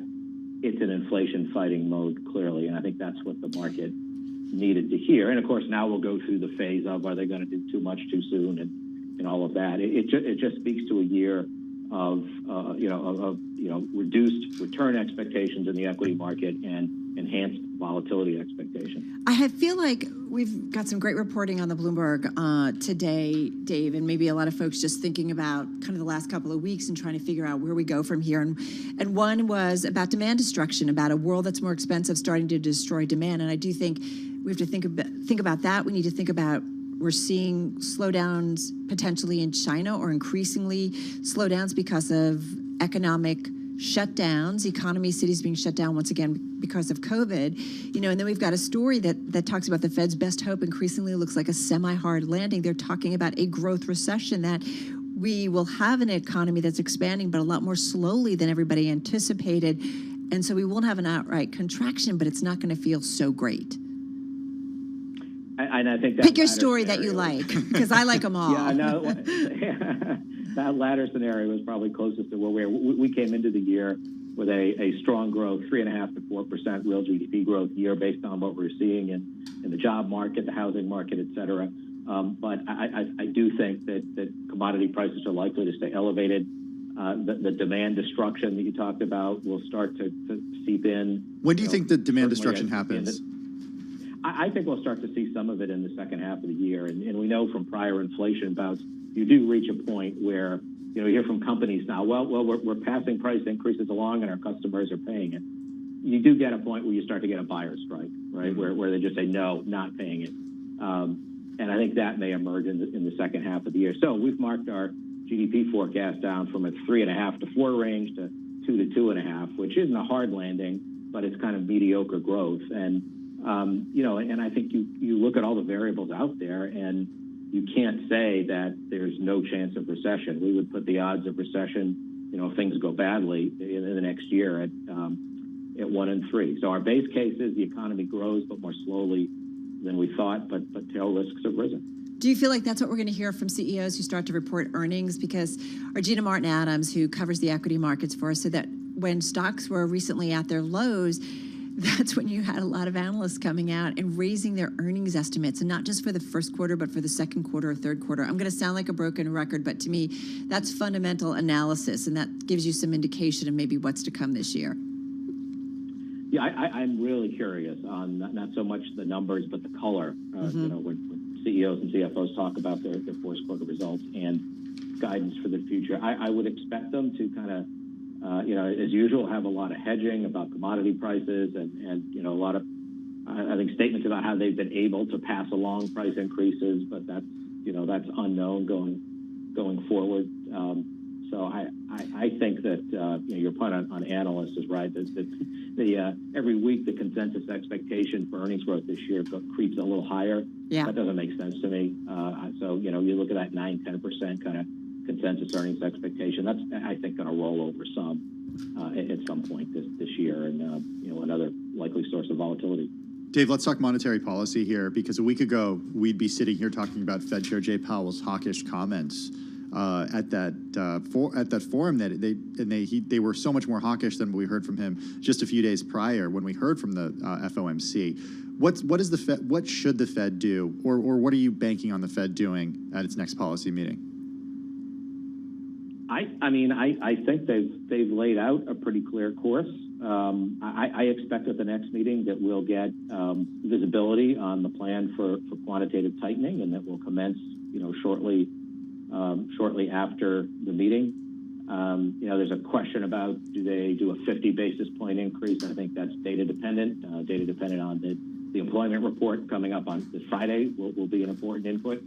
it's in inflation fighting mode, clearly. And I think that's what the market needed to hear. And of course, now we'll go through the phase of, are they going to do too much too soon, and all of that. It just speaks to a year of reduced return expectations in the equity market and enhanced volatility expectations. I feel like we've got some great reporting on the Bloomberg today, Dave, and maybe a lot of folks just thinking about kind of the last couple of weeks and trying to figure out where we go from here. And one was about demand destruction, about a world that's more expensive starting to destroy demand. And I do think we have to think about that. We need to think about, we're seeing slowdowns potentially in China, or increasingly slowdowns because of economic shutdowns, cities being shut down once again because of COVID. And then we've got a story that talks about the Fed's best hope increasingly looks like a semi-hard landing. They're talking about a growth recession, that we will have an economy that's expanding, but a lot more slowly than everybody anticipated. And so we won't have an outright contraction, but it's not going to feel so great. And I think that pick your story that you like, because I like them all. Yeah, I know. That latter scenario was probably closest to where we came into the year with a strong growth, 3.5% to 4% real GDP growth year, based on what we're seeing in the job market, the housing market, et cetera. But I do think that commodity prices are likely to stay elevated. The demand destruction that you talked about will start to seep in. When do you think the demand destruction happens? I think we'll start to see some of it in the second half of the year. And we know from prior inflation bouts you do reach a point where, you hear from companies now, well, we're passing price increases along and our customers are paying it. You do get a point where you start to get a buyer strike, right? Where they just say, no, not paying it. And I think that may emerge in the second half of the year. So we've marked our GDP forecast down from a 3.5 to 4 range to 2 to 2.5, which isn't a hard landing, but it's kind of mediocre growth. And, and I think you look at all the variables out there and you can't say that there's no chance of recession. We would put the odds of recession, if things go badly in the next year at 1 in 3. So our base case is the economy grows, but more slowly than we thought, but tail risks have risen. Do you feel like that's what we're going to hear from CEOs who start to report earnings? Because our Gina Martin Adams, who covers the equity markets for us, said that when stocks were recently at their lows, that's when you had a lot of analysts coming out and raising their earnings estimates, and not just for the first quarter, but for the second quarter or third quarter. I'm going to sound like a broken record, but to me, that's fundamental analysis, and that gives you some indication of maybe what's to come this year. Yeah, I'm really curious on not so much the numbers, but the color. When CEOs and CFOs talk about their first quarter results and guidance for the future, I would expect them to kind of, as usual, have a lot of hedging about commodity prices and a lot of, I think, statements about how they've been able to pass along price increases, but that's unknown going forward. So I think that your point on analysts is right. That every week the consensus expectation for earnings growth this year creeps a little higher. Yeah. That doesn't make sense to me. So you look at that 9-10% kind of consensus earnings expectation. That's, I think, going to roll over some at some point this year, and another likely source of volatility. Dave, let's talk monetary policy here, because a week ago we'd be sitting here talking about Fed Chair Jay Powell's hawkish comments at that forum that they were so much more hawkish than we heard from him just a few days prior when we heard from the FOMC. What should the Fed do, or what are you banking on the Fed doing at its next policy meeting? I think they've laid out a pretty clear course. I expect at the next meeting that we'll get visibility on the plan for quantitative tightening, and that will commence shortly after the meeting. There's a question about, do they do a 50 basis point increase? I think that's data dependent on the employment report coming up on this Friday will be an important input.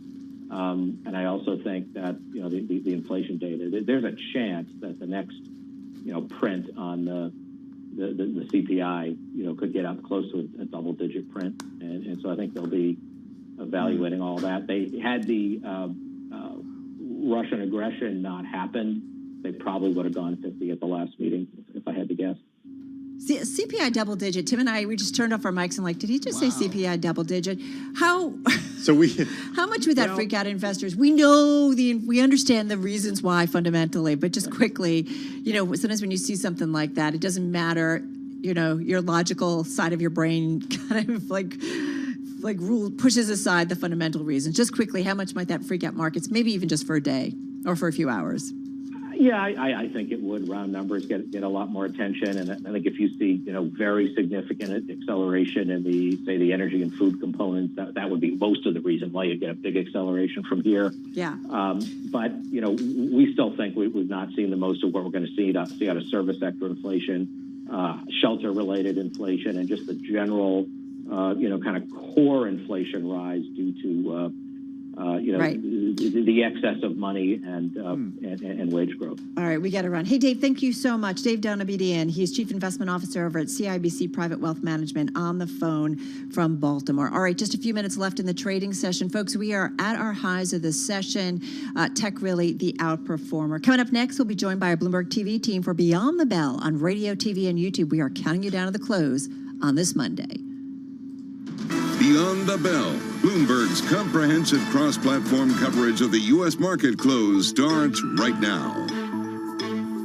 And I also think that the inflation data, there's a chance that the next print on the CPI could get up close to a double-digit print, and so I think they'll be evaluating all that. They had the Russian aggression not happened, they probably would have gone 50 at the last meeting, if I had to guess. See, CPI double digit. Tim and I, we just turned off our mics and did he just say CPI double digit? How much would that freak out investors? We know we understand the reasons why fundamentally, but just quickly, sometimes when you see something like that, it doesn't matter, your logical side of your brain kind of like pushes aside the fundamental reasons. Just quickly, how much might that freak out markets? Maybe even just for a day or for a few hours. Yeah, I think it would. Round numbers get a lot more attention, and I think if you see very significant acceleration in the energy and food components, that would be most of the reason why you get a big acceleration from here. Yeah. But we still think we've not seen the most of what we're going to see out of service sector inflation, shelter related inflation, and just the general kind of core inflation rise due to the excess of money and wage growth. All right, we got to run. Hey, Dave, thank you so much. Dave Donabedian, he's Chief Investment Officer over at CIBC Private Wealth Management, on the phone from Baltimore. All right, just a few minutes left in the trading session. Folks, we are at our highs of the session. Tech really the outperformer. Coming up next, we'll be joined by our Bloomberg TV team for Beyond the Bell on radio, TV, and YouTube. We are counting you down to the close on this Monday. Beyond the Bell, Bloomberg's comprehensive cross-platform coverage of the U.S. market close starts right now.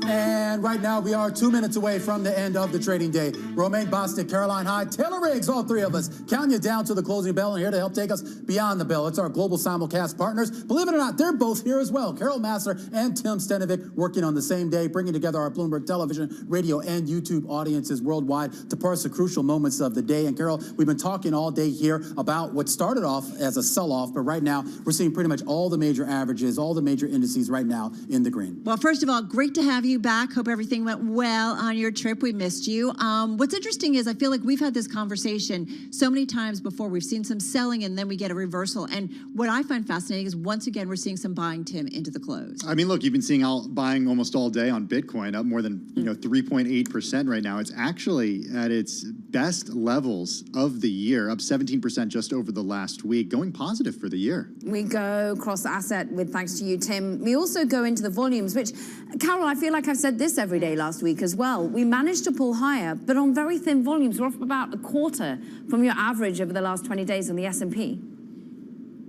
And And right now, we are 2 minutes away from the end of the trading day. Romaine Bostic, Caroline Hyde, Taylor Riggs, all three of us, counting you down to the closing bell and here to help take us beyond the bell. It's our global simulcast partners. Believe it or not, they're both here as well. Carol Massar and Tim Stenovic working on the same day, bringing together our Bloomberg television, radio, and YouTube audiences worldwide to parse the crucial moments of the day. And Carol, we've been talking all day here about what started off as a sell-off, but right now we're seeing pretty much all the major averages, all the major indices right now in the green. Well, first of all, great to have you back. Hope everything went well on your trip. We missed you. What's interesting is I feel like we've had this conversation so many times before. We've seen some selling and then we get a reversal. And what I find fascinating is once again, we're seeing some buying, Tim, into the close. I mean, look, you've been seeing buying almost all day on Bitcoin, up more than 3.8% right now. It's actually at its best levels of the year, up 17% just over the last week, going positive for the year. We go cross asset with thanks to you, Tim. We also go into the volumes, which, Carol, I feel like I've said this every day last week as well. We managed to pull higher, but on very thin volumes. We're off about a quarter from your average over the last 20 days on the S&P.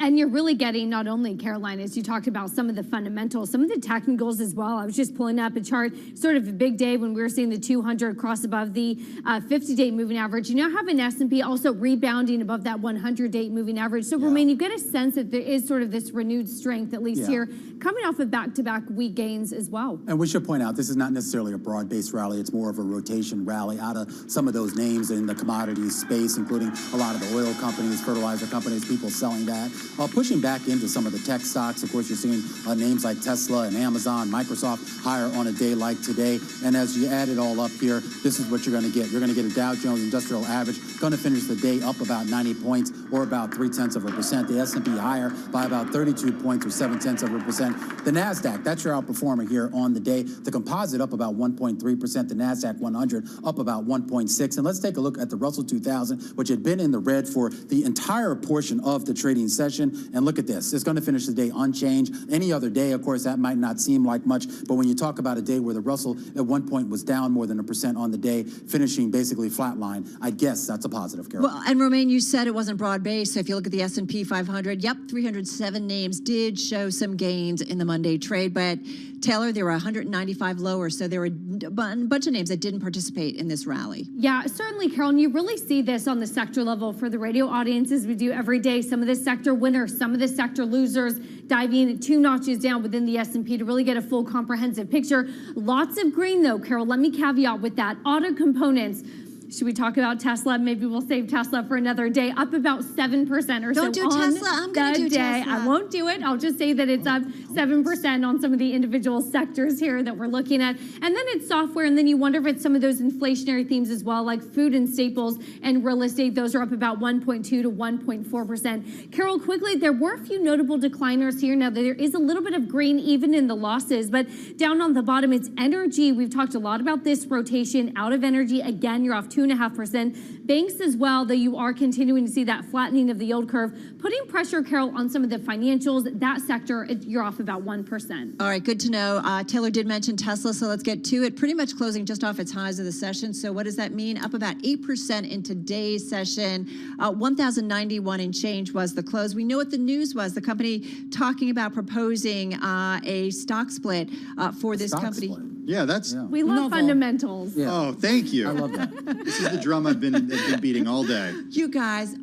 And you're really getting not only, Caroline, as you talked about some of the fundamentals, some of the technicals as well. I was just pulling up a chart, sort of a big day when we were seeing the 200 cross above the 50-day moving average. You now have an S&P also rebounding above that 100-day moving average. So, Romaine, you get a sense that there is sort of this renewed strength, at least here, coming off of back-to-back week gains as well. And we should point out, this is not necessarily a broad-based rally. It's more of a rotation rally out of some of those names in the commodities space, including a lot of the oil companies, fertilizer companies, people selling that. Pushing back into some of the tech stocks. Of course, you're seeing names like Tesla and Amazon, Microsoft higher on a day like today. And as you add it all up here, this is what you're going to get. You're going to get a Dow Jones Industrial Average going to finish the day up about 90 points or about 0.3%. The S&P higher by about 32 points or 0.7%. The NASDAQ, that's your outperformer here on the day. The composite up about 1.3%. The NASDAQ 100 up about 1.6%. And let's take a look at the Russell 2000, which had been in the red for the entire portion of the trading session. And look at this. It's going to finish the day unchanged. Any other day, of course, that might not seem like much. But when you talk about a day where the Russell at one point was down more than 1% on the day, finishing basically flatline, I guess that's a positive, Carol. Well, and Romaine, you said it wasn't broad-based. So if you look at the S&P 500, 307 names did show some gains in the Monday trade. But Taylor, there were 195 lower. So there were a bunch of names that didn't participate in this rally. Yeah, certainly, Carol. And you really see this on the sector level for the radio audiences. We do every day. Some of the sector winners, some of the sector losers, diving 2 notches down within the S&P to really get a full comprehensive picture. Lots of green, though, Carol. Let me caveat with that. Auto components. Should we talk about Tesla? Maybe we'll save Tesla for another day. Up about 7% or so. Don't do Tesla. I'm going to do Tesla. I won't do it. I'll just say that it's up 7% on some of the individual sectors here that we're looking at. And then it's software, and then you wonder if it's some of those inflationary themes as well, like food and staples and real estate. Those are up about 1.2 to 1.4%. Carol, quickly, there were a few notable decliners here. Now, there is a little bit of green even in the losses, but down on the bottom, it's energy. We've talked a lot about this rotation out of energy. Again, you're off 2.5%. Banks as well, though you are continuing to see that flattening of the yield curve, putting pressure, Carol, on some of the financials. That sector, you're off about 1%. All right, good to know. Taylor did mention Tesla, so let's get to it. Pretty much closing just off its highs of the session. So what does that mean? Up about 8% in today's session. 1,091 and change was the close. We know what the news was. The company talking about proposing a stock split for this company. Yeah, that's... We love fundamentals. Yeah. Oh, thank you. I love that. This is the drum I've been beating all day. You guys,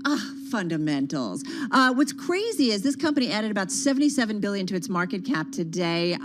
fundamentals. What's crazy is this company added about $77 billion to its market cap today.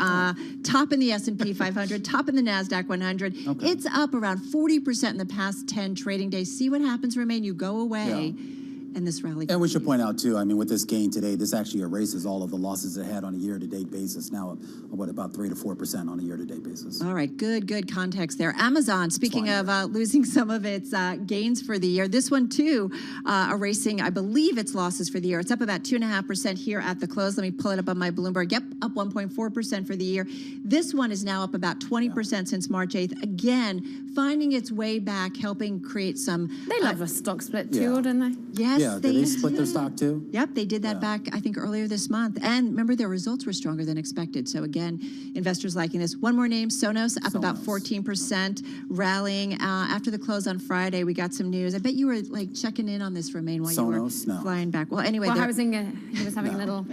Top in the S&P 500, top in the NASDAQ 100. Okay. It's up around 40% in the past 10 trading days. See what happens, Romaine? You go away. Yeah. And this rally. And we should point out, too, I mean, with this gain today, this actually erases all of the losses it had on a year-to-date basis. Now, about 3 to 4% on a year-to-date basis. All right, good context there. Amazon, speaking of losing some of its gains for the year, this one, too, erasing, I believe, its losses for the year. It's up about 2.5% here at the close. Let me pull it up on my Bloomberg. Yep, up 1.4% for the year. This one is now up about 20% since March 8th. Again, finding its way back, helping create some... They love a stock split, too, don't they? Yes. Yeah, did they split their stock too? Yep, they did that back, I think, earlier this month. And remember, their results were stronger than expected. So again, investors liking this. One more name, Sonos, up about 14%, rallying. After the close on Friday, we got some news. I bet you were like checking in on this, Romaine, while Sonos? you were flying back. Well, anyway. Well, he was having a little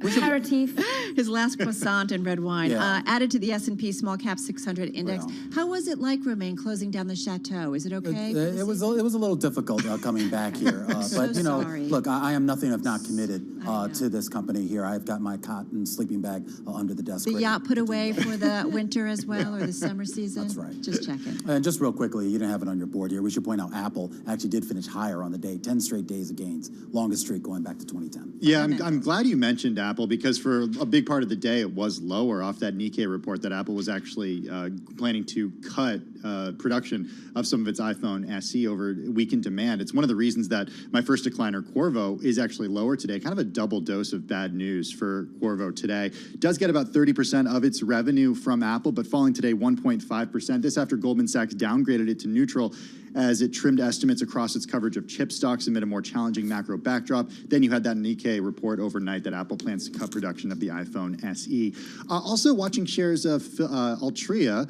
aperitif. His last croissant and red wine. Yeah. Added to the S&P Small Cap 600 Index. Well. How was it like, Romaine, closing down the chateau? Is it okay? It was a little difficult coming back here. But, you know, sorry. look, I am nothing if not committed to this company here. I've got my cotton sleeping bag under the desk. The ready yacht to put do away that. for the winter as well, or the summer season? That's right. Just checking. And just real quickly, you didn't have it on your board here. We should point out Apple actually did finish higher on the day, 10 straight days of gains, longest streak going back to 2010. Yeah, I'm glad you mentioned Apple because for a big part of the day it was lower off that Nikkei report that Apple was actually planning to cut production of some of its iPhone SE over weakened demand. It's one of the reasons that my first decliner, Qorvo, is actually lower today. Kind of a double dose of bad news for Qorvo today. Does get about 30% of its revenue from Apple, but falling today 1.5%. This after Goldman Sachs downgraded it to neutral as it trimmed estimates across its coverage of chip stocks amid a more challenging macro backdrop. Then you had that Nikkei report overnight that Apple plans to cut production of the iPhone SE. Also watching shares of Altria,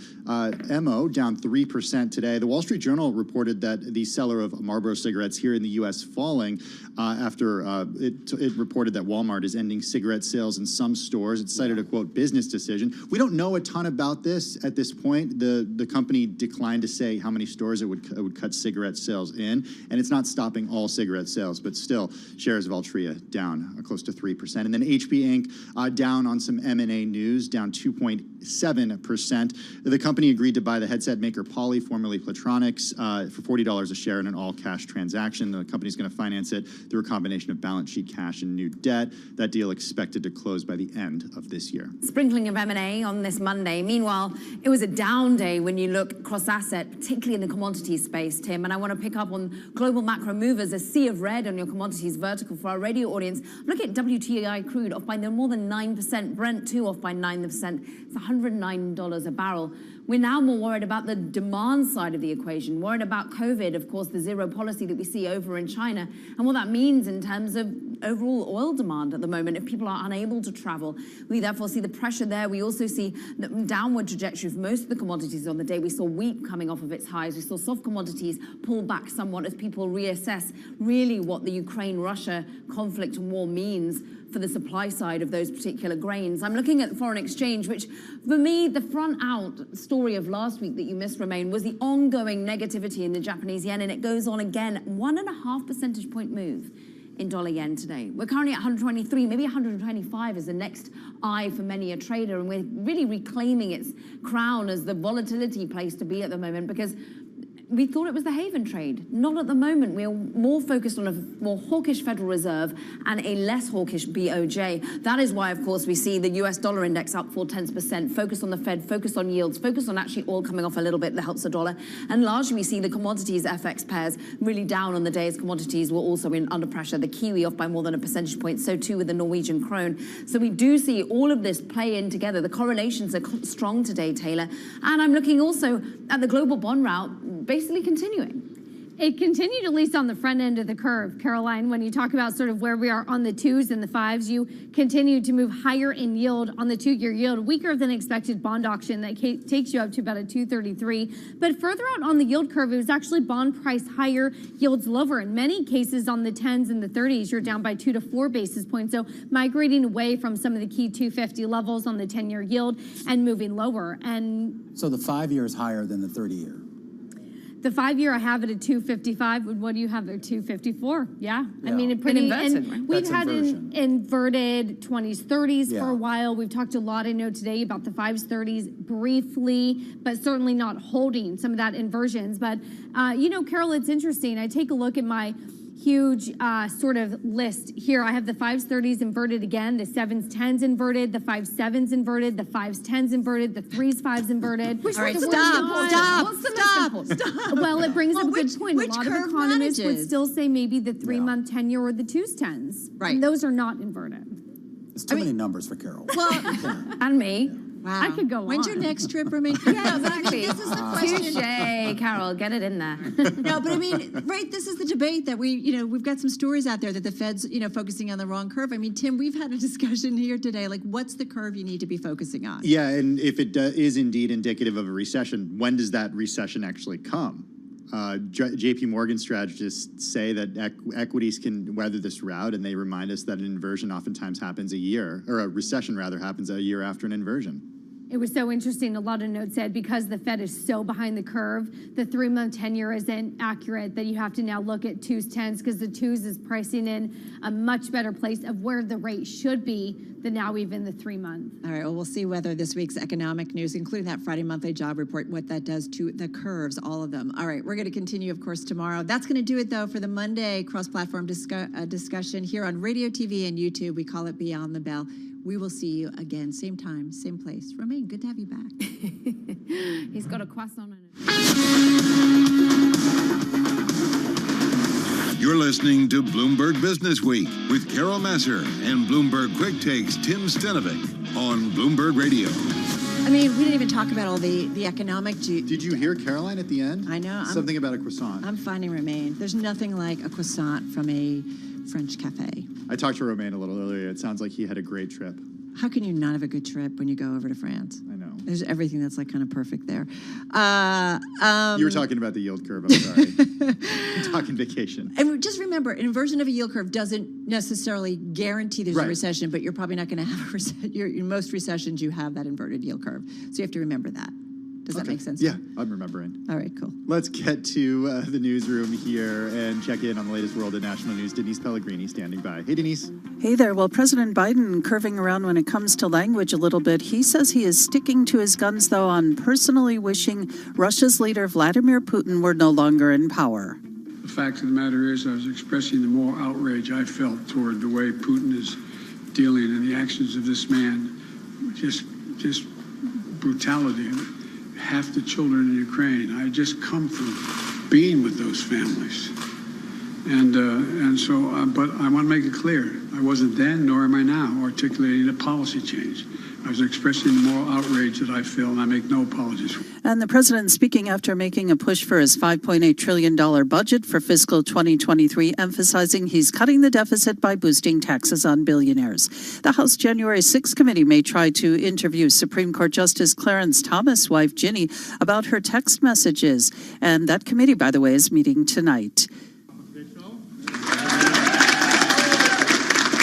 MO, down 3% today. The Wall Street Journal reported that the seller of Marlboro cigarettes here in the U.S. falling after it reported that Walmart is ending cigarette sales in some stores. It cited a, quote, business decision. We don't know a ton about this at this point. The company declined to say how many stores it would cut cigarette sales in, and it's not stopping all cigarette sales, but still, shares of Altria down close to 3%. And then HP Inc. Down on some M&A news, down 2.7%. The company agreed to buy the headset maker Poly, formerly Platronics, for $40 a share in an all-cash transaction. The company's going to finance it through a combination of balance sheet cash and new debt. That deal expected to close by the end of this year. Sprinkling of M&A on this Monday. Meanwhile, it was a down day when you look cross-asset, particularly in the commodities space, Tim. And I want to pick up on global macro movers, a sea of red on your commodities vertical for our radio audience. Look at WTI crude off by more than 9%. Brent too off by 9%. It's $109 a barrel. We're now more worried about the demand side of the equation, worried about COVID, of course, the zero policy that we see over in China, and what that means in terms of overall oil demand at the moment if people are unable to travel. We therefore see the pressure there. We also see the downward trajectory of most of the commodities on the day. We saw wheat coming off of its highs. We saw soft commodities pull back somewhat as people reassess really what the Ukraine-Russia conflict and war means for the supply side of those particular grains. I'm looking at foreign exchange, which for me, the front out story of last week that you missed, Romaine, was the ongoing negativity in the Japanese yen, and it goes on again, 1.5 percentage point move in dollar yen today. We're currently at 123, maybe 125 is the next eye for many a trader, and we're really reclaiming its crown as the volatility place to be at the moment because we thought it was the haven trade. Not at the moment. We're more focused on a more hawkish Federal Reserve and a less hawkish BOJ. That is why, of course, we see the US dollar index up 0.4%, focused on the Fed, focused on yields, focused on actually oil coming off a little bit that helps the dollar. And largely we see the commodities FX pairs really down on the day as commodities were also under pressure. The Kiwi off by more than a percentage point, so too with the Norwegian krone. So we do see all of this play in together. The correlations are strong today, Taylor. And I'm looking also at the global bond route, basically continuing. It continued at least on the front end of the curve, Caroline. When you talk about sort of where we are on the 2s and the 5s, you continue to move higher in yield on the 2-year yield, weaker than expected bond auction that takes you up to about a 233. But further out on the yield curve, it was actually bond price higher, yields lower. In many cases on the 10s and the 30s, you're down by 2 to 4 basis points. So migrating away from some of the key 250 levels on the 10-year yield and moving lower. And so the 5-year is higher than the 30-year. The 5-year I have it at 255. What do you have there? 254. Yeah. I mean, Inverted, right? We've had inverted 20s, 30s Yeah. for a while. We've talked a lot, I know, today about the 5s, 30s briefly, but certainly not holding some of that inversions. But, Carol, it's interesting. I take a look at my huge sort of list here. I have the 5s, 30s inverted again, the 7s, 10s inverted, the 5s, 7s inverted, the 5s, 10s inverted, the 3s, 5s inverted. All right, stop. Well, it brings up a good point. A which lot of curve economists would manages? still say maybe the 3-month 10-year or the 2s, 10s. Right. And those are not inverted. It's too many numbers for Carol. And me. Wow. I could go When's on. your next trip, Romaine? Yeah, exactly. This is the question. Touche, Carol, get it in there. No, but I mean, right, this is the debate that we've got some stories out there that the Fed's, focusing on the wrong curve. I mean, Tim, we've had a discussion here today, like what's the curve you need to be focusing on? Yeah, and if it is indeed indicative of a recession, when does that recession actually come? JP Morgan strategists say that equities can weather this route, and they remind us that an inversion oftentimes happens a recession rather happens a year after an inversion. It was so interesting. A lot of notes said because the Fed is so behind the curve, the 3-month 10-year isn't accurate, that you have to now look at 2s, 10s, because the 2s is pricing in a much better place of where the rate should be than now even the 3-month. All right, well, we'll see whether this week's economic news, including that Friday monthly job report, what that does to the curves, all of them. All right, we're going to continue, of course, tomorrow. That's going to do it, though, for the Monday cross-platform discussion here on radio, TV, and YouTube. We call it Beyond the Bell. We will see you again, same time, same place. Romaine, good to have you back. He's got a croissant on it. You're listening to Bloomberg Business Week with Carol Masser and Bloomberg Quick Takes Tim Stenovic on Bloomberg Radio. I mean, we didn't even talk about all the economic... Did you hear Caroline at the end? I know. Something about a croissant. I'm finding Romaine. There's nothing like a croissant from a French cafe. I talked to Romaine a little earlier. It sounds like he had a great trip. How can you not have a good trip when you go over to France? I know. There's everything that's like kind of perfect there. You were talking about the yield curve. I'm sorry. I'm talking vacation. And just remember, an inversion of a yield curve doesn't necessarily guarantee there's a recession, but you're probably not going to have a recession. In most recessions, you have that inverted yield curve. So you have to remember that. Does that make sense? Yeah, I'm remembering. All right, cool. Let's get to the newsroom here and check in on the latest world and national news. Denise Pellegrini standing by. Hey, Denise. Hey there. Well, President Biden curving around when it comes to language a little bit. He says he is sticking to his guns, though, on personally wishing Russia's leader Vladimir Putin were no longer in power. The fact of the matter is I was expressing the moral outrage I felt toward the way Putin is dealing and the actions of this man. Just brutality. Half the children in Ukraine. I just come from being with those families. And so, but I want to make it clear, I wasn't then, nor am I now, articulating a policy change. I was expressing the moral outrage that I feel, and I make no apologies for it. And the president speaking after making a push for his $5.8 trillion budget for fiscal 2023, emphasizing he's cutting the deficit by boosting taxes on billionaires. The House January 6th committee may try to interview Supreme Court Justice Clarence Thomas' wife, Ginny, about her text messages. And that committee, by the way, is meeting tonight.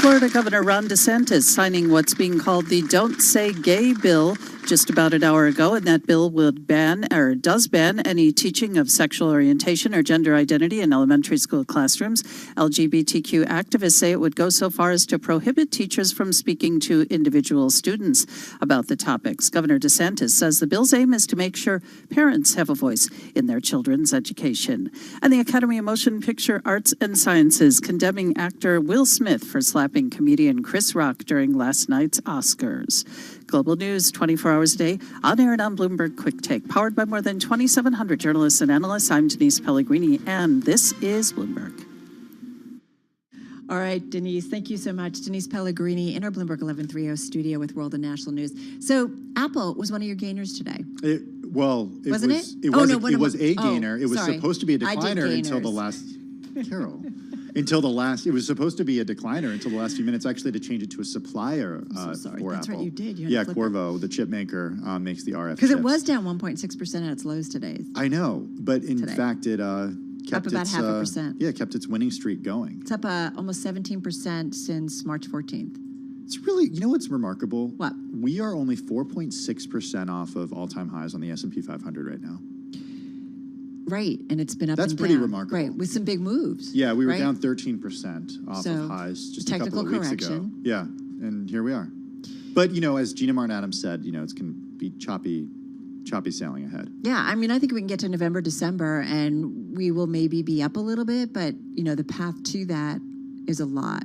Florida Governor Ron DeSantis signing what's being called the Don't Say Gay bill just about an hour ago, and that bill would does ban any teaching of sexual orientation or gender identity in elementary school classrooms. LGBTQ activists say it would go so far as to prohibit teachers from speaking to individual students about the topics. Governor DeSantis says the bill's aim is to make sure parents have a voice in their children's education. And the Academy of Motion Picture Arts and Sciences condemning actor Will Smith for slapping comedian Chris Rock during last night's Oscars. Global news 24 hours a day, on air and on Bloomberg Quick Take, powered by more than 2,700 journalists and analysts. I'm Denise Pellegrini, and this is Bloomberg. All right, Denise, thank you so much. Denise Pellegrini in our Bloomberg 1130 studio with World and National News. So Apple was one of your gainers today. It was a gainer. It was supposed to be a decliner until the last, Carol. It was supposed to be a decliner until the last few minutes, actually, to change it to a supplier for That's Apple. right, you did. Qorvo, the chip maker, makes the RF Because chips. it was down 1.6% at its lows today. I know, but in fact, it kept up about 0.5%. Yeah, kept its winning streak going. It's up almost 17% since March 14th. It's really, you know what's remarkable? What? We are only 4.6% off of all-time highs on the S&P 500 right now. Right, and it's been up That's and pretty down. remarkable. Right, with some big moves. Yeah, we were right? down 13% off of highs just a couple of weeks ago. Yeah, and here we are. But, as Gina Martin Adams said, it's going to be choppy sailing ahead. Yeah, I mean, I think we can get to November, December, and we will maybe be up a little bit, but, the path to that is a lot.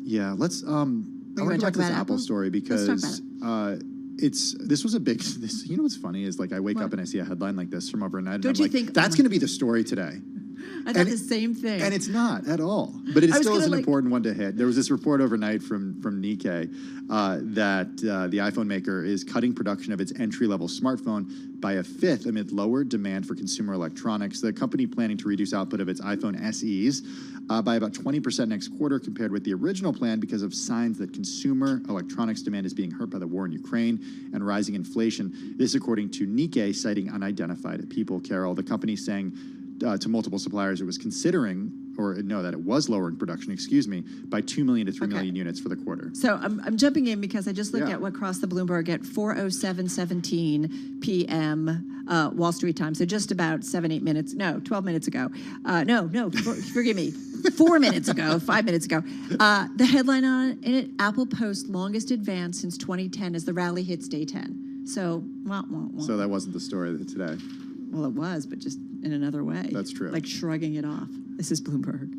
Yeah, let's, I want to talk about this Apple story because this was a big, what's funny is I wake up and I see a headline like this from overnight and I'm like, that's going to be the story today. I thought the same thing. And it's not at all. But it still is an like, important one to hit. There was this report overnight from Nikkei that the iPhone maker is cutting production of its entry-level smartphone by a fifth amid lower demand for consumer electronics. The company planning to reduce output of its iPhone SEs by about 20% next quarter compared with the original plan because of signs that consumer electronics demand is being hurt by the war in Ukraine and rising inflation. This according to Nikkei, citing unidentified people. Carol, the company saying to multiple suppliers it was considering, that it was lowering production, by 2 million to 3 million units for the quarter. So I'm jumping in because I just looked at what crossed the Bloomberg at 4:07:17 p.m. Wall Street time. So just about 12 minutes ago. Forgive me. 4 minutes ago, 5 minutes ago. The headline on it, Apple posts longest advance since 2010 as the rally hits day 10. So, So that wasn't the story today. Well, it was, but just in another way. That's true. Like shrugging it off. This is Bloomberg.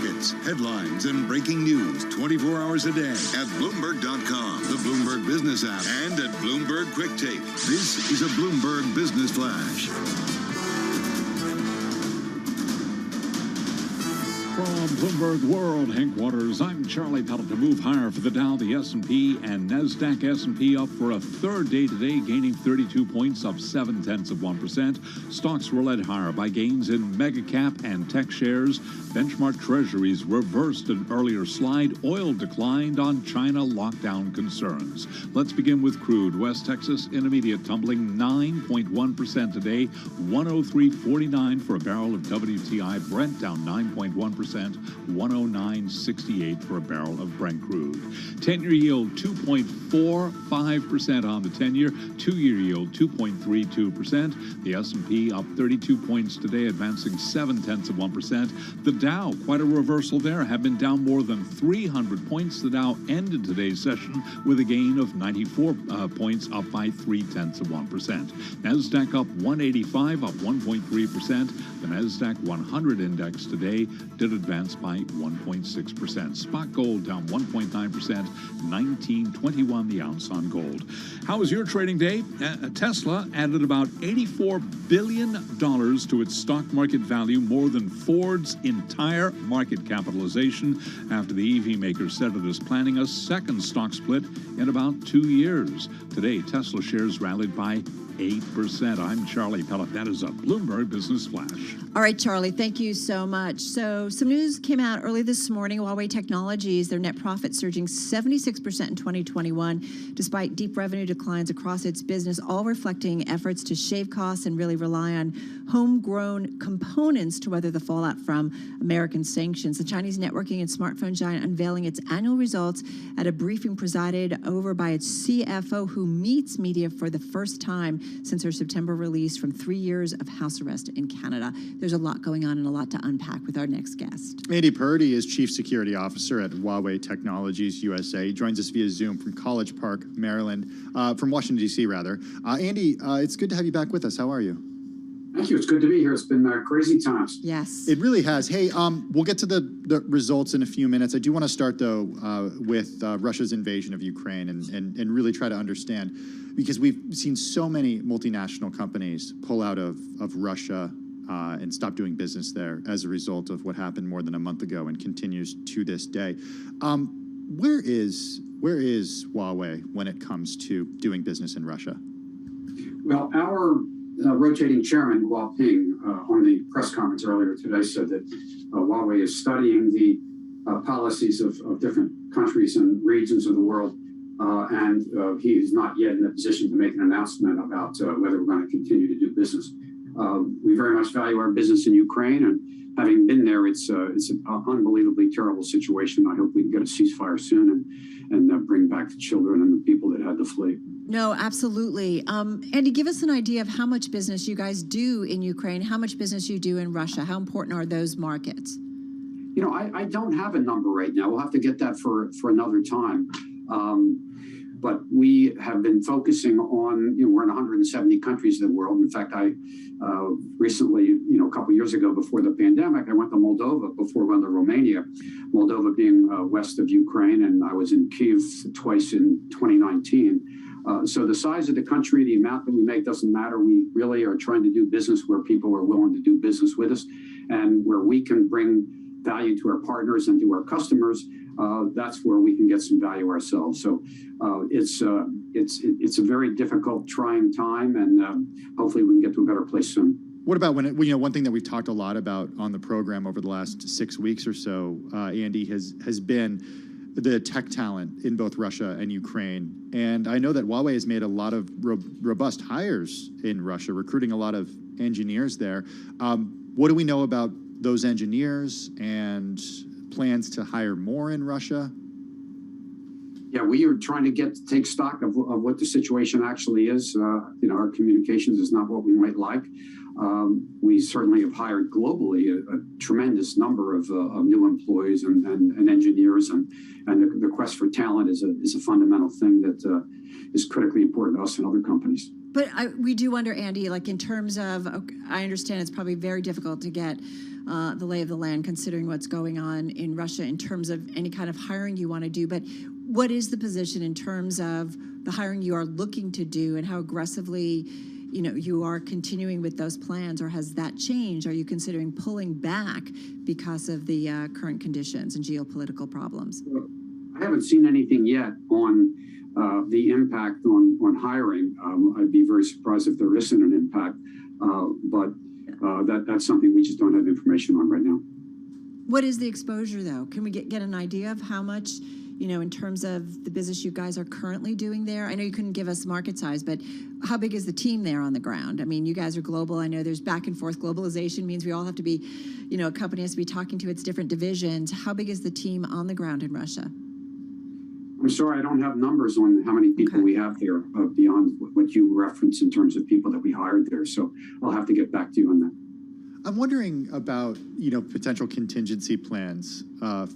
markets, headlines, and breaking news 24 hours a day at Bloomberg.com, the Bloomberg Business app, and at Bloomberg Quick Take. This is a Bloomberg Business Flash. From Bloomberg World Headquarters, I'm Charlie Pellett. To move higher for the Dow, the S&P, and NASDAQ. S&P up for a third day today, gaining 32 points, up 0.7%. Stocks were led higher by gains in mega cap and tech shares. Benchmark treasuries reversed an earlier slide. Oil declined on China lockdown concerns. Let's begin with crude. West Texas Intermediate tumbling 9.1% today, 103.49 for a barrel of WTI. Brent down 9.1%. 109.68 for a barrel of Brent crude. 10-year yield 2.45% on the 10-year. 2-year yield 2.32%. The S&P up 32 points today, advancing 0.7%. The Dow, quite a reversal there, have been down more than 300 points. The Dow ended today's session with a gain of 94 points, up by 0.3%. NASDAQ up 185, up 1.3%. The NASDAQ 100 index today did advance by 1.6%. Spot gold down 1.9%, $19.21 the ounce on gold. How was your trading day? Tesla added about $84 billion to its stock market value, more than Ford's entire market capitalization, after the EV maker said it is planning a second stock split in about 2 years. Today, Tesla shares rallied by 8%. I'm Charlie Pellett. That is a Bloomberg Business Flash. All right, Charlie, thank you so much. So some news came out early this morning. Huawei Technologies, their net profit surging 76% in 2021, despite deep revenue declines across its business, all reflecting efforts to shave costs and really rely on homegrown components to weather the fallout from American sanctions. The Chinese networking and smartphone giant unveiling its annual results at a briefing presided over by its CFO, who meets media for the first time since her September release from 3 years of house arrest in Canada. There's a lot going on and a lot to unpack with our next guest. Andy Purdy is Chief Security Officer at Huawei Technologies USA. He joins us via Zoom from College Park, Maryland, from Washington, D.C., rather. Andy, it's good to have you back with us. How are you? Thank you. It's good to be here. It's been crazy times. Yes. It really has. Hey, we'll get to the results in a few minutes. I do want to start, though, with Russia's invasion of Ukraine and really try to understand, because we've seen so many multinational companies pull out of Russia and stop doing business there as a result of what happened more than a month ago and continues to this day. Where is Huawei when it comes to doing business in Russia? Well, our rotating chairman, Guo Ping, on the press conference earlier today said that Huawei is studying the policies of different countries and regions of the world, and he is not yet in a position to make an announcement about whether we're going to continue to do business. We very much value our business in Ukraine, and having been there, it's an unbelievably terrible situation. I hope we can get a ceasefire soon and bring back the children and the people that had to flee. No, absolutely. Andy, give us an idea of how much business you guys do in Ukraine, how much business you do in Russia. How important are those markets? You know, I don't have a number right now. We'll have to get that for another time. But we have been focusing on, we're in 170 countries in the world. In fact, I recently, a couple of years ago before the pandemic, I went to Moldova before I went to Romania, Moldova being west of Ukraine, and I was in Kyiv twice in 2019. So the size of the country, the amount that we make doesn't matter. We really are trying to do business where people are willing to do business with us, and where we can bring value to our partners and to our customers. That's where we can get some value ourselves. So it's a very difficult, trying time, and hopefully we can get to a better place soon. What about when one thing that we've talked a lot about on the program over the last 6 weeks or so, Andy, has been the tech talent in both Russia and Ukraine. And I know that Huawei has made a lot of robust hires in Russia, recruiting a lot of engineers there. What do we know about those engineers and plans to hire more in Russia? Yeah, we are trying to take stock of what the situation actually is. Our communications is not what we might like. We certainly have hired globally a tremendous number of new employees and engineers, and the quest for talent is a fundamental thing that is critically important to us and other companies. But we do wonder, Andy, like in terms of, I understand it's probably very difficult to get the lay of the land considering what's going on in Russia in terms of any kind of hiring you want to do. But what is the position in terms of the hiring you are looking to do and how aggressively you are continuing with those plans, or has that changed? Are you considering pulling back because of the current conditions and geopolitical problems? I haven't seen anything yet on the impact on hiring. I'd be very surprised if there isn't an impact, but that's something we just don't have information on right now. What is the exposure, though? Can we get an idea of how much, in terms of the business you guys are currently doing there? I know you couldn't give us market size, but how big is the team there on the ground? I mean, you guys are global. I know there's back and forth. Globalization means we all have to be, a company has to be talking to its different divisions. How big is the team on the ground in Russia? I'm sorry, I don't have numbers on how many people we have there beyond what you referenced in terms of people that we hired there. So I'll have to get back to you on that. I'm wondering about, potential contingency plans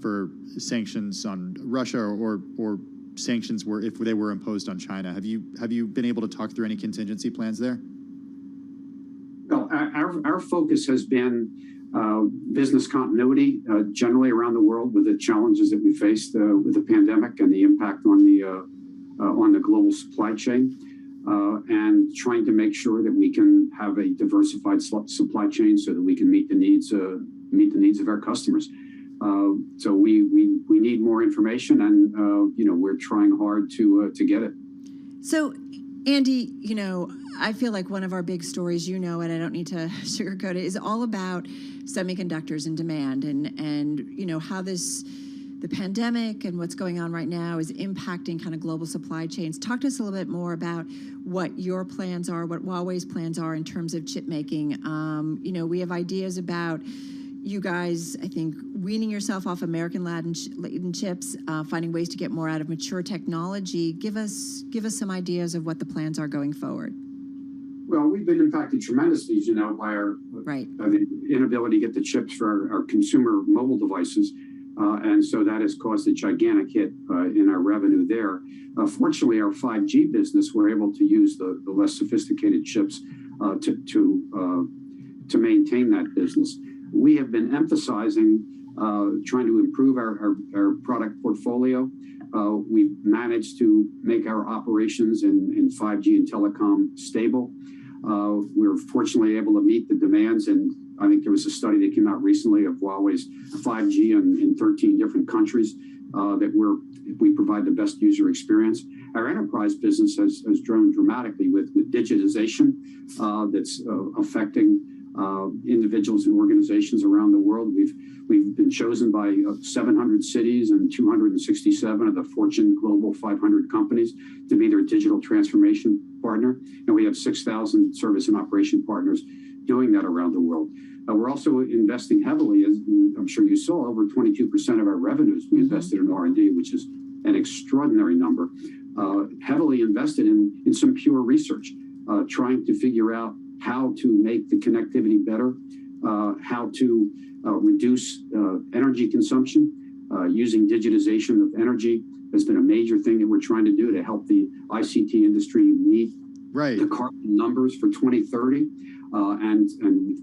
for sanctions on Russia or sanctions if they were imposed on China. Have you been able to talk through any contingency plans there? Well, our focus has been business continuity generally around the world with the challenges that we faced with the pandemic and the impact on the global supply chain, and trying to make sure that we can have a diversified supply chain so that we can meet the needs of our customers. So we need more information, and we're trying hard to get it. So, Andy, I feel like one of our big stories, and I don't need to sugarcoat it, is all about semiconductors and demand and how the pandemic and what's going on right now is impacting kind of global supply chains. Talk to us a little bit more about what your plans are, what Huawei's plans are in terms of chip making. We have ideas about you guys, I think, weaning yourself off American-laden chips, finding ways to get more out of mature technology. Give us some ideas of what the plans are going forward. Well, we've been impacted tremendously, as you know, by our the inability to get the chips for our consumer mobile devices. And so that has caused a gigantic hit in our revenue there. Fortunately, our 5G business, we're able to use the less sophisticated chips to maintain that business. We have been emphasizing trying to improve our product portfolio. We've managed to make our operations in 5G and telecom stable. We're fortunately able to meet the demands, and I think there was a study that came out recently of Huawei's 5G in 13 different countries that we provide the best user experience. Our enterprise business has grown dramatically with digitization that's affecting individuals and organizations around the world. We've been chosen by 700 cities and 267 of the Fortune Global 500 companies to be their digital transformation partner. And we have 6,000 service and operation partners doing that around the world. We're also investing heavily, as I'm sure you saw, over 22% of our revenues we invested in R&D, which is an extraordinary number. Heavily invested in some pure research, trying to figure out how to make the connectivity better, how to reduce energy consumption. Using digitization of energy has been a major thing that we're trying to do to help the ICT industry meet the carbon numbers for 2030. And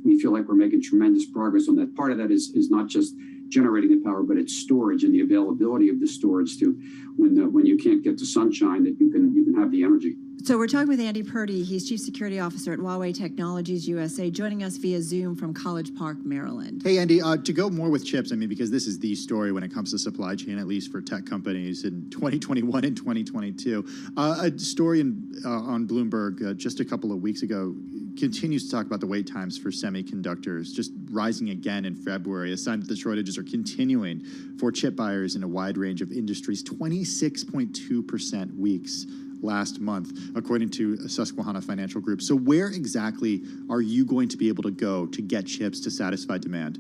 we feel like we're making tremendous progress on that. Part of that is not just generating the power, but it's storage and the availability of the storage to when you can't get the sunshine, that you can have the energy. So we're talking with Andy Purdy. He's Chief Security Officer at Huawei Technologies USA, joining us via Zoom from College Park, Maryland. Hey, Andy, to go more with chips, because this is the story when it comes to supply chain, at least for tech companies in 2021 and 2022. A story on Bloomberg just a couple of weeks ago continues to talk about the wait times for semiconductors, just rising again in February, a sign that the shortages are continuing for chip buyers in a wide range of industries, 26.2% weeks last month, according to Susquehanna Financial Group. So where exactly are you going to be able to go to get chips to satisfy demand?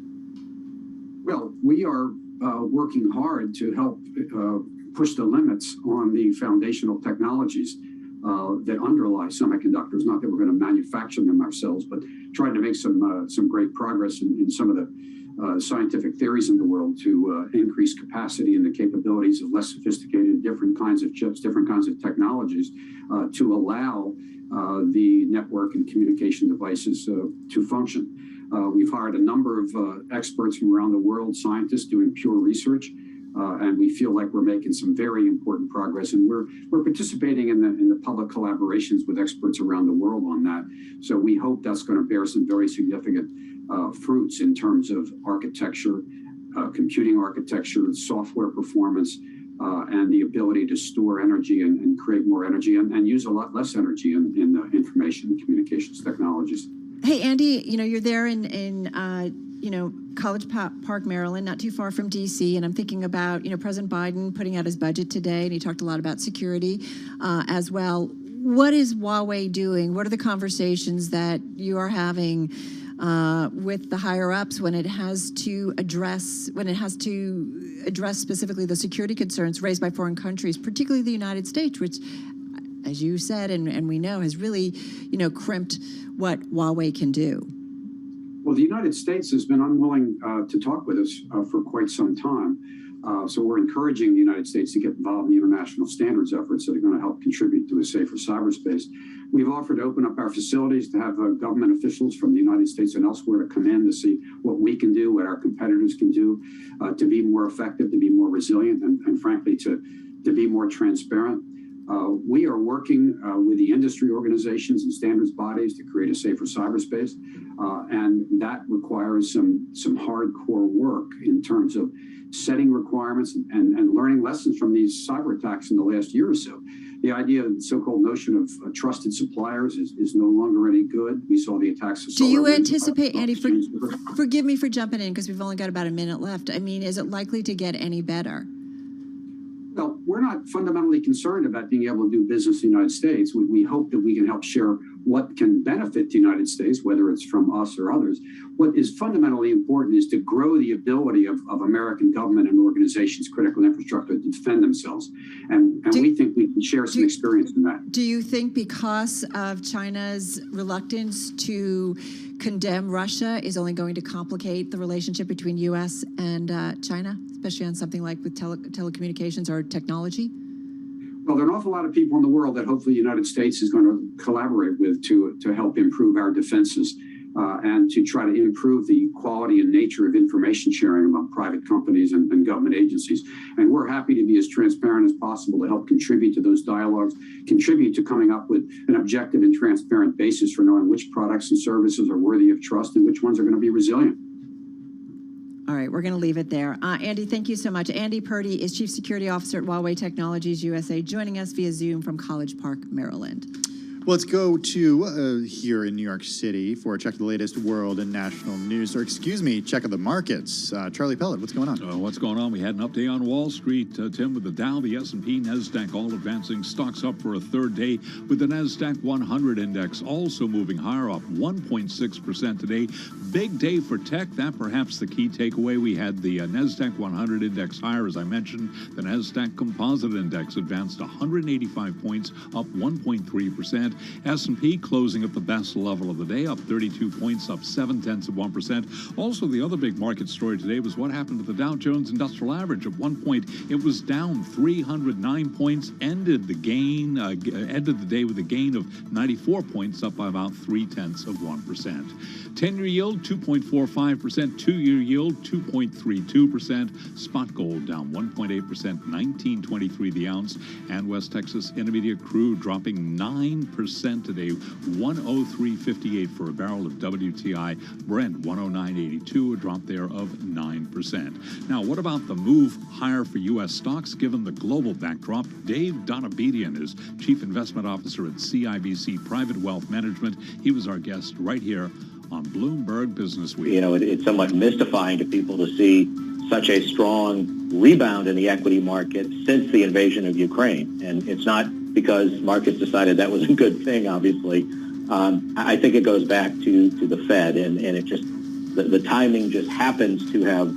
Well, we are working hard to help push the limits on the foundational technologies. that underlie semiconductors. Not that we're going to manufacture them ourselves, but trying to make some great progress in some of the scientific theories in the world to increase capacity and the capabilities of less sophisticated, different kinds of chips, different kinds of technologies to allow the network and communication devices to function. We've hired a number of experts from around the world, scientists doing pure research, and we feel like we're making some very important progress. And we're participating in the public collaborations with experts around the world on that. So we hope that's going to bear some very significant fruits in terms of architecture, computing architecture, software performance, and the ability to store energy and create more energy and use a lot less energy in information and communications technologies. Hey, Andy, you're there in College Park, Maryland, not too far from D.C., and I'm thinking about, President Biden putting out his budget today, and he talked a lot about security as well. What is Huawei doing? What are the conversations that you are having with the higher-ups when it has to address specifically the security concerns raised by foreign countries, particularly the United States, which, as you said, and we know, has really, crimped what Huawei can do? Well, the United States has been unwilling to talk with us for quite some time. So we're encouraging the United States to get involved in the international standards efforts that are going to help contribute to a safer cyberspace. We've offered to open up our facilities to have government officials from the United States and elsewhere to come in to see what we can do, what our competitors can do to be more effective, to be more resilient, and frankly, to be more transparent. We are working with the industry organizations and standards bodies to create a safer cyberspace, and that requires some hardcore work in terms of setting requirements and learning lessons from these cyber attacks in the last year or so. The idea of the so-called notion of trusted suppliers is no longer any good. We saw the attacks of Do you anticipate, Andy, forgive me for jumping in because we've only got about a minute left. I mean, is it likely to get any better? Well, we're not fundamentally concerned about being able to do business in the United States. We hope that we can help share what can benefit the United States, whether it's from us or others. What is fundamentally important is to grow the ability of American government and organizations, critical infrastructure, to defend themselves. And we think we can share some experience in that. Do you think because of China's reluctance to condemn Russia is only going to complicate the relationship between U.S. and China, especially on something like with telecommunications or technology? Well, there are an awful lot of people in the world that hopefully the United States is going to collaborate with to help improve our defenses and to try to improve the quality and nature of information sharing among private companies and government agencies. And we're happy to be as transparent as possible to help contribute to those dialogues, contribute to coming up with an objective and transparent basis for knowing which products and services are worthy of trust and which ones are going to be resilient. All right, we're going to leave it there. Andy, thank you so much. Andy Purdy is Chief Security Officer at Huawei Technologies USA, joining us via Zoom from College Park, Maryland. Well, let's go to here in New York City for a check of the latest world and national news, or excuse me, check of the markets. Charlie Pellet, what's going on? What's going on? We had an update on Wall Street, Tim, with the Dow, the S&P, NASDAQ all advancing. Stocks up for a third day, with the NASDAQ 100 index also moving higher, up 1.6% today. Big day for tech. That perhaps the key takeaway. We had the NASDAQ 100 index higher, as I mentioned. The NASDAQ Composite Index advanced 185 points, up 1.3%. S&P closing at the best level of the day, up 32 points, up 0.7%. Also, the other big market story today was what happened to the Dow Jones Industrial Average. At one point, it was down 309 points, ended the day with a gain of 94 points, up by about 0.3%. 10-year yield, 2.45%. 2-year yield, 2.32%. Spot gold down 1.8%, $19.23 the ounce. And West Texas Intermediate crude dropping 9% today, 103.58 for a barrel of WTI. Brent 109.82, a drop there of 9%. Now, what about the move higher for U.S. stocks given the global backdrop? Dave Donabedian is Chief Investment Officer at CIBC Private Wealth Management. He was our guest right here on Bloomberg Business Week. You know, it's somewhat mystifying to people to see such a strong rebound in the equity market since the invasion of Ukraine. And it's not because markets decided that was a good thing, obviously. I think it goes back to the Fed, and it just, the timing just happens to have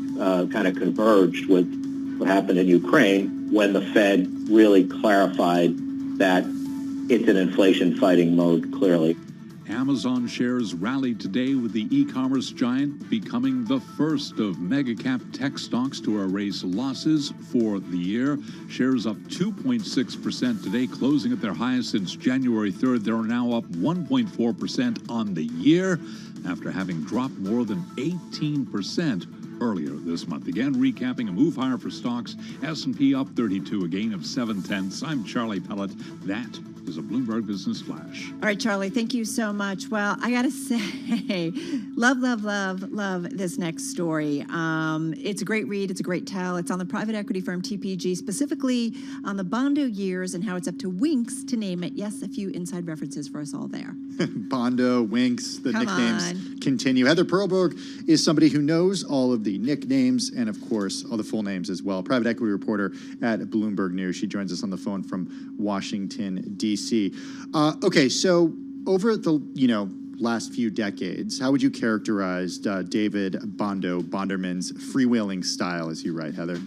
kind of converged with what happened in Ukraine when the Fed really clarified that it's in inflation fighting mode, clearly. Amazon shares rallied today with the e-commerce giant becoming the first of mega-cap tech stocks to erase losses for the year. Shares up 2.6% today, closing at their highest since January 3rd. They're now up 1.4% on the year after having dropped more than 18% earlier this month. Again, recapping a move higher for stocks. S&P up 32, a gain of 0.7. I'm Charlie Pellet. That is a Bloomberg Business Flash. All right, Charlie, thank you so much. Well, I got to say, love this next story. It's a great read. It's a great tell. It's on the private equity firm TPG, specifically on the Bondo years and how it's up to Winks to name it. Yes, a few inside references for us all there. Bondo, Winks, the nicknames continue. Heather Perlberg is somebody who knows all of the nicknames and, of course, all the full names as well. Private equity reporter at Bloomberg News. She joins us on the phone from Washington, D.C. Okay, so over the last few decades, how would you characterize David Bonderman's freewheeling style, as you write, Heather?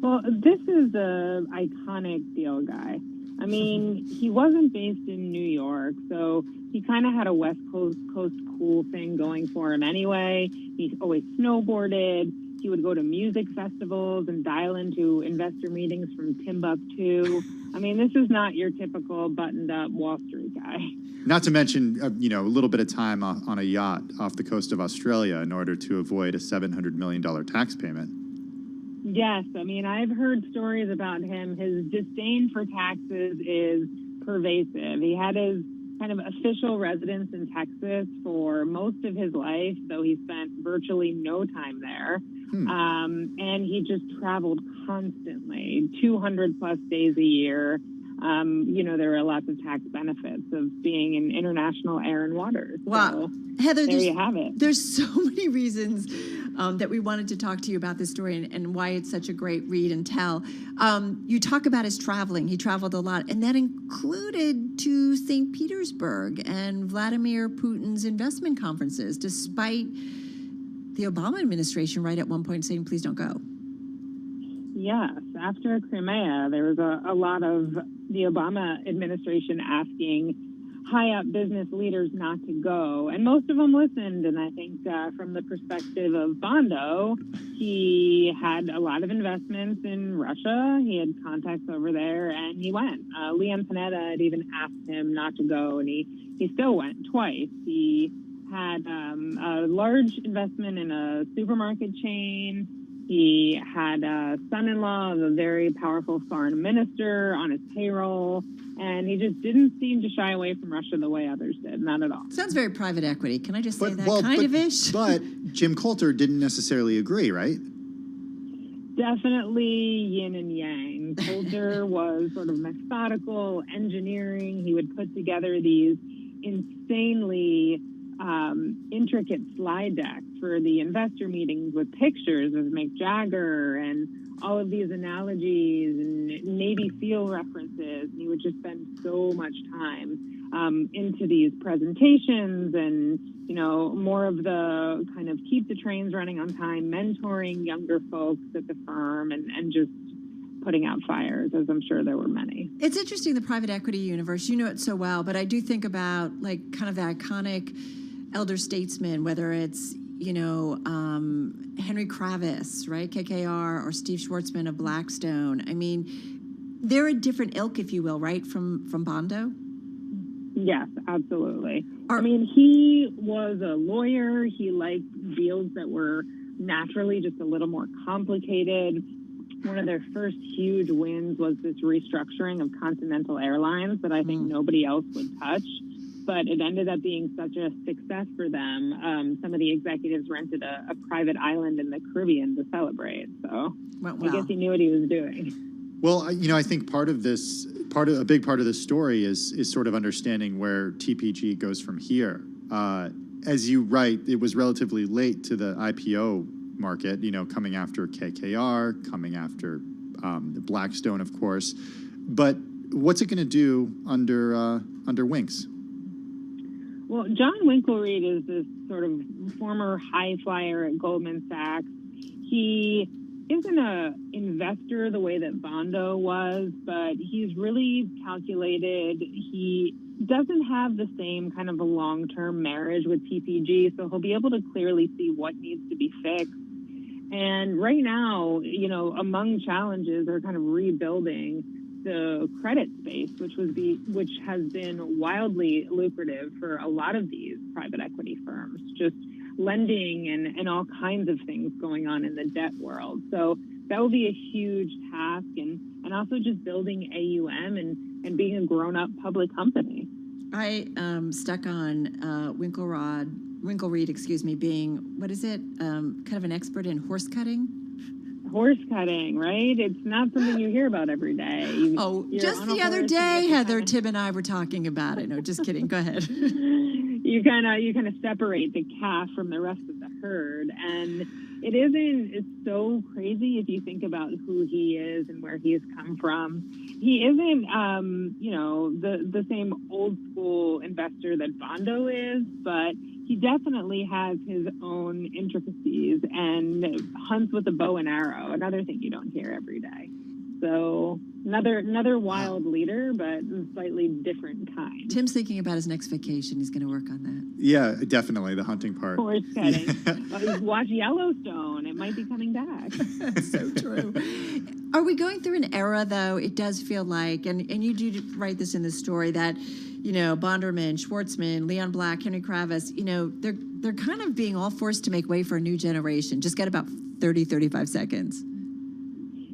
Well, this is the iconic deal guy. I mean, he wasn't based in New York, so he kind of had a West Coast cool thing going for him anyway. He always snowboarded. He would go to music festivals and dial into investor meetings from Timbuktu. I mean, this is not your typical buttoned-up Wall Street guy. Not to mention, a little bit of time on a yacht off the coast of Australia in order to avoid a $700 million tax payment. Yes, I mean, I've heard stories about him. His disdain for taxes is pervasive. He had his kind of official residence in Texas for most of his life, though he spent virtually no time there. And he just traveled constantly, 200 plus days a year. There are lots of tax benefits of being in international air and waters. Wow. So Heather, there you have it. There's so many reasons that we wanted to talk to you about this story and why it's such a great read and tell. You talk about his traveling. He traveled a lot, and that included to St. Petersburg and Vladimir Putin's investment conferences, despite the Obama administration right at one point saying, please don't go. Yes, after Crimea, there was a lot of the Obama administration asking high-up business leaders not to go, and most of them listened. And I think from the perspective of Bondo, he had a lot of investments in Russia. He had contacts over there, and he went. Leon Panetta had even asked him not to go, and he still went twice. He had a large investment in a supermarket chain. He had a son-in-law of a very powerful foreign minister on his payroll, and he just didn't seem to shy away from Russia the way others did, not at all. Sounds very private equity. Can I just say that? Kind of ish? But Jim Coulter didn't necessarily agree, right? Definitely yin and yang. Coulter was sort of methodical, engineering. He would put together these insanely intricate slide decks for the investor meetings with pictures of Mick Jagger and all of these analogies and Navy SEAL references. And he would just spend so much time into these presentations and, more of the kind of keep the trains running on time, mentoring younger folks at the firm and just putting out fires, as I'm sure there were many. It's interesting, the private equity universe, you know it so well, but I do think about kind of the iconic elder statesmen, whether it's, Henry Kravis, right, KKR, or Steve Schwartzman of Blackstone. I mean, they're a different ilk, if you will, right, from Bondo? Yes, absolutely. I mean, he was a lawyer. He liked deals that were naturally just a little more complicated. One of their first huge wins was this restructuring of Continental Airlines that I think nobody else would touch. But it ended up being such a success for them. Some of the executives rented a private island in the Caribbean to celebrate. So I guess he knew what he was doing. Well, I think a big part of this story is sort of understanding where TPG goes from here. As you write, it was relatively late to the IPO market, coming after KKR, coming after Blackstone, of course. But what's it going to do under Winks? Well, John Winkelried is this sort of former high flyer at Goldman Sachs. He isn't a investor the way that Bondo was, but he's really calculated. He doesn't have the same kind of a long-term marriage with TPG, so he'll be able to clearly see what needs to be fixed. And right now, you know, among challenges are kind of rebuilding the credit space, which has been wildly lucrative for a lot of these private equity firms, just lending and all kinds of things going on in the debt world. So that will be a huge task, and also just building AUM and being a grown-up public company. I stuck on Winklereed, excuse me, being, what is it, kind of an expert in horse cutting? Horse cutting, right? It's not something you hear about every day. Just the other day, Heather, Tim and I were talking about it. No, just kidding. Go ahead. You kind of separate the calf from the rest of the herd, and it's so crazy if you think about who he is and where he has come from. He isn't, the same old school investor that Bondo is, but he definitely has his own intricacies and hunts with a bow and arrow, another thing you don't hear every day. So another wild leader, but slightly different kind. Tim's thinking about his next vacation. He's going to work on that. Yeah, definitely, the hunting part. Horse cutting. Watch Yellowstone. It might be coming back. So true. Are we going through an era, though? It does feel like, and you do write this in the story, that, you know, Bonderman, Schwartzman, Leon Black, Henry Kravis, you know, they're kind of being all forced to make way for a new generation. Just got about 30, 35 seconds.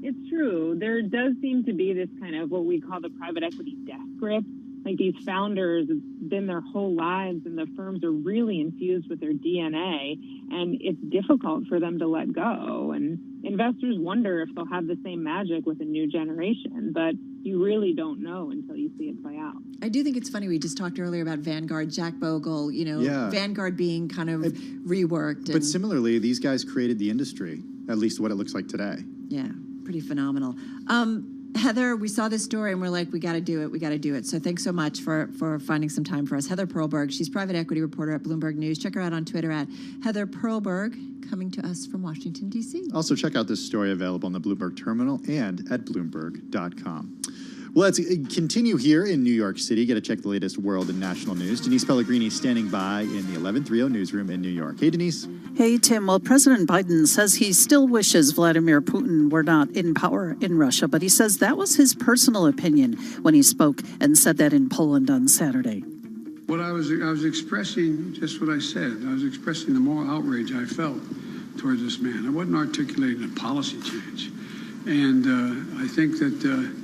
It's true. There does seem to be this kind of what we call the private equity death grip. Like, these founders have been their whole lives, and the firms are really infused with their DNA, and it's difficult for them to let go. And investors wonder if they'll have the same magic with a new generation, but you really don't know until you see it play out. I do think it's funny. We just talked earlier about Vanguard, Jack Bogle, you know, Vanguard being kind of reworked. But similarly, these guys created the industry, at least what it looks like today. Yeah, pretty phenomenal. Heather, we saw this story and we're like, we got to do it. So thanks so much for finding some time for us. Heather Perlberg, she's private equity reporter at Bloomberg News. Check her out on Twitter at Heather Perlberg, coming to us from Washington, D.C. Also, check out this story available on the Bloomberg Terminal and at Bloomberg.com. Well, let's continue here in New York City. Got to check the latest world and national news. Denise Pellegrini standing by in the 1130 newsroom in New York. Hey, Denise. Hey, Tim. Well, President Biden says he still wishes Vladimir Putin were not in power in Russia, but he says that was his personal opinion when he spoke and said that in Poland on Saturday. What I was expressing just what I said. I was expressing the moral outrage I felt towards this man. I wasn't articulating a policy change. And I think that,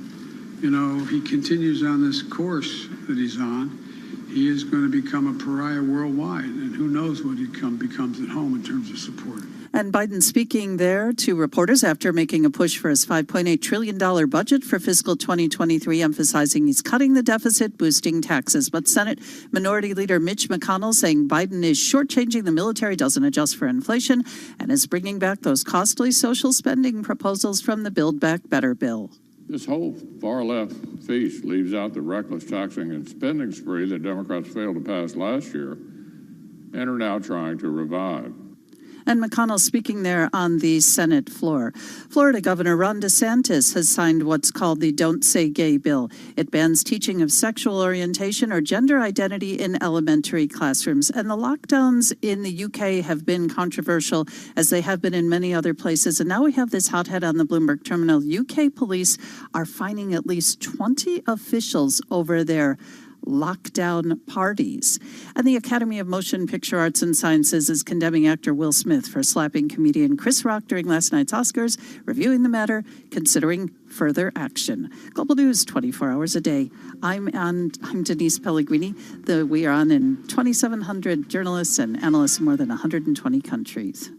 he continues on this course that he's on. He is going to become a pariah worldwide, and who knows what he becomes at home in terms of support. And Biden speaking there to reporters after making a push for his $5.8 trillion budget for fiscal 2023, emphasizing he's cutting the deficit, boosting taxes. But Senate Minority Leader Mitch McConnell saying Biden is shortchanging the military, doesn't adjust for inflation, and is bringing back those costly social spending proposals from the Build Back Better bill. This whole far-left feast leaves out the reckless taxing and spending spree that Democrats failed to pass last year and are now trying to revive. And McConnell speaking there on the Senate floor. Florida Governor Ron DeSantis has signed what's called the Don't Say Gay bill. It bans teaching of sexual orientation or gender identity in elementary classrooms. And the lockdowns in the UK have been controversial, as they have been in many other places. And now we have this hothead on the Bloomberg terminal. UK police are fining at least 20 officials over their lockdown parties. And the Academy of Motion Picture Arts and Sciences is condemning actor Will Smith for slapping comedian Chris Rock during last night's Oscars, reviewing the matter, considering further action. Global News 24 hours a day. I'm Denise Pellegrini. We are on in 2,700 journalists and analysts in more than 120 countries.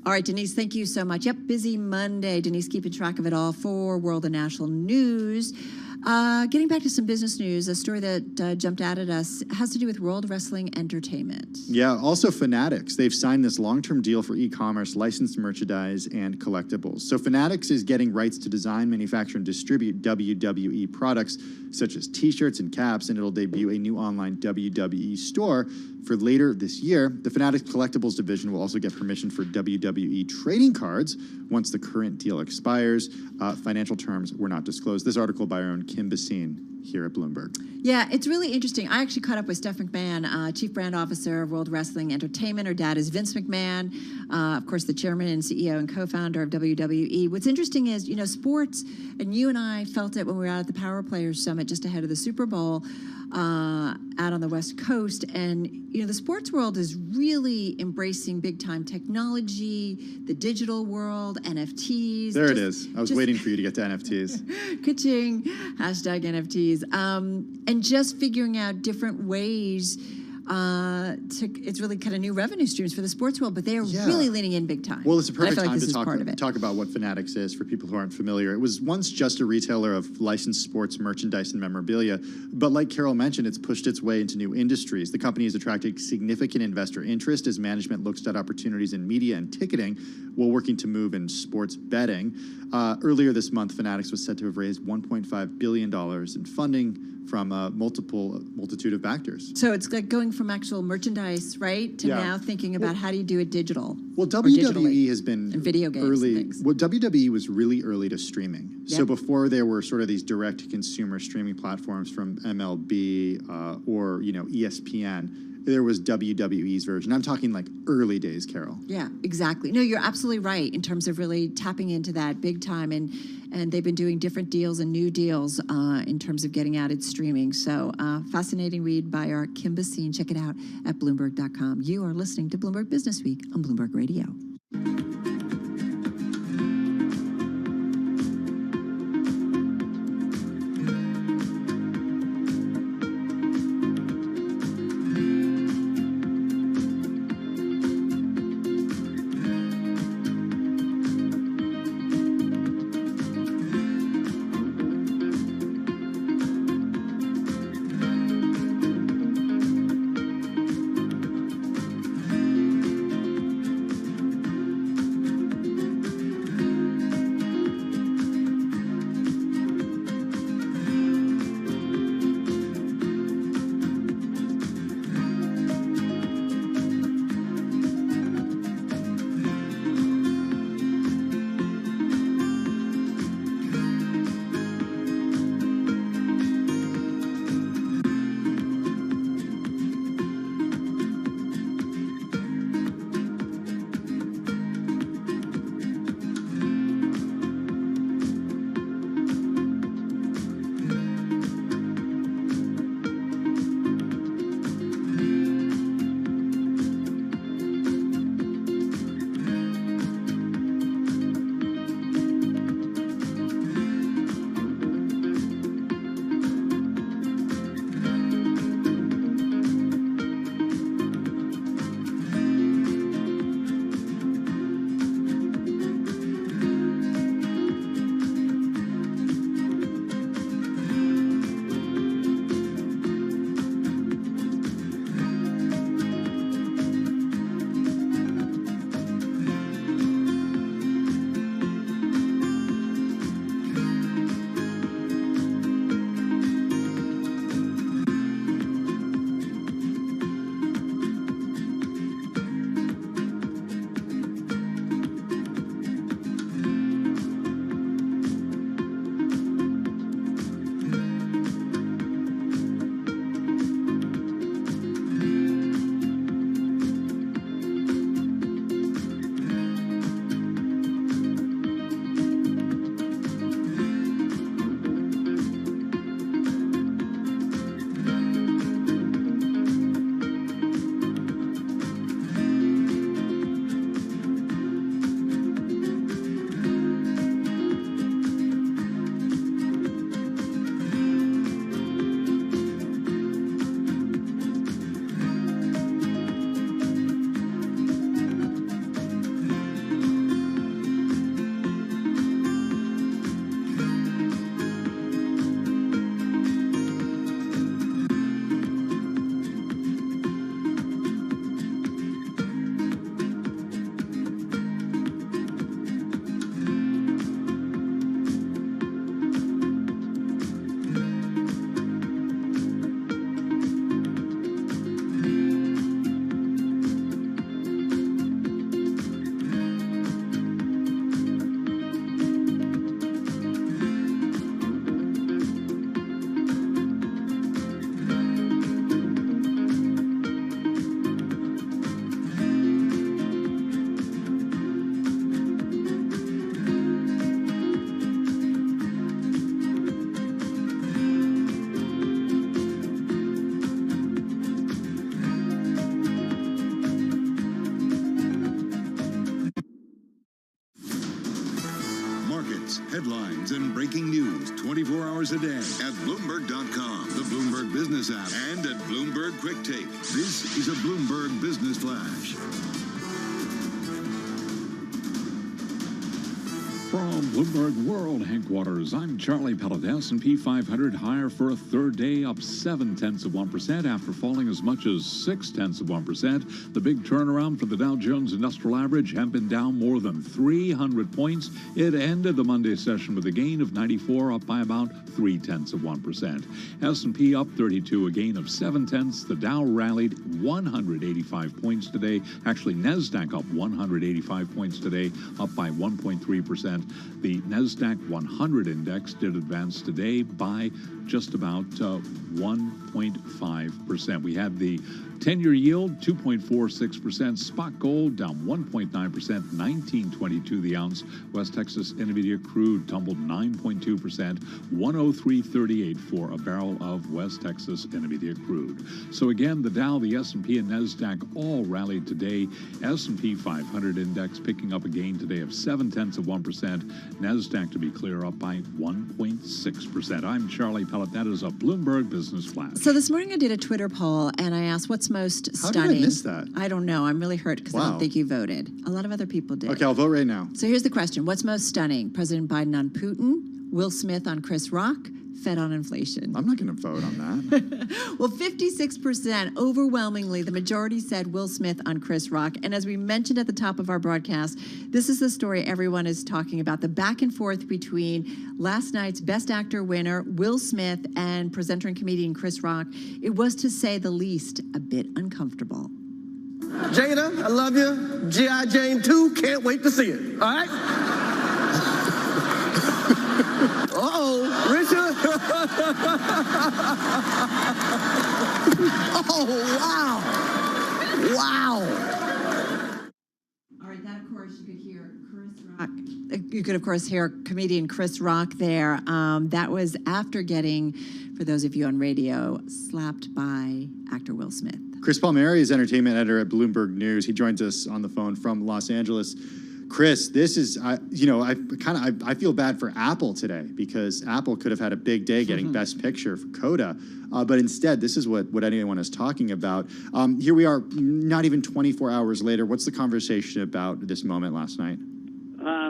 All right, Denise, thank you so much. Yep, busy Monday. Denise keeping track of it all for world and national news. Getting back to some business news, a story that jumped out at us has to do with World Wrestling Entertainment. Yeah, also Fanatics. They've signed this long-term deal for e-commerce, licensed merchandise, and collectibles. So Fanatics is getting rights to design, manufacture, and distribute WWE products, such as T-shirts and caps, and it'll debut a new online WWE store For later this year, the Fanatics Collectibles division will also get permission for WWE trading cards once the current deal expires. Financial terms were not disclosed. This article by our own Kim Basine here at Bloomberg. Yeah, it's really interesting. I actually caught up with Steph McMahon, Chief Brand Officer of World Wrestling Entertainment. Her dad is Vince McMahon, of course, the chairman and CEO and co-founder of WWE. What's interesting is, sports, and you and I felt it when we were out at the Power Players Summit just ahead of the Super Bowl out on the West Coast. And, the sports world is really embracing big-time technology, the digital world, NFTs. There it is. I was waiting for you to get to NFTs. Ka-ching, hashtag NFTs. And just figuring out different ways it's really kind of new revenue streams for the sports world, but they are really leaning in big time. Well, it's a perfect time to talk about what Fanatics is for people who aren't familiar. It was once just a retailer of licensed sports merchandise and memorabilia, but like Carol mentioned, it's pushed its way into new industries. The company has attracted significant investor interest as management looks at opportunities in media and ticketing while working to move in sports betting. Earlier this month, Fanatics was said to have raised $1.5 billion in funding from a multitude of factors. So it's like going from actual merchandise, right, to now thinking about how do you do it digital? Well, WWE has been and video games early. And things. Well, WWE was really early to streaming. Yep. So before there were sort of these direct-to-consumer streaming platforms from MLB or ESPN, there was WWE's version. I'm talking like early days, Carol. Yeah, exactly. No, you're absolutely right in terms of really tapping into that big time, and they've been doing different deals and new deals in terms of getting out its streaming. So fascinating read by our Kim Basine. Check it out at Bloomberg.com. You are listening to Bloomberg Business Week on Bloomberg Radio. headlines, and breaking news 24 hours a day at Bloomberg.com, the Bloomberg Business app, and at Bloomberg Quick Take. This is a Bloomberg Business Flash. From Bloomberg World Headquarters, I'm Charlie Pellet. S&P 500 higher for a third day, up 0.7% after falling as much as 0.6%. The big turnaround for the Dow Jones Industrial Average had been down more than 300 points. It ended the Monday session with a gain of 94, up by about 0.3%. S&P up 32, a gain of 0.7. The Dow rallied 185 points today. Actually, NASDAQ up 185 points today, up by 1.3%. The NASDAQ 100 index did advance today by just about 1.5%. We had the 10-year yield, 2.46%. Spot gold down 1.9%, $19.22 the ounce. West Texas Intermediate crude tumbled 9.2%, $103.38 for a barrel of West Texas Intermediate crude. So again, the Dow, the S&P, and NASDAQ all rallied today. S&P 500 index picking up a gain today of 0.7%. NASDAQ, to be clear, up by 1.6%. I'm Charlie Pellet. That is a Bloomberg Business Flash. So this morning I did a Twitter poll, and I asked what's most stunning. How did I miss that? I don't know. I'm really hurt because I don't think you voted. A lot of other people did. Okay, I'll vote right now. So here's the question. What's most stunning? President Biden on Putin, Will Smith on Chris Rock, Fed on inflation? I'm not going to vote on that. Well, 56%, overwhelmingly, the majority said Will Smith on Chris Rock. And as we mentioned at the top of our broadcast, this is the story everyone is talking about, the back and forth between last night's Best Actor winner, Will Smith, and presenter and comedian Chris Rock. It was, to say the least, a bit uncomfortable. Jada, I love you. G.I. Jane 2, can't wait to see it. All right? Uh-oh, Richard. Oh, wow. Wow. All right, that, of course, you could hear Chris Rock. You could, of course, hear comedian Chris Rock there. That was after getting, for those of you on radio, slapped by actor Will Smith. Chris Palmieri is entertainment editor at Bloomberg News. He joins us on the phone from Los Angeles. Chris, this is, I feel bad for Apple today because Apple could have had a big day getting Best Picture for Coda, but instead, this is what anyone is talking about. Here we are, not even 24 hours later. What's the conversation about this moment last night?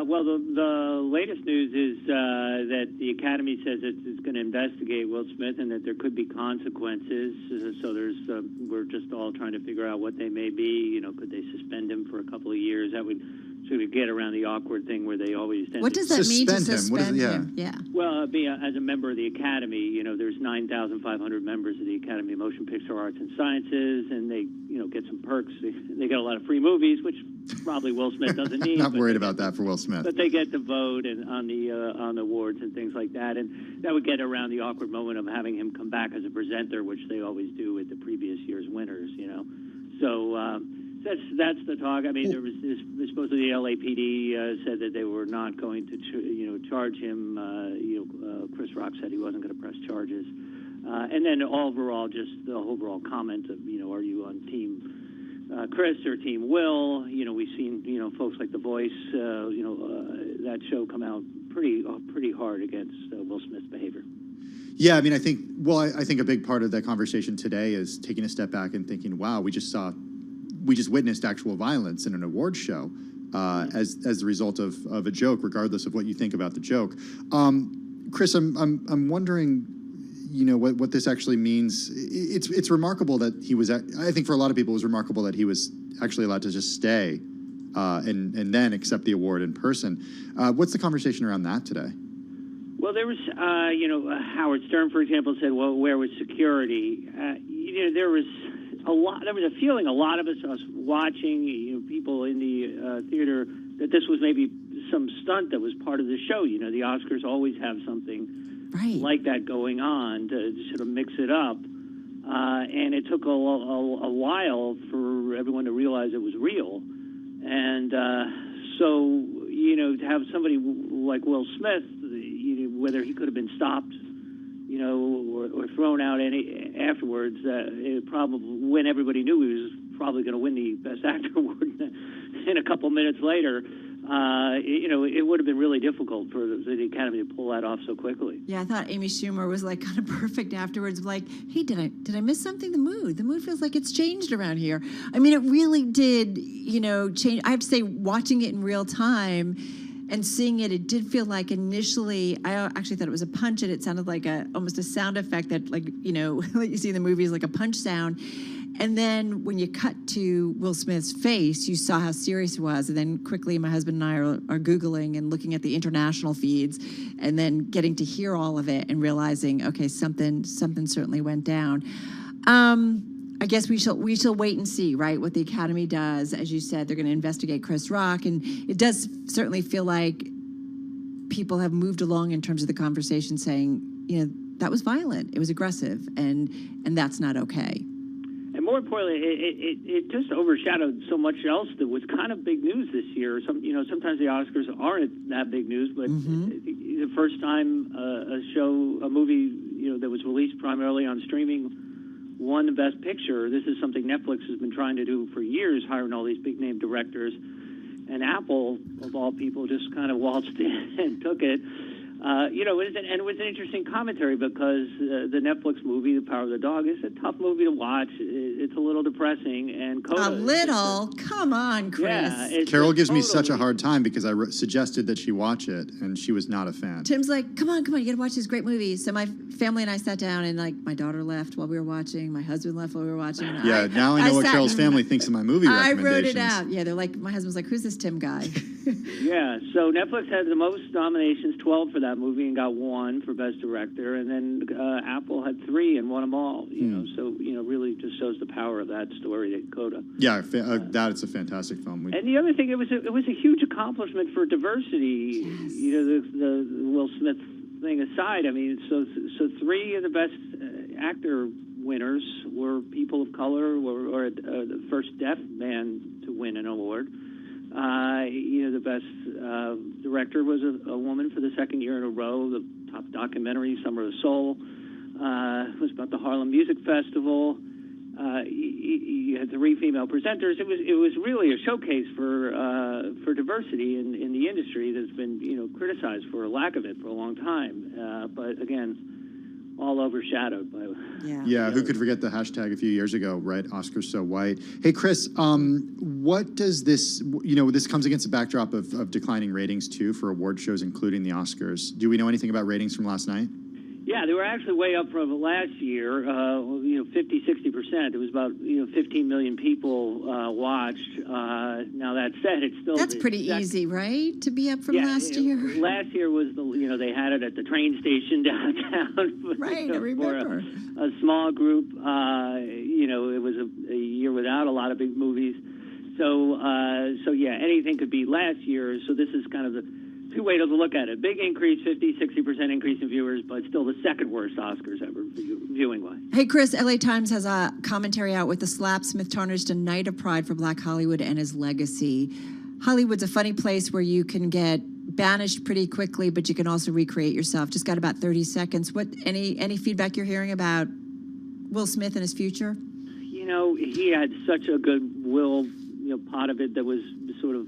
Well, the latest news is that the Academy says it's going to investigate Will Smith and that there could be consequences. So we're just all trying to figure out what they may be. You know, could they suspend him for a couple of years? That would sort of get around the awkward thing where they always tend What does that mean to suspend him? him? Yeah. Well, as a member of the Academy, you know, there's 9,500 members of the Academy of Motion Picture Arts and Sciences, and they, you know, get some perks. They get a lot of free movies, which probably Will Smith doesn't need. Not worried about that for Will Smith. But they get to vote and on the awards and things like that, and that would get around the awkward moment of having him come back as a presenter, which they always do with the previous year's winners, you know. So that's the talk. I mean, there was supposedly the LAPD said that they were not going to charge him. Chris Rock said he wasn't going to press charges, and then overall, just the overall comment of, you know, are you on team Chris or Team Will? You know, we've seen, you know, folks like The Voice, that show come out pretty hard against Will Smith's behavior. Yeah, I mean, I think a big part of that conversation today is taking a step back and thinking, wow, we just witnessed actual violence in an award show as the result of a joke, regardless of what you think about the joke. Chris, I'm wondering, you know, what this actually means. It's remarkable that he was. I think for a lot of people, it was remarkable that he was actually allowed to just stay and then accept the award in person. What's the conversation around that today? Well, there was, Howard Stern, for example, said, "Well, where was security?" There was a feeling, a lot of us watching, people in the theater, that this was maybe some stunt that was part of the show. You know, the Oscars always have something like that going on to sort of mix it up. And it took a while for everyone to realize it was real. And so, to have somebody like Will Smith, whether he could have been stopped, or thrown out afterwards, it probably, when everybody knew he was probably going to win the Best Actor award, and a couple minutes later, it would have been really difficult for the Academy to pull that off so quickly. Yeah, I thought Amy Schumer was like kind of perfect afterwards. Like, hey, did I miss something? The mood feels like it's changed around here. I mean, it really did, change. I have to say, watching it in real time and seeing it did feel like initially, I actually thought it was a punch, and it sounded like almost a sound effect that, like you see in the movies, like a punch sound. And then when you cut to Will Smith's face, you saw how serious it was. And then quickly, my husband and I are Googling and looking at the international feeds, and then getting to hear all of it and realizing, okay, something certainly went down. I guess we shall wait and see, right, what the Academy does. As you said, they're going to investigate Chris Rock, and it does certainly feel like people have moved along in terms of the conversation, saying, that was violent, it was aggressive, and that's not okay. And more importantly, it just overshadowed so much else that was kind of big news this year. Sometimes the Oscars aren't that big news, but the first time a movie that was released primarily on streaming won the Best Picture. This is something Netflix has been trying to do for years, hiring all these big name directors. And Apple, of all people, just kind of waltzed in and took it. It was an interesting commentary because the Netflix movie, The Power of the Dog, is a tough movie to watch. It's a little depressing. And Coda, a little? Come on, Chris. Yeah, Carol gives me such a hard time because I suggested that she watch it, and she was not a fan. Tim's like, come on, you got to watch this great movie. So my family and I sat down, and like my daughter left while we were watching, my husband left while we were watching. Yeah, now I know what Carol's family thinks of my movie recommendations. I wrote it out. Yeah, they're like, my husband's like, who's this Tim guy? Yeah, so Netflix had the most nominations, 12 for that movie, and got 1 for Best Director, and then Apple had 3 and won them all. So really just shows the power of that story at Coda. Yeah, it's a fantastic film. And the other thing, it was a huge accomplishment for diversity. Yes. The Will Smith thing aside, I mean, so 3 of the Best Actor winners were people of color, or the first deaf man to win an award. The Best Director was a woman for the second year in a row. The top documentary, Summer of Soul, was about the Harlem Music Festival. You had 3 female presenters. It was really a showcase for diversity in the industry that's been criticized for a lack of it for a long time. But again, all overshadowed by. Yeah, who could forget the hashtag a few years ago, right? Oscars so white. Hey, Chris, what does this? This comes against a backdrop of declining ratings too for award shows, including the Oscars. Do we know anything about ratings from last night? Yeah, they were actually way up from last year, 50, 60%. It was about 15 million people watched. Now that said, it's still that's pretty easy, right? To be up from last year. Last year was they had it at the train station downtown. Right, I remember. For a small group. It was a year without a lot of big movies. So yeah, anything could be last year. So this is kind of the 2 ways to look at it. Big increase, 50, 60% increase in viewers, but still the second worst Oscars ever viewing-wise. Hey, Chris, LA Times has a commentary out with the slap Smith tarnished a night of pride for Black Hollywood and his legacy. Hollywood's a funny place where you can get banished pretty quickly, but you can also recreate yourself. Just got about 30 seconds. Any feedback you're hearing about Will Smith and his future? He had such a goodwill, part of it that was sort of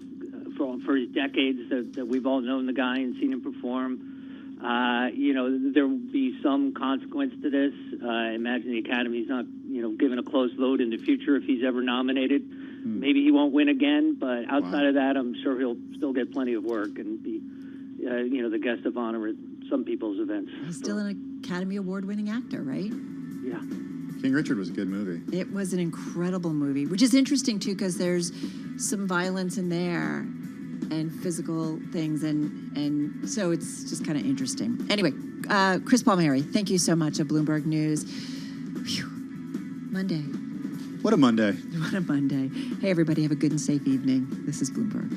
for his decades that we've all known the guy and seen him perform. There will be some consequence to this. I imagine the Academy's not, given a closed vote in the future if he's ever nominated. Maybe he won't win again, but outside of that, I'm sure he'll still get plenty of work and be, the guest of honor at some people's events. He's still an Academy Award-winning actor, right? Yeah. King Richard was a good movie. It was an incredible movie, which is interesting, too, because there's some violence in there and physical things, and so it's just kind of interesting. Anyway, Chris Palmieri, thank you so much of Bloomberg News. Whew. Monday. What a Monday. What a Monday. Hey, everybody, have a good and safe evening. This is Bloomberg.